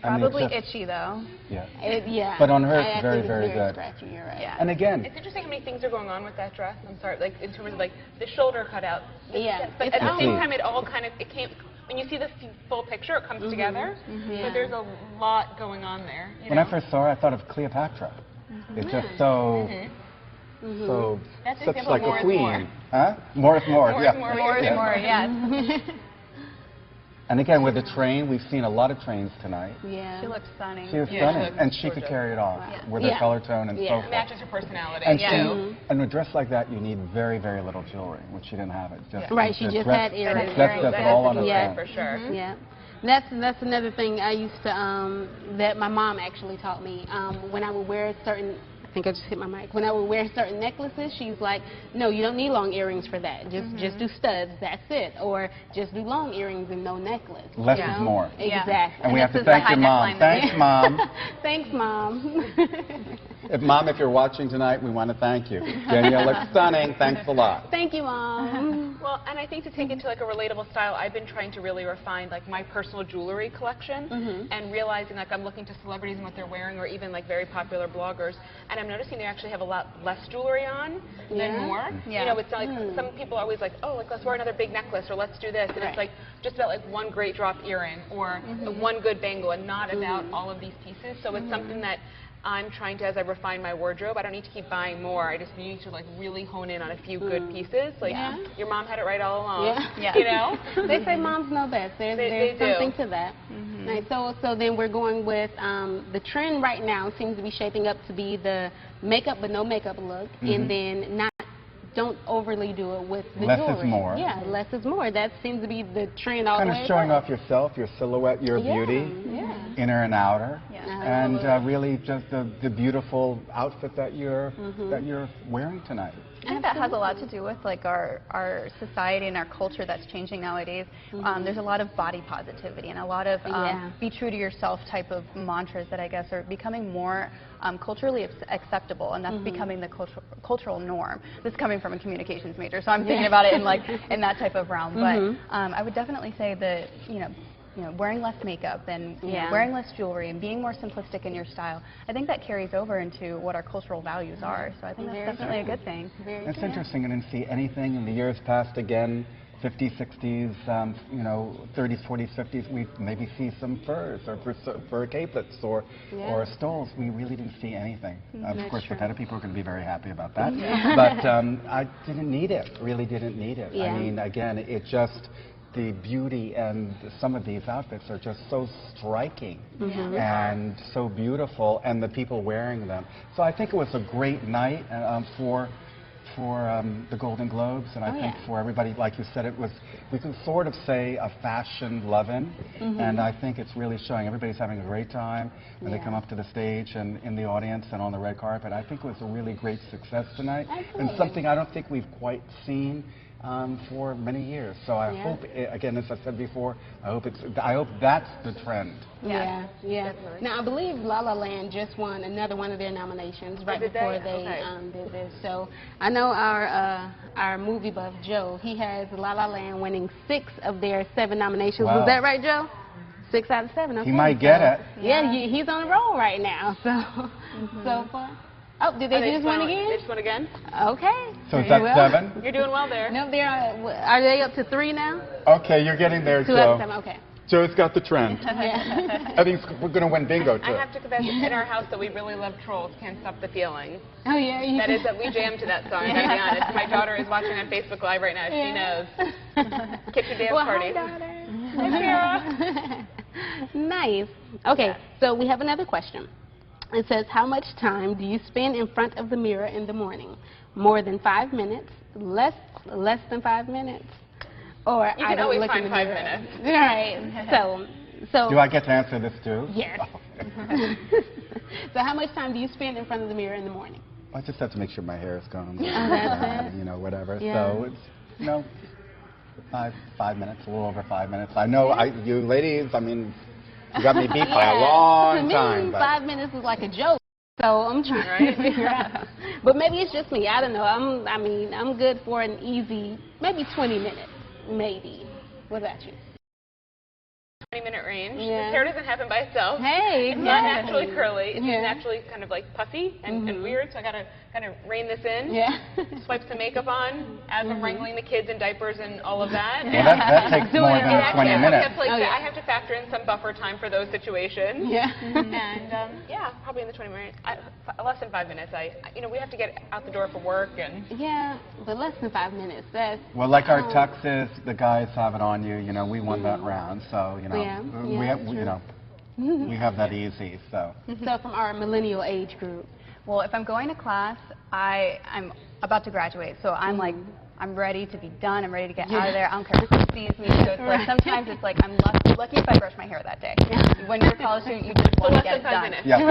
Probably itchy though. Yeah. But on her, it's very, very good. Scratchy, you're right. Yeah. And again, it's interesting how many things are going on with that dress. I'm sorry, like in terms of like the shoulder cutout. But at the same time, it all kind of came. When you see the full picture, it comes together. But there's a lot going on there. When I first saw her, I thought of Cleopatra. It's just so, such like a queen. Huh? More is more. More is more. Yes. And again, with the train, we've seen a lot of trains tonight. Yeah. She looks stunning. She was stunning, and she could carry it off with her color tone and so forth. It matches her personality. And and a dress like that, you need very, very little jewelry, which she didn't have it. She just had earrings. That's all on her Yeah, for sure. Yeah. That's another thing I used to, that my mom actually taught me. When I would wear certain, I think I just hit my mic. When I would wear certain necklaces, she's like, no, you don't need long earrings for that. Just do studs, that's it. Or just do long earrings and no necklace. Less is more. Exactly. And we have to thank your mom. Thanks, Mom. Thanks, Mom. Mom, if you're watching tonight, we want to thank you. Danielle looks stunning. Thanks a lot. Thank you, Mom. Well, and I think to take it to like a relatable style, I've been trying to really refine like my personal jewelry collection and realizing like I'm looking to celebrities and what they're wearing, or even like very popular bloggers, and I'm noticing they actually have a lot less jewelry on than more. You know, it's like some people are always like, oh, like let's wear another big necklace, or let's do this, and it's like just about like one great drop earring or one good bangle, and not about all of these pieces. So it's something that I'm trying to, as I refine my wardrobe, I don't need to keep buying more. I just need to like really hone in on a few good pieces. Like your mom had it right all along. You know? They say moms know best. There's something to that. Right, so then we're going with the trend right now seems to be shaping up to be the makeup but no makeup look, and then don't overly do it with the Less jewelry. is more. Yeah, less is more. That seems to be the trend all the way. Kind of showing off yourself, your silhouette, your beauty, inner and outer, and really just the beautiful outfit that you're wearing tonight. I think that has a lot to do with like our society and our culture that's changing nowadays. There's a lot of body positivity and a lot of be true to yourself type of mantras that I guess are becoming more culturally acceptable, and that's becoming the cultural norm. This is coming from a communications major, so I'm thinking about it in like in that type of realm. But I would definitely say that wearing less makeup and wearing less jewelry and being more simplistic in your style, I think that carries over into what our cultural values are. So I think that's definitely a good thing. It's interesting. I didn't see anything in the years past. Again, 50s, 60s, 30s, 40s, 50s. We maybe see some furs or fur capelets or stoles. We really didn't see anything. Of course, the Peta people are going to be very happy about that. But I didn't need it. Really didn't need it. I mean, again, it just. The beauty and some of these outfits are just so striking and so beautiful, and the people wearing them. So I think it was a great night for the Golden Globes, and I think for everybody, like you said, it was, we can sort of say a fashion loving, and I think it's really showing. Everybody's having a great time when they come up to the stage and in the audience and on the red carpet. I think it was a really great success tonight, and something I don't think we've quite seen for many years. So I hope, again, as I said before, I hope that's the trend. Yeah. Now I believe La La Land just won another one of their nominations right before they did this. So I know our movie buff Joe, he has La La Land winning 6 of their 7 nominations. Wow. Was that right, Joe? 6 out of 7. Okay. He might get it. Yeah, he's on the roll right now. So so far. Oh, did they just win again? They just won again. Okay. So is that 7? You're doing well there. No, are they up to 3 now? Okay, you're getting there, 2 Joe. out of 7, okay. Joe's got the trend. I think we're going to win bingo, too. I have to confess, in our house that we really love Trolls, Can't Stop the Feeling. Oh, yeah? That is that we jam to that song, I'll be honest. My daughter is watching on Facebook Live right now. She knows. Kick your dance party. Hi, daughter. Nice. Okay, so we have another question. It says, how much time do you spend in front of the mirror in the morning? More than 5 minutes? Less than 5 minutes? Or you can always find 5 minutes. All right. So. Do I get to answer this too? Yes. So how much time do you spend in front of the mirror in the morning? I just have to make sure my hair is combed. That's it. Whatever. Yeah. So it's 5 minutes, a little over 5 minutes. I know you ladies. I mean. You got me beat by a long time. To me, 5 minutes is like a joke, so I'm trying to figure out. But maybe it's just me. I don't know. I'm good for an easy, maybe 20 minutes, maybe. What about you? 20-minute range. His hair doesn't happen by itself. Hey, it's not naturally curly. It's naturally kind of like puffy and weird, so I gotta kind of rein this in. Swipe some makeup on as I'm wrangling the kids in diapers and all of that. Well, that takes more than 20 minutes. I have to factor in some buffer time for those situations. And probably in the 20 minutes. Less than 5 minutes. We have to get out the door for work and. Yeah, but less than 5 minutes. That's. Well, like our tuxes, the guys have it on you. We won that round, so we have that easy. So. So from our millennial age group. Well, if I'm going to class, I'm about to graduate, so I'm ready to be done. I'm ready to get out of there. I don't care who sees me. So it's like sometimes it's like I'm lucky if I brush my hair that day. When you're a college student, you just want to get it done. There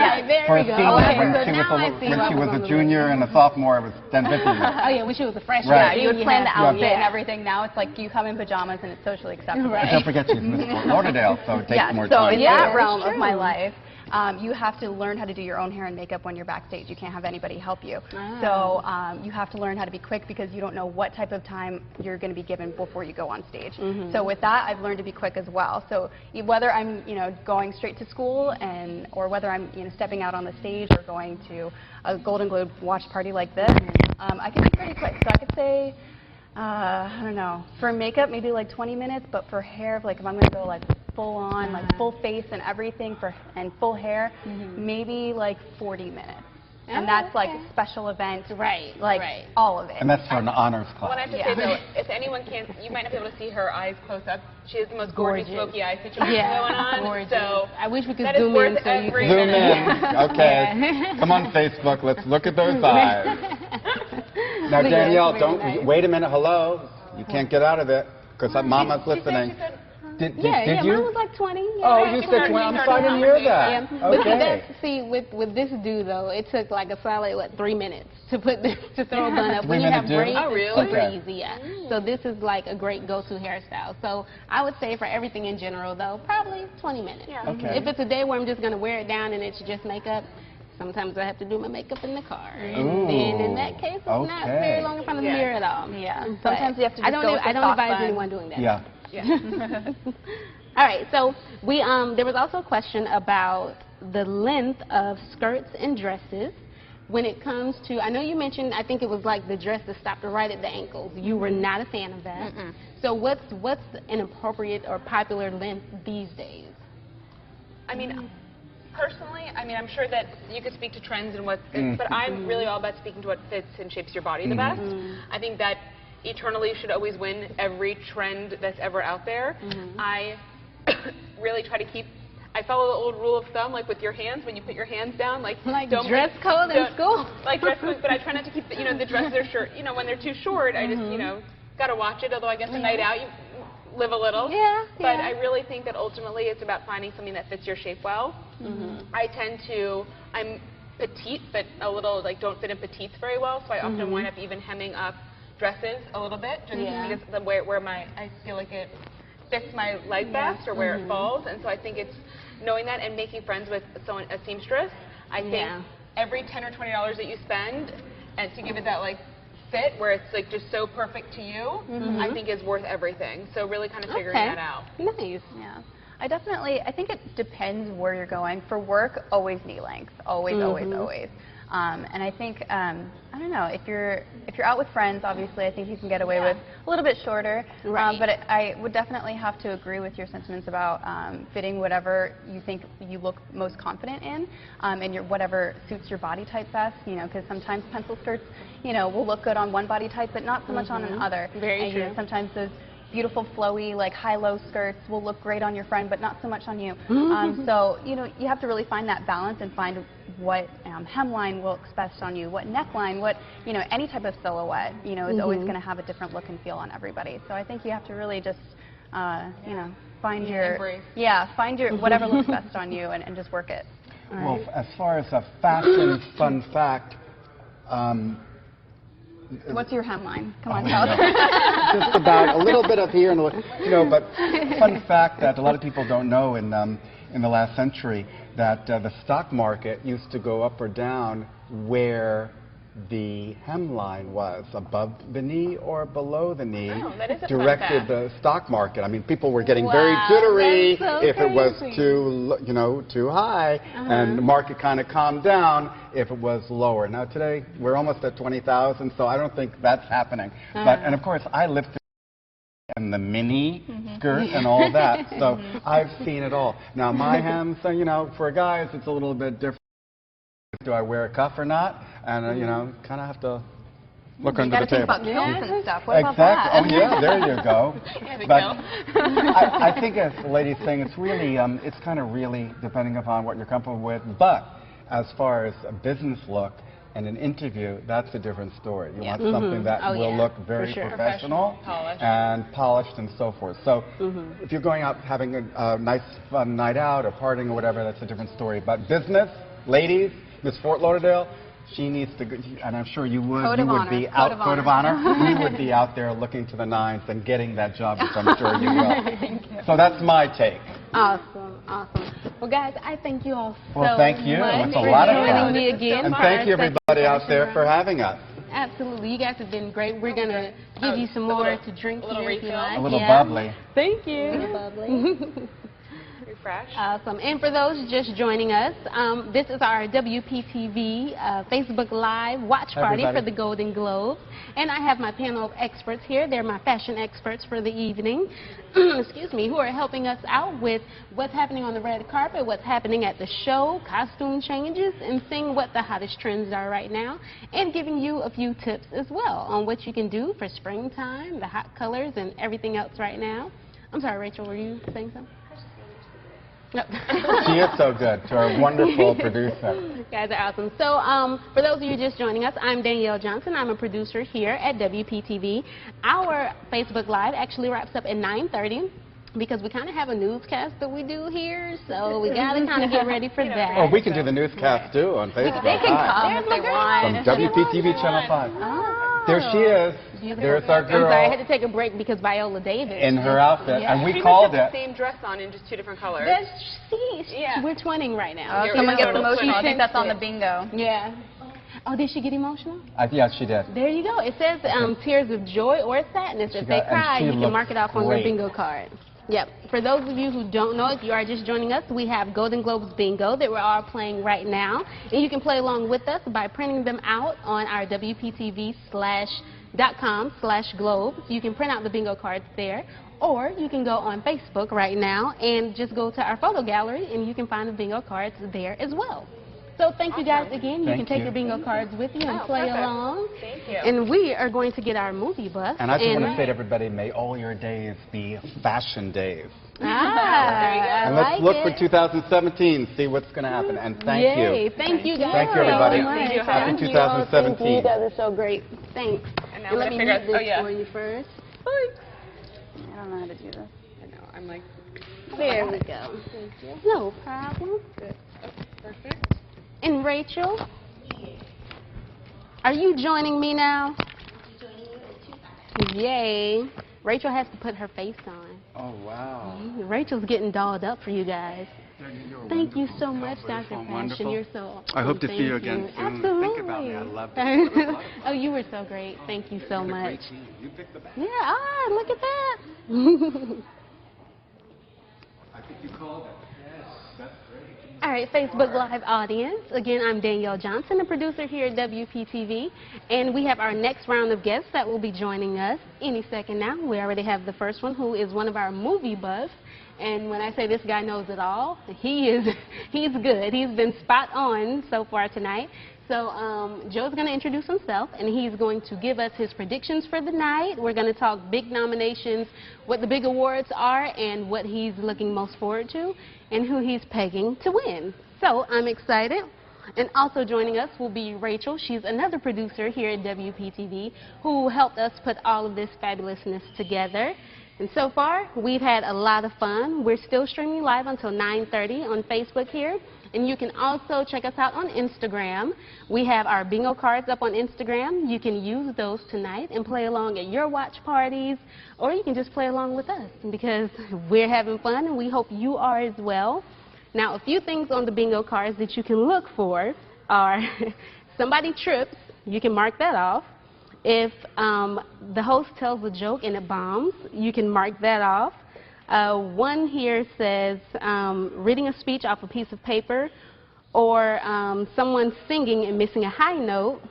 we go. When she was a junior and a sophomore, it was 10, 15 minutes. Oh yeah, when she was a freshman. Yeah, you would plan the outfit and everything. Now it's like you come in pajamas and it's socially acceptable. And don't forget she's Miss Fort Lauderdale, so it takes more time. So in that realm of my life, you have to learn how to do your own hair and makeup when you're backstage. You can't have anybody help you. So you have to learn how to be quick because you don't know what type of time you're going to be given before you go on stage. So with that, I've learned to be quick as well. So whether I'm going straight to school or whether I'm stepping out on the stage or going to a Golden Globe watch party like this, I can be pretty quick. So I could say, I don't know, for makeup maybe like 20 minutes, but for hair, like if I'm going to go like full on, like full face and everything and full hair, maybe like 40 minutes. And that's like a special event, all of it. And that's for an honors class. What I have to say though, if anyone can't, you might not be able to see her eyes close up. She has the most gorgeous smoky eye situation going on. Gorgeous. So I wish we could that zoom in so you could zoom in. Okay. Come on Facebook, let's look at those eyes. Now, Danielle, don't wait a minute. Hello, you can't get out of it because Mama's listening. Did you? Mine was like 20. Yeah. Oh, you said 20. I'm sorry, I didn't hear that. Yeah. Okay. With this dude though, it took like a solid 3 minutes to put this to throw a bun up. When you have braids, it's super easy. Yeah. So this is like a great go-to hairstyle. So I would say for everything in general though, probably 20 minutes. Yeah. Okay. If it's a day where I'm just gonna wear it down and it's just makeup. Sometimes I have to do my makeup in the car, and then in that case, it's not very long in front of the mirror at all. Yeah. Sometimes you have to. Just I don't advise anyone doing that. Yeah. All right, so there was also a question about the length of skirts and dresses when it comes to, I know you mentioned, I think it was like the dress that stopped right at the ankles. You were not a fan of that. So what's an appropriate or popular length these days? I mean, personally, I'm sure that you could speak to trends and what fits, but I'm really all about speaking to what fits and shapes your body the best. I think that eternally should always win every trend that's ever out there. I really try to keep, I follow the old rule of thumb, like with your hands, when you put your hands down, like don't dress code in school. Like dress code, but I try not to keep, the dresses are short. When they're too short, I just, gotta watch it, although I guess a night out, you live a little. But I really think that ultimately it's about finding something that fits your shape well. I'm petite, but a little, don't fit in petites very well, so I often wind up even hemming up dresses a little bit, just because the where I feel like it fits my leg best or where it falls, and so I think it's knowing that and making friends with a seamstress. I think every $10 or $20 that you spend, and to give it that fit where it's just so perfect to you, I think is worth everything. So really kind of figuring that out. Nice. Yeah. I think it depends where you're going. For work, always knee length. Always, always, always. And I think, I don't know, if you're out with friends, obviously, I think you can get away with a little bit shorter. But I would definitely have to agree with your sentiments about fitting whatever you think you look most confident in, and whatever suits your body type best. Because sometimes pencil skirts, will look good on one body type, but not so much on another. Very true. Sometimes those beautiful flowy high-low skirts will look great on your friend but not so much on you. So you have to really find that balance and find what hemline works best on you, what neckline, what any type of silhouette is always going to have a different look and feel on everybody. So I think you have to really just find your whatever looks best on you and just work it. Well, as far as a fashion fun fact, what's your hemline? Come on, tell us. Just about a little bit up here, and but fun fact that a lot of people don't know in the last century that the stock market used to go up or down where the hemline was, above the knee or below the knee, directed the stock market. I mean, people were getting very jittery if it was too high, and the market kind of calmed down if it was lower. Now today, we're almost at 20,000, so I don't think that's happening. And of course, I lived and the mini skirt and all that, so I've seen it all. Now my hems, for guys, it's a little bit different. Do I wear a cuff or not? And kind of have to look under the table. Think about kilts and stuff. What about that? that? Oh yeah, there you go. But I think as the lady's saying, it's really, it's kind of really depending upon what you're comfortable with. But as far as a business look and an interview, that's a different story. You want something that will look very professional and polished and so forth. So if you're going out having a nice fun night out or partying or whatever, that's a different story. But business, ladies, Miss Fort Lauderdale, she needs to, and I'm sure you would, code of honor. We would be out there looking to the nines and getting that job, which I'm sure you will. So that's my take. Awesome, awesome. Well, guys, I thank you all so much. Well, thank you. It was a lot of fun. Me again and thank you, everybody out there, for having us. Absolutely. You guys have been great. We're going to give you some more to drink here if you like. A little bubbly. Thank you. A little bubbly. Refresh. Awesome. And for those just joining us, this is our WPTV Facebook Live watch party for the Golden Globes. And I have my panel of experts here. They're my fashion experts for the evening, excuse me, who are helping us out with what's happening on the red carpet, what's happening at the show, costume changes, and seeing what the hottest trends are right now, and giving you a few tips as well on what you can do for springtime, the hot colors, and everything else right now. I'm sorry, Rachel, were you saying something? She is so good, to our wonderful producer. You guys are awesome. So for those of you just joining us, I'm Danielle Johnson. I'm a producer here at WPTV. Our Facebook Live actually wraps up at 9:30. Because we kind of have a newscast that we do here, so we got to kind of get ready for that. Oh, we can do the newscast too on Facebook. They can come if they want. From WPTV Channel 5. Oh. There she is. There's our girl. I'm sorry, I had to take a break because Viola Davis. In her outfit, and we she called must have it. the same dress on in just 2 different colors. We're twinning right now. Oh, someone gets emotional. I think that's on the bingo. Yeah. Oh, did she get emotional? Yeah, she did. There you go. It says tears of joy or sadness. If they cry, you can mark it off on your bingo card. Yep. For those of you who don't know, if you are just joining us, we have Golden Globes Bingo that we're all playing right now. And you can play along with us by printing them out on our WPTV.com/globes. You can print out the bingo cards there. Or you can go on Facebook right now and just go to our photo gallery and you can find the bingo cards there as well. So thank you guys again. You can take your bingo cards with you and play along. Thank you. And we are going to get our movie bus. And I just want to say to everybody, may all your days be fashion days. And let's look for 2017, see what's going to happen. And thank you. Thank you guys. Thank you, everybody. Happy 2017. You guys are so great. Thanks. And now let me read this for you first. I don't know how to do this. I know. I'm like, there we go. No problem. Good. Oh, perfect. And Rachel, are you joining me now? Yay. Rachel has to put her face on. Oh, wow. Rachel's getting dolled up for you guys. Thank you so much, Dr. Passion. You're so awesome. I hope to see you again soon. Absolutely. Think about me. I love it. Oh, you were so great. Thank you so much. You picked the best. Yeah, look at that. I think you called it. Yes, that's great. All right, Facebook Live audience. Again, I'm Danielle Johnson, a producer here at WPTV. And we have our next round of guests that will be joining us any second now. We already have the first one, who is one of our movie buffs. And when I say this guy knows it all, he's good. He's been spot on so far tonight. So Joe's going to introduce himself, and he's going to give us his predictions for the night. We're going to talk big nominations, what the big awards are, and what he's looking most forward to, and who he's pegging to win. So I'm excited. And also joining us will be Rachel. She's another producer here at WPTV who helped us put all of this fabulousness together. And so far, we've had a lot of fun. We're still streaming live until 9:30 on Facebook here. And you can also check us out on Instagram. We have our bingo cards up on Instagram. You can use those tonight and play along at your watch parties, or you can just play along with us because we're having fun and we hope you are as well. Now, a few things on the bingo cards that you can look for are somebody trips, you can mark that off. If the host tells a joke and it bombs, you can mark that off. One here says reading a speech off a piece of paper, or someone singing and missing a high note.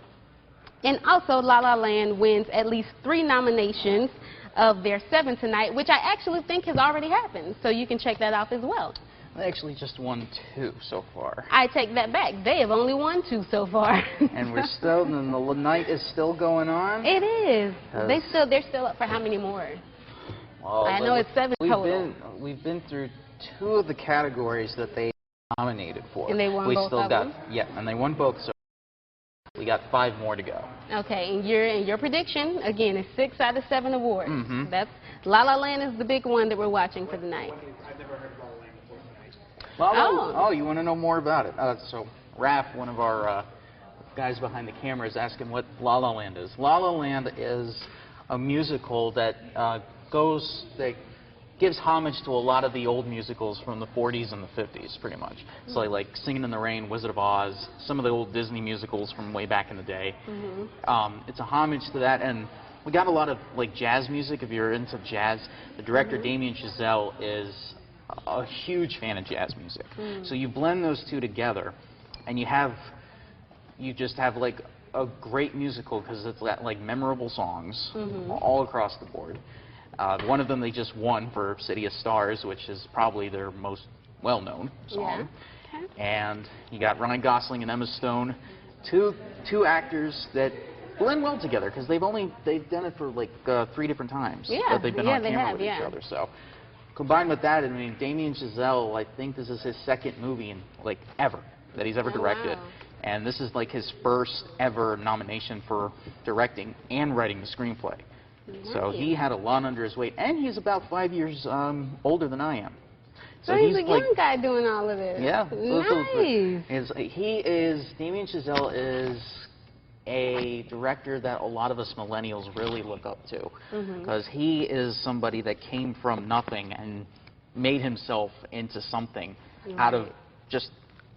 And also, La La Land wins at least 3 nominations of their 7 tonight, which I actually think has already happened. So you can check that off as well. They actually just won 2 so far. I take that back. They have only won 2 so far. And we're still, and the night is still going on. It is. They're still up for how many more? Well, I know it's 7 total. We've been through 2 of the categories that they nominated for. And they won both of them? Yeah, and they won both. So we got 5 more to go. Okay, and your prediction again is 6 out of 7 awards. Mm-hmm. That's La La Land is the big one that we're watching for the night. I've never heard of La La Land before tonight. Oh, you want to know more about it? So Raph, one of our guys behind the camera, is asking what La La Land is. La La Land is a musical that that gives homage to a lot of the old musicals from the 40s and the 50s, pretty much. So like Singing in the Rain, Wizard of Oz, some of the old Disney musicals from way back in the day. It's a homage to that, and we got a lot of like jazz music. If you're into jazz, the director Damien Chazelle is a huge fan of jazz music. So you blend those 2 together, and you just have like a great musical because it's got like memorable songs all across the board. One of them they just won for City of Stars, which is probably their most well-known song. Yeah. Okay. And you got Ryan Gosling and Emma Stone, two actors that blend well together because they've done it for like 3 different times that they've been on camera with each other. So combined with that, I mean, Damien Chazelle, I think this is his second movie in, like, ever that he's ever directed. Wow. And this is like his first ever nomination for directing and writing the screenplay. Nice. So he had a lot under his weight, and he's about 5 years older than I am. So he's a young guy doing all of this. Yeah. Nice. Damien Chazelle is a director that a lot of us millennials really look up to, because he is somebody that came from nothing and made himself into something out of just,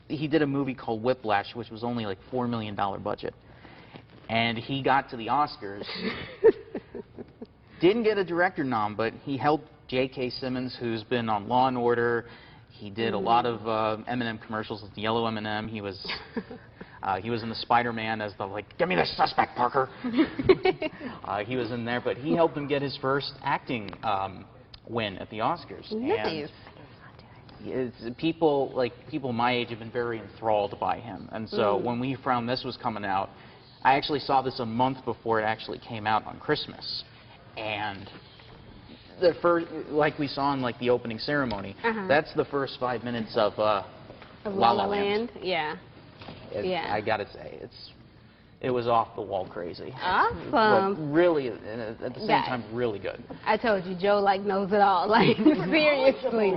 he did a movie called Whiplash, which was only like $4 million budget. And he got to the Oscars, didn't get a director nom, but he helped J.K. Simmons, who's been on Law and Order. He did a lot of M&M commercials with the yellow M&M. He was in the Spider-Man as the, like, give me the suspect, Parker. He was in there, but he helped him get his first acting win at the Oscars. Nice. And people my age have been very enthralled by him. And so when we found this was coming out, I actually saw this a month before it actually came out on Christmas. And the first, like we saw in like the opening ceremony, that's the first 5 minutes of La La Land. Yeah. I gotta say, it was off the wall crazy. Awesome. But really, at the same time, really good. I told you, Joe like knows it all. Like seriously,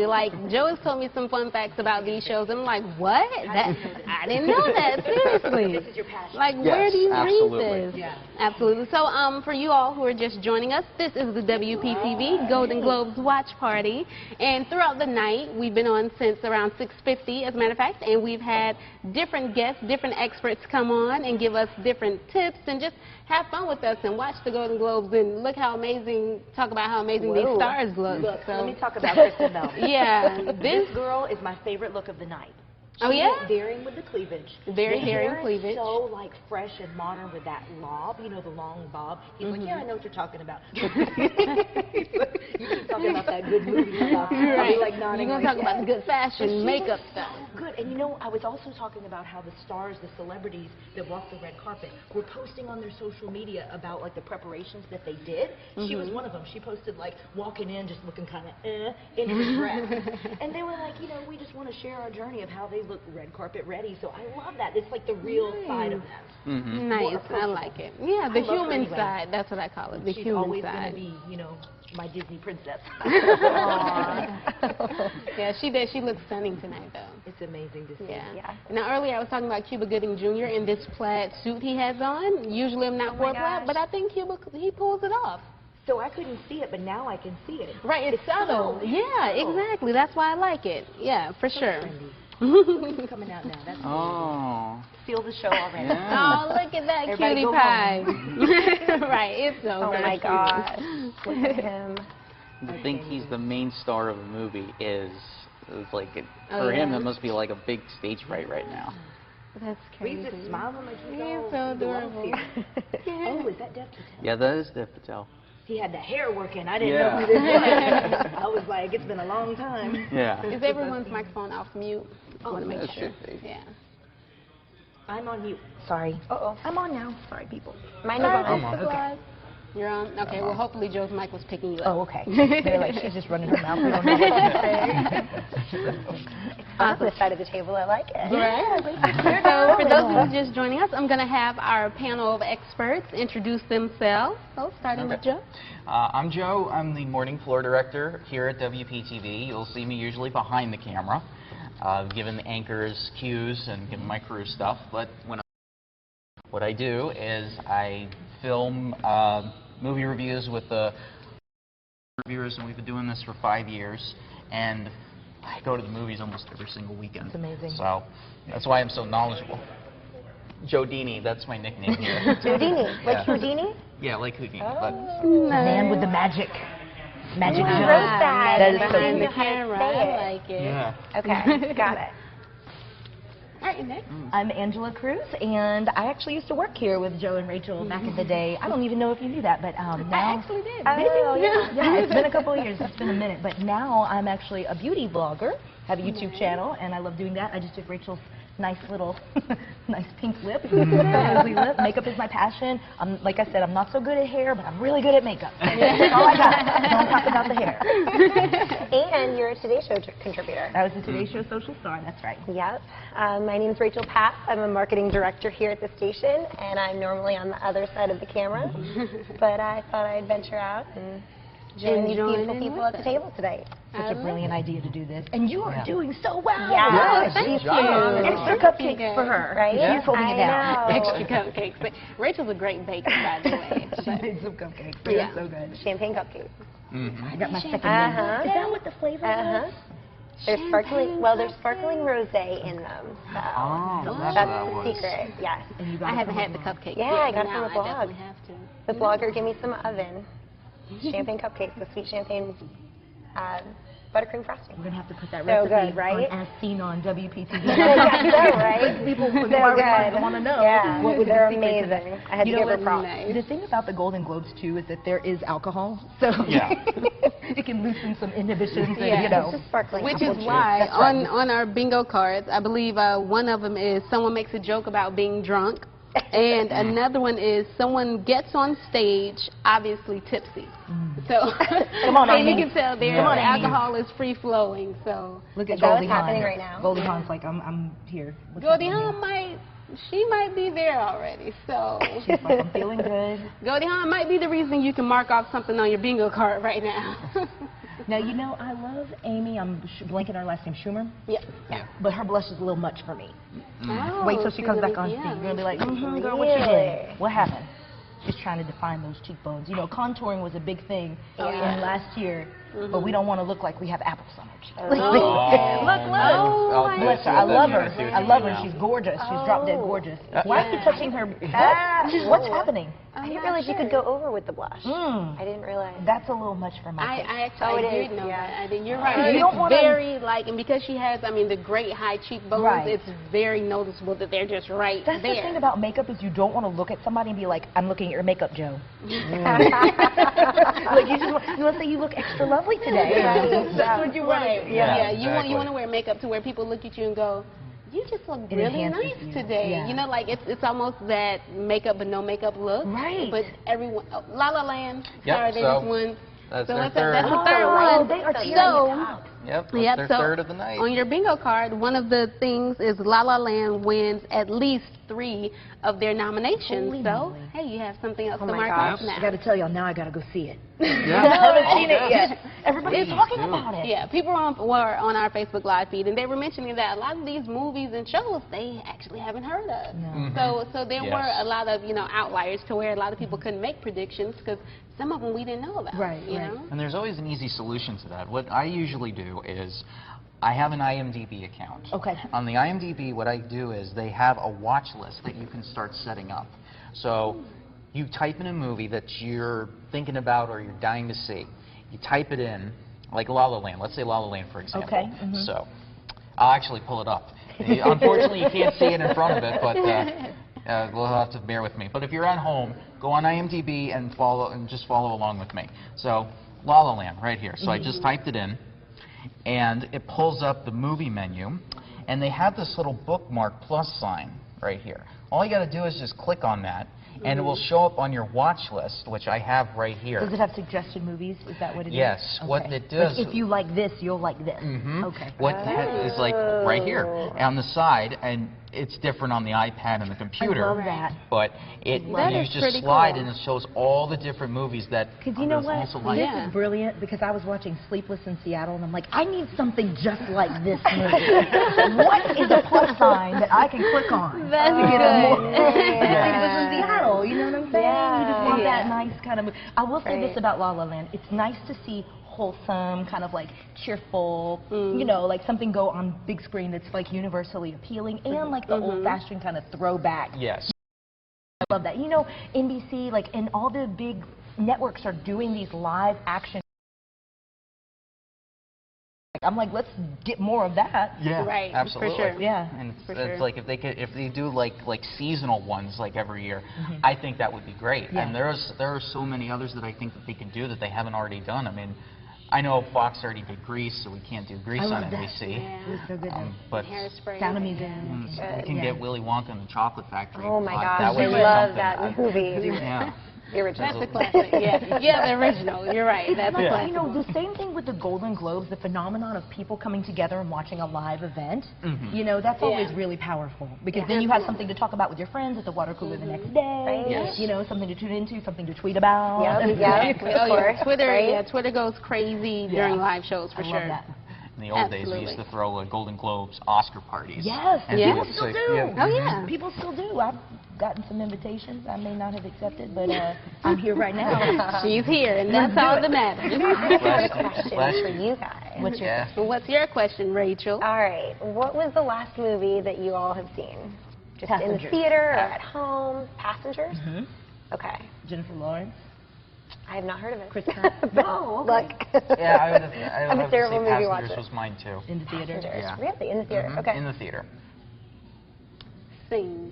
like Joe has told me some fun facts about these shows. I'm like, what? I didn't know that. Seriously. This is your passion. Like, where do you read this? Yeah. Absolutely. So, for you all who are just joining us, this is the WPTV Golden Globes Watch Party, and throughout the night, we've been on since around 6:50, as a matter of fact, and we've had different guests, different experts come on and give us different tips and just have fun with us and watch the Golden Globes and look how amazing, talk about how amazing these stars look. Look, so. Let me talk about Kristen though. Yeah. This girl is my favorite look of the night. Oh, yeah? Daring with the cleavage. Very daring cleavage. So, like, fresh and modern with that lob, you know, the long bob. He's like, yeah, I know what you're talking about. You keep talking about that good movie stuff. Right. Like, you're going to talk about the good fashion, makeup stuff. So good. And, you know, I was also talking about how the stars, the celebrities that walk the red carpet were posting on their social media about, like, the preparations that they did. She was one of them. She posted, like, walking in just looking kind of in her dress. And they were like, you know, we just want to share our journey of how they look red carpet ready. So I love that. It's like the real side of them. Nice. I like it. Yeah, the human side. That's what I call it. The She's human always side. Going to be, you know, my Disney princess. Yeah, she did. She looks stunning tonight, though. It's amazing to see. Yeah. Now, earlier I was talking about Cuba Gooding Jr. in this plaid suit he has on. Usually I'm not for plaid, but I think Cuba, he pulls it off. So I couldn't see it, but now I can see it. Right, it's subtle. Yeah, exactly. That's why I like it. Yeah, for sure. It's coming out now. That's Steal the show already. Yeah. Oh, look at that cutie pie. Right, it's so Oh my gosh. Look at him. I think he's the main star of the movie is like, for him, it must be like a big stage fright right now. That's crazy. He's just smiling like he's so adorable. Oh, is that Dev Patel? Yeah, that is Dev Patel. He had the hair working. I didn't know who this was. I was like, it's been a long time. Yeah. Is everyone's microphone off mute? I want to make sure. Yeah. I'm on mute. Sorry. I'm on now. Sorry, people. Mine is on. Okay. You're on? Okay, well, hopefully Joe's mic was picking you up. Oh, okay. They're like, she's just running her mouth. We don't know what to say. On this side of the table, I like it. Right. So, for those who are just joining us, I'm going to have our panel of experts introduce themselves. So, starting with Joe. I'm Joe. I'm the morning floor director here at WPTV. You'll see me usually behind the camera, giving the anchors cues and giving my crew stuff. But what I do is I film movie reviews with the reviewers, and we've been doing this for 5 years, and I go to the movies almost every single weekend. It's amazing. So that's why I'm so knowledgeable. Joe Dini, that's my nickname here. Joe Dini? Like Houdini? Yeah, like Houdini. But man with the magic. Magic Joe. That is so the camera. I like it. Yeah. Okay, got it. All right, next. I'm Angela Cruz, and I actually used to work here with Joe and Rachel back in the day. I don't even know if you knew that, but now... I actually did. Yeah, it's been a couple of years. It's been a minute. But now I'm actually a beauty blogger, have a YouTube channel, and I love doing that. I just took Rachel's nice little, nice pink lip. Lovely lip. Makeup is my passion. Like I said, I'm not so good at hair, but I'm really good at makeup. That's all I got. Don't talk about the hair. And you're a Today Show contributor. I was a Today Show social star, that's right. Yep. My name is Rachel Papp. I'm a marketing director here at the station, and I'm normally on the other side of the camera. But I thought I'd venture out and join these beautiful people at the table today. Such a brilliant idea to do this. And you are doing so well. Yeah, thank you. Extra cupcakes for her. Right? She's holding it down. Extra cupcakes. But Rachel's a great baker, by the way. She made some cupcakes. They're so good. Champagne cupcakes. I got my second one. Is that what the flavor is? They're sparkling, well, they're sparkling rosé in them. So that's the secret, yes. I haven't had the cupcakes. Yeah, I got it from the blog. I definitely have to. The blogger gave me some oven. Champagne cupcakes, the sweet champagne buttercream frosting. We're going to have to put that so recipe good, right? on As Seen on WPTV. right? People so want to know what would they're the amazing. I had to give her props. Nice. The thing about the Golden Globes, too, is that there is alcohol. So it can loosen some inhibitions. And, you know. It's just sparkling. Which is why on our bingo cards, I believe one of them is someone makes a joke about being drunk. And another one is someone gets on stage, obviously tipsy. So come on, and you can tell there the alcohol is free flowing. So look at Goldie happening right now. Goldie Hawn's like, I'm here. Goldie Hawn might be there already. So she's like, I'm feeling good. Goldie Hawn might be the reason you can mark off something on your bingo card right now. Now, you know, I love Amy. I'm blanking on her last name, Schumer. Yeah. But her blush is a little much for me. Oh, wait till she comes back on stage. You're going to be like, girl, what you did? What happened? Just trying to define those cheekbones. You know, contouring was a big thing in last year, but we don't want to look like we have apples on our cheeks. Look. Bless her. I love her. I love her. She's gorgeous. She's drop dead gorgeous. Why are you touching her? What's happening? I didn't realize you could go over with the blush. I didn't realize. That's a little much for my face. I actually did know that. I did. You're right. You don't it's very like, and because she has, I mean, the great high cheekbones, it's very noticeable that they're just right That's there. The thing about makeup is you don't want to look at somebody and be like, I'm looking at your makeup, Joe. Like you want to say you look extra lovely today. That's what you want. Yeah. You want to wear makeup to where people look at you and go, you just look really nice today. Yeah. You know, like it's almost that makeup but no makeup look. Right. But everyone, La La Land, Yep, they just won. That's So their that's third. the third one. They are Yep, that's their third of the night. On your bingo card, one of the things is La La Land wins at least 3 of their nominations. Holy so, moly. hey, you have something else to my mark gosh. off now. I got to tell y'all, now I got to go see it. Yeah. I haven't seen it yet. Everybody's talking about it. Yeah, people were on our Facebook Live feed, and they were mentioning that a lot of these movies and shows they actually haven't heard of. No. So there were a lot of outliers to where a lot of people couldn't make predictions because some of them we didn't know about. You know? And there's always an easy solution to that. What I usually do is I have an IMDb account. Okay. On the IMDb, what I do is they have a watch list that you can start setting up. So you type in a movie that you're thinking about or you're dying to see. You type it in, like La La Land. Let's say La La Land, for example. Okay. So I'll actually pull it up. Unfortunately, you can't see it in front of it, but we'll have to bear with me. But if you're at home, go on IMDb and just follow along with me. So La La Land, right here. So I just typed it in, and it pulls up the movie menu, and they have this little bookmark plus sign right here. All you got to do is just click on that, and it will show up on your watch list, which I have right here. Does it have suggested movies? Is that what it is? Yes. Okay. What it does. Like if you like this, you'll like this. Okay. What is like right here on the side, and it's different on the iPad and the computer. I love that. But you just slide and it shows all the different movies that. Because you know what? This is brilliant because I was watching Sleepless in Seattle and I'm like, I need something just like this movie. What is a plus sign that I can click on? That's Sleepless in Seattle, you know what I'm saying? You just want that nice kind of movie. I will say this about La La Land. It's nice to see wholesome, kind of like cheerful, you know, like something go on big screen that's like universally appealing and like the old-fashioned kind of throwback. Yes. I love that. You know, NBC, like, and all the big networks are doing these live action. I'm like, let's get more of that. Yeah, right, absolutely. For sure. Yeah, and it's like if they do like seasonal ones like every year, I think that would be great. Yeah. And there are so many others that I think that they can do that they haven't already done. I mean, I know Fox already did Grease, so we can't do Grease on NBC. It was so good. But Hairspray. Sound of Music. we can get Willy Wonka and the Chocolate Factory. Oh my gosh, That would I be love something. that movie. Yeah. The original. That's a classic. Yeah, yeah, the original. You're right. That's a Like, classic. you know, the same thing with the Golden Globes, the phenomenon of people coming together and watching a live event. You know, that's always really powerful because then you have something to talk about with your friends at the water cooler the next day. Yes. You know, something to tune into, something to tweet about. Yep, yep. Oh, yeah. Twitter goes crazy during live shows for I sure. love that. In the old days, we used to throw Golden Globes, Oscar parties. Yes, And people it's still like, do. yeah. Oh, yeah. People still do. I've gotten some invitations I may not have accepted, but I'm here right now. She's here, and that's all that matters. I have a question for you guys. What's your question, Rachel? All right. What was the last movie that you all have seen? Just in the Passengers. theater or at home? Passengers? Okay. Jennifer Lawrence. I have not heard of it. Chris Pratt. Oh, look. Yeah, I would I'm a have to terrible say movie Passengers watcher. was mine too. In the theater. Passengers. Yeah. Really? In the theater? Okay. In the theater. Sing.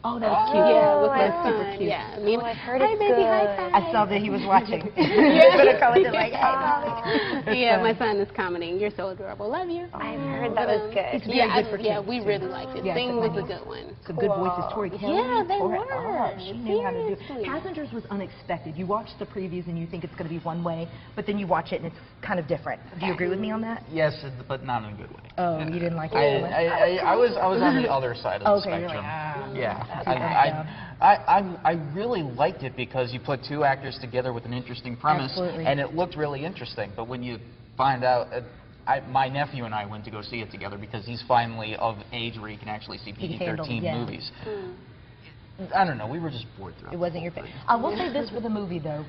Oh, that was cute. Yeah, with my wow. son. cute. Yeah, I mean, I've heard hi, it's baby, good. high five. I saw that he was watching. You better come in like, hey, Mommy. Yeah, my son is commenting. You're so adorable. Love you. I've heard that was good. It's very good for yeah, kids, we too. really liked it. Yeah, Sing it's was a nice. good one. Some good voices. Tori Kelly. Yeah, they tore it were. up. She knew how to do it. Seriously. Passengers was unexpected. You watch the previews and you think it's going to be one way, but then you watch it and it's kind of different. Do you agree with me on that? Yes, but not in a good way. Oh, you didn't like it? I was on the other side of the Okay, you're spectrum. like, Yeah, I really liked it because you put two actors together with an interesting premise, Absolutely. and it looked really interesting. But when you find out, my nephew and I went to go see it together because he's finally of age where he can actually see He can handle, PG-13 yeah. movies. I don't know, we were just bored throughout. It wasn't your favorite. I will say this for the movie, though.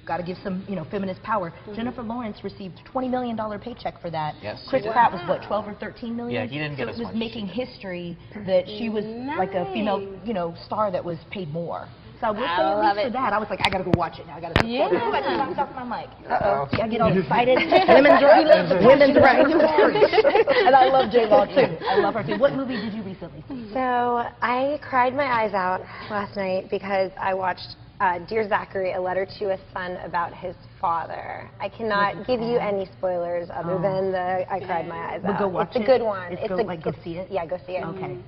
Got to give some, feminist power. Jennifer Lawrence received $20 million paycheck for that. Yes, she Chris did. Pratt was what, 12 or 13 million? Yeah, he didn't get so as it much was as she making did. history that she was like a female, star that was paid more. So I will say at least for that, I was like, I got to go watch it now. I got to support it. I just knocked off my mic. See, I get all excited. Women's rights. Women's rights. And I love J-Law too. I love her too. What movie did you recently see? So I cried my eyes out last night because I watched Dear Zachary, a letter to a son about his father. I cannot give you any spoilers other than I cried my eyes out. But go watch it's a good one. Go see it? Yeah, go see it. Okay.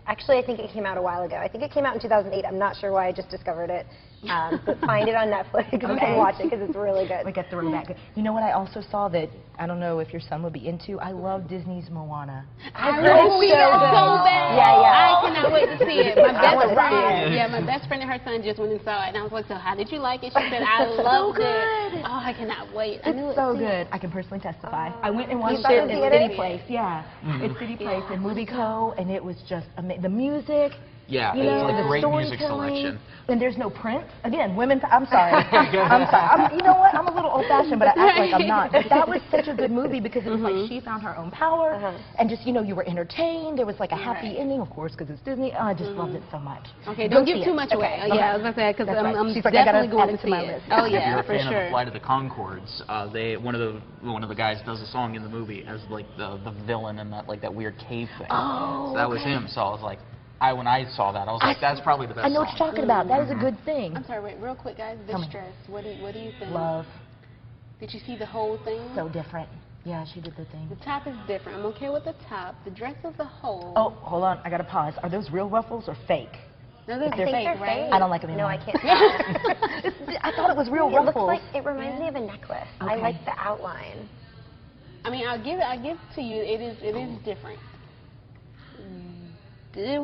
Actually, I think it came out a while ago. I think it came out in 2008. I'm not sure why I just discovered it. But find it on Netflix and watch it because it's really good. Like a throwback. You know what I also saw that I don't know if your son would be into? I love Disney's Moana. I know we got so bad. Yeah, yeah. I cannot wait to see it. I My best friend and her son just went and saw it, and I was like, so how did you like it? She said, I loved it. Oh, I cannot wait. I knew It's so good. I can personally testify. I went and watched saw it it at in City theater? Place. Yeah, it's City Place in Movie Co. And it was just amazing. The music. Yeah, You know, it's like the great music storytelling, selection. And there's no Prince. Again, women. I'm sorry. I'm sorry. You know what? I'm a little old-fashioned, but I act like I'm not. But that was such a good movie because it was like she found her own power, and just you were entertained. There was like a happy ending, of course, because it's Disney. Oh, I just loved it so much. Okay, Go don't give see too it. much away. Okay. Yeah, I was going to say, because That's right. I'm She's like, I gotta definitely add going it to to see my it. list. Oh, If yeah, you're a for fan of sure. the Flight of the Conchords, one of the guys does a song in the movie as like the villain in that weird cave thing. Oh, So that was him. So I was like, when I saw that, I was like, that's probably the best I know what song. you're talking about. That is a good thing. I'm sorry, wait, real quick, guys. Tell me. Distress. What do you think? Love. Did you see the whole thing? So different. Yeah, she did the thing. The top is different. I'm okay with the top. The dress as a whole. Oh, hold on. I got to pause. Are those real ruffles or fake? No, they're I think fake, they're right? fake. I don't like them anymore. No, I can't tell. I thought it was real It looks ruffles. like, it reminds me of a necklace. I Okay. like the outline. I mean, I give it to you. It is different,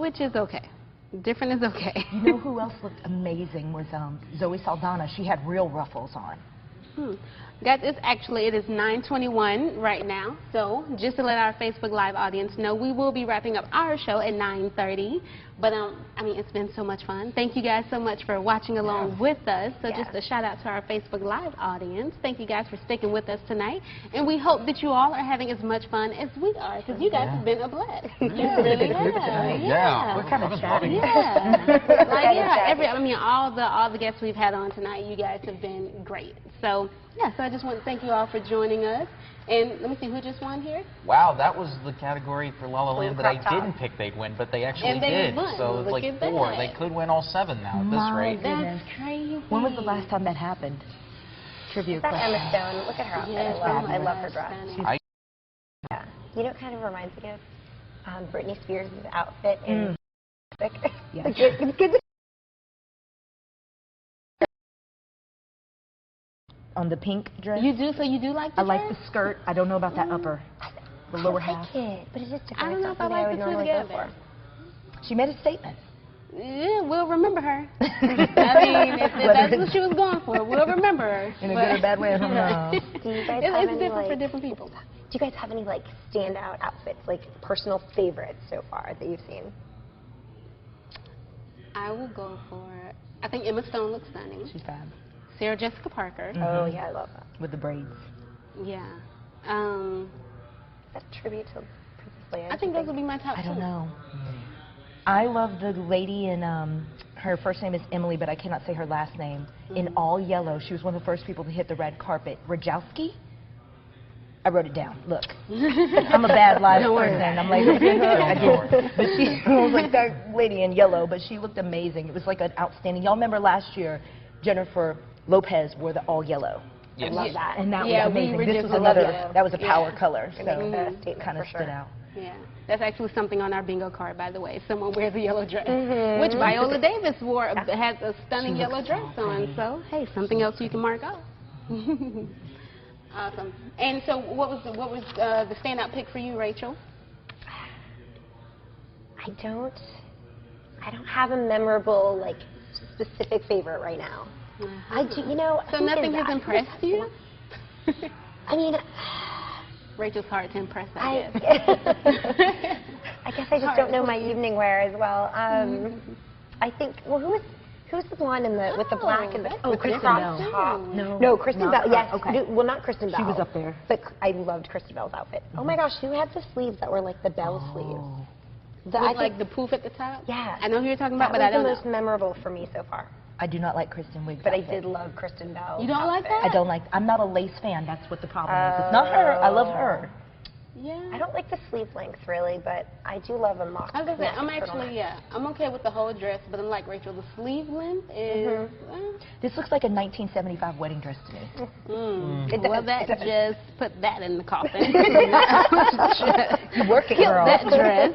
which is okay. Different is okay. You know who else looked amazing was Zoe Saldana. She had real ruffles on. Guys, it is 9:21 right now. So just to let our Facebook Live audience know, we will be wrapping up our show at 9:30. But I mean, it's been so much fun. Thank you guys so much for watching along with us. So just a shout out to our Facebook Live audience. Thank you guys for sticking with us tonight. And we hope that you all are having as much fun as we are, because you guys have been a blast. You really have. Yeah. We're kind of chatty. All the guests we've had on tonight, you guys have been great. So I just want to thank you all for joining us. And let me see, who just won here? Wow, that was the category for La La Land that I crop top. didn't pick they'd win, but they actually And they did. won. So it's Look like at 4. that. They could win all 7 now at this My rate. goodness. That's crazy. When was the last time that happened? Tribute That's question. Emma Stone. Look at her outfit. Yes, I love her dress. I, You know what kind of reminds me of? Britney Spears' outfit in Music. Yes. It's good to On the pink dress. You do, so you do like the I like dress? the skirt. I don't know about that upper. The lower I half. like it, but it's just different. I don't know It's if I not something like would the two normally go together. for. She made a statement. Yeah, we'll remember her. I mean, if that's what she was going for, we'll remember her. In a good or bad way, I don't know. Do you guys It's have any, different for like, different people. Do you guys have any like standout outfits, like personal favorites so far that you've seen? I will go for, I think Emma Stone looks stunning. She's fab. Sarah Jessica Parker. Oh yeah, I love that. With the braids. Yeah. That's a tribute to Princess Leia. I think those would be my top two. I don't know. I love the lady in, her first name is Emily, but I cannot say her last name. In all yellow, she was one of the first people to hit the red carpet. Rajowski? I wrote it down. Look, I'm a bad live person. I'm like, I did. But she was like that lady in yellow, but she looked amazing. It was like an outstanding. Y'all remember last year, Jennifer Lopez wore the all yellow. yes. I love that. And that Yeah, was we amazing. were This just was love another, yellow. that was a power Yeah. color, It so makes a statement kind of for stood sure. out. Yeah, that's actually something on our bingo card, by the way. Someone wears a yellow dress, which Viola Davis wore, has a stunning She yellow looks dress so on. pretty. So, hey, something else you can mark off. Awesome. And so, what was the standout pick for you, Rachel? I don't have a memorable like specific favorite right now. I do, you know. So who nothing is has that? impressed you? I mean, Rachel's hard to impress, I guess. I guess I just don't know my evening wear as well. I think. Well, who's the blonde in the with the black and the with the Kristen cropped Bell. top? No, Kristen not Bell. her. Yes. Okay. Well, not Kristen Bell. She was up there. But I loved Kristen Bell's outfit. Oh my gosh, who had the sleeves that were like the bell sleeves? With like the poof at the top? Yeah. I know who you're talking about, That but I was don't the know. most memorable for me so far. I do not like Kristen Wiig's But I outfit. did love Kristen Bell. You don't like that? I don't like. I'm not a lace fan. That's what the problem is. It's not her. I love her. Yeah. I don't like the sleeve length really, but I do love a mock. I was gonna say, neck I'm turtleneck. actually, I'm okay with the whole dress, but I'm like Rachel, the sleeve length is. This looks like a 1975 wedding dress to me. It Well, does. that just put that in the coffin. You work it, Kill girl. that dress.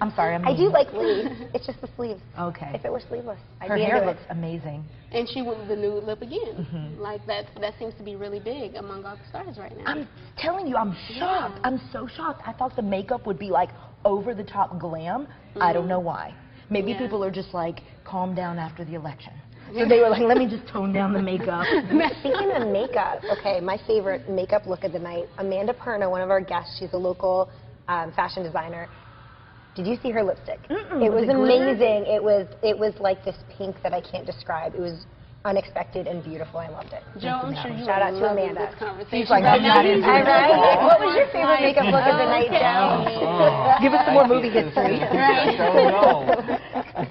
I'm sorry. I do like sleeves. It's just the sleeves. Okay. If it were sleeveless, I'd Her be hair into looks amazing. And she went with the nude lip again. Like that seems to be really big among all the stars right now. I'm telling you, I'm shocked. Yeah. I'm so shocked. I thought the makeup would be like over the top glam. I don't know why. Maybe Yeah. people are just like, calm down after the election. So they were like, let me just tone down the makeup. Speaking of makeup, okay, my favorite makeup look of the night, Amanda Perna, one of our guests, she's a local fashion designer. Did you see her lipstick? It was amazing. It was like this pink that I can't describe. It was unexpected and beautiful. I loved it. Joe, I'm sure you Shout out to love Amanda. this conversation. She's like, I'm not into All it. right. What was your favorite makeup look of the night, Joe? Give us some more movie history.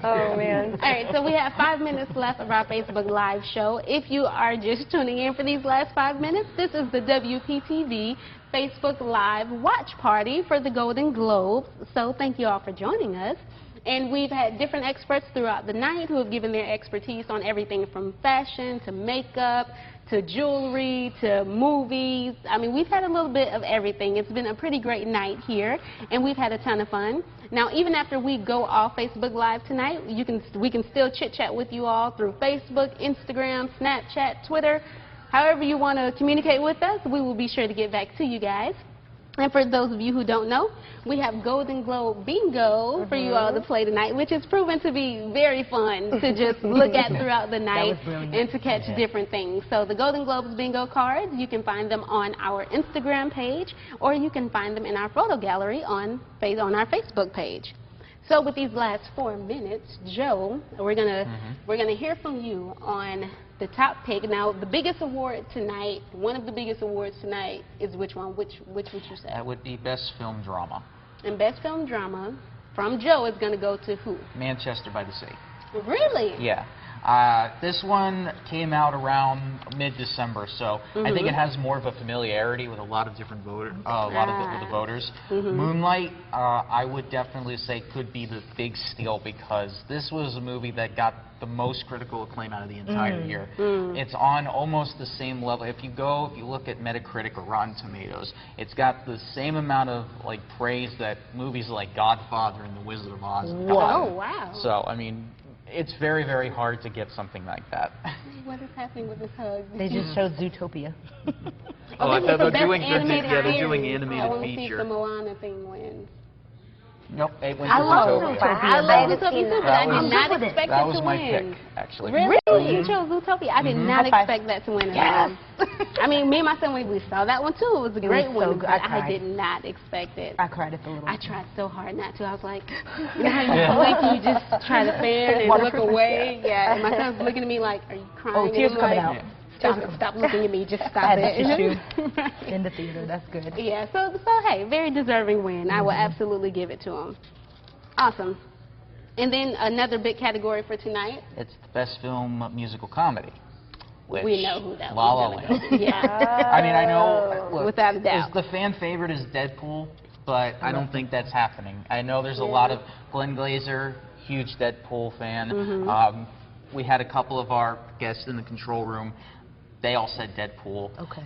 Oh man. All right, so we have 5 minutes left of our Facebook Live show. If you are just tuning in for these last 5 minutes, this is the WPTV Facebook Live watch party for the Golden Globes. So thank you all for joining us. And we've had different experts throughout the night who have given their expertise on everything from fashion to makeup to jewelry to movies. I mean, we've had a little bit of everything. It's been a pretty great night here, and we've had a ton of fun. Now, even after we go off Facebook Live tonight, we can still chit-chat with you all through Facebook, Instagram, Snapchat, Twitter. However you want to communicate with us, we will be sure to get back to you guys. And for those of you who don't know, we have Golden Globe Bingo for you all to play tonight, which has proven to be very fun to just look at throughout the night and to catch different things. So the Golden Globes Bingo cards, you can find them on our Instagram page, or you can find them in our photo gallery on our Facebook page. So with these last 4 minutes, Joe, we're gonna hear from you on the top pick. Now, the biggest award tonight, one of the biggest awards tonight, is which one? Which would you say? That would be Best Film Drama. And Best Film Drama from Joe is going to go to who? Manchester by the Sea. Really? Yeah. This one came out around mid-December, so I think it has more of a familiarity with a lot of different voters. With the voters. Moonlight, I would definitely say could be the big steal because this was a movie that got the most critical acclaim out of the entire year. It's on almost the same level. If you look at Metacritic or Rotten Tomatoes, it's got the same amount of like praise that movies like Godfather and The Wizard of Oz have gotten. Oh, wow. So, I mean, it's very, very hard to get something like that. What is happening with this hug? They just showed Zootopia. Oh, they're doing animated animated see if feature. the Moana thing wins. Nope, it went I to love Zootopia. Zootopia. I love Zootopia too, but I did not expect it That to was my win. pick, actually. Really? You chose Zootopia? I did not expect that to win. Yes. I mean, me and my son, we saw that one too. It was a great so one, good. but I did not expect it. I cried at the little. I tried so hard not to. I was like, you know how you blink, you just try to fan and look away. Yeah, and my son's looking at me like, are you crying? Oh, tears and I'm coming like, out. Stop looking at me. Just stop I had it. the tissue in the theater. That's good. Yeah, so hey, very deserving win. I will absolutely give it to him. Awesome. And then another big category for tonight. It's the best film musical comedy. Which We know who that La La one's Land. gonna go. Yeah. I mean, I know. Look, without a doubt. The fan favorite is Deadpool, but I don't think that's happening. I know there's a lot of Glenn Glazer, huge Deadpool fan. We had a couple of our guests in the control room. They all said Deadpool. Okay.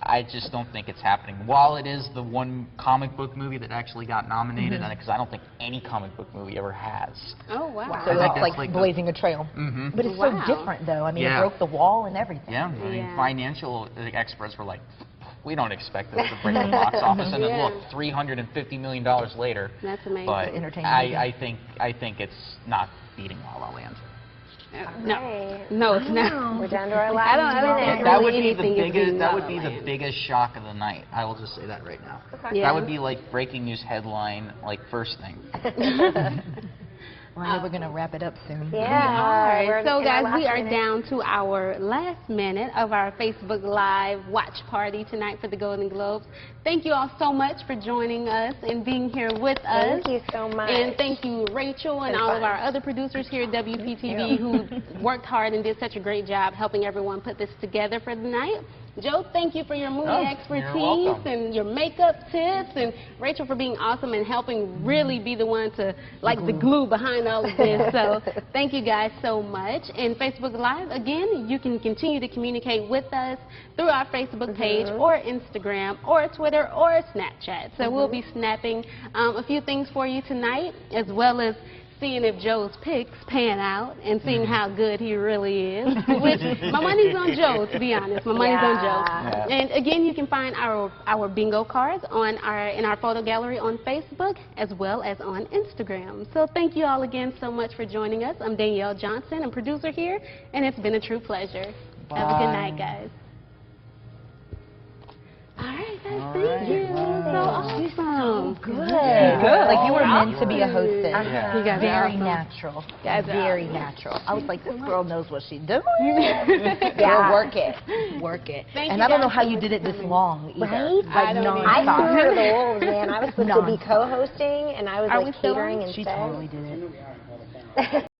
I just don't think it's happening. While it is the one comic book movie that actually got nominated, because I don't think any comic book movie ever has. Oh, wow. So that's like blazing a trail. But it's so different, though. I mean, it broke the wall and everything. Yeah, I mean, financial experts were like, we don't expect this to break the box office. And then look, $350 million later. That's amazing. But Entertaining. I think it's not beating La La Land. No, it's not. We're down to our last minute. That would be the biggest. That would be the biggest shock of the night. I will just say that right now. That would be like breaking news headline, like first thing. Well, we're going to wrap it up soon. Yeah. All right. So, guys, we are down to our last minute of our Facebook Live watch party tonight for the Golden Globes. Thank you all so much for joining us and being here with us. Thank you so much. And thank you, Rachel, and all of our other producers here at WPTV who worked hard and did such a great job helping everyone put this together for the night. Joe, thank you for your movie expertise and your makeup tips, and Rachel for being awesome and helping really be the one to, like, the glue behind all of this. So thank you guys so much. And Facebook Live, again, you can continue to communicate with us through our Facebook page or Instagram or Twitter or Snapchat. So we'll be snapping a few things for you tonight, as well as seeing if Joe's picks pan out and seeing how good he really is. Which my money's on Joe, to be honest. My money's on Joe. And again, you can find our bingo cards in our photo gallery on Facebook as well as on Instagram. So thank you all again so much for joining us. I'm Danielle Johnson, I'm producer here, and it's been a true pleasure. Bye. Have a good night, guys. All right, guys, thank you. So awesome. Good. Like you were meant to be a hostess. You guys are Very awesome. natural. Guys are Very awesome. natural. I was like, this girl knows what she's doing. Girl, work it. Work it. And I don't know how you did it this long either. Right? Like I threw her the wolves, man. I was supposed to be co-hosting, and I was like catering instead. She totally did it.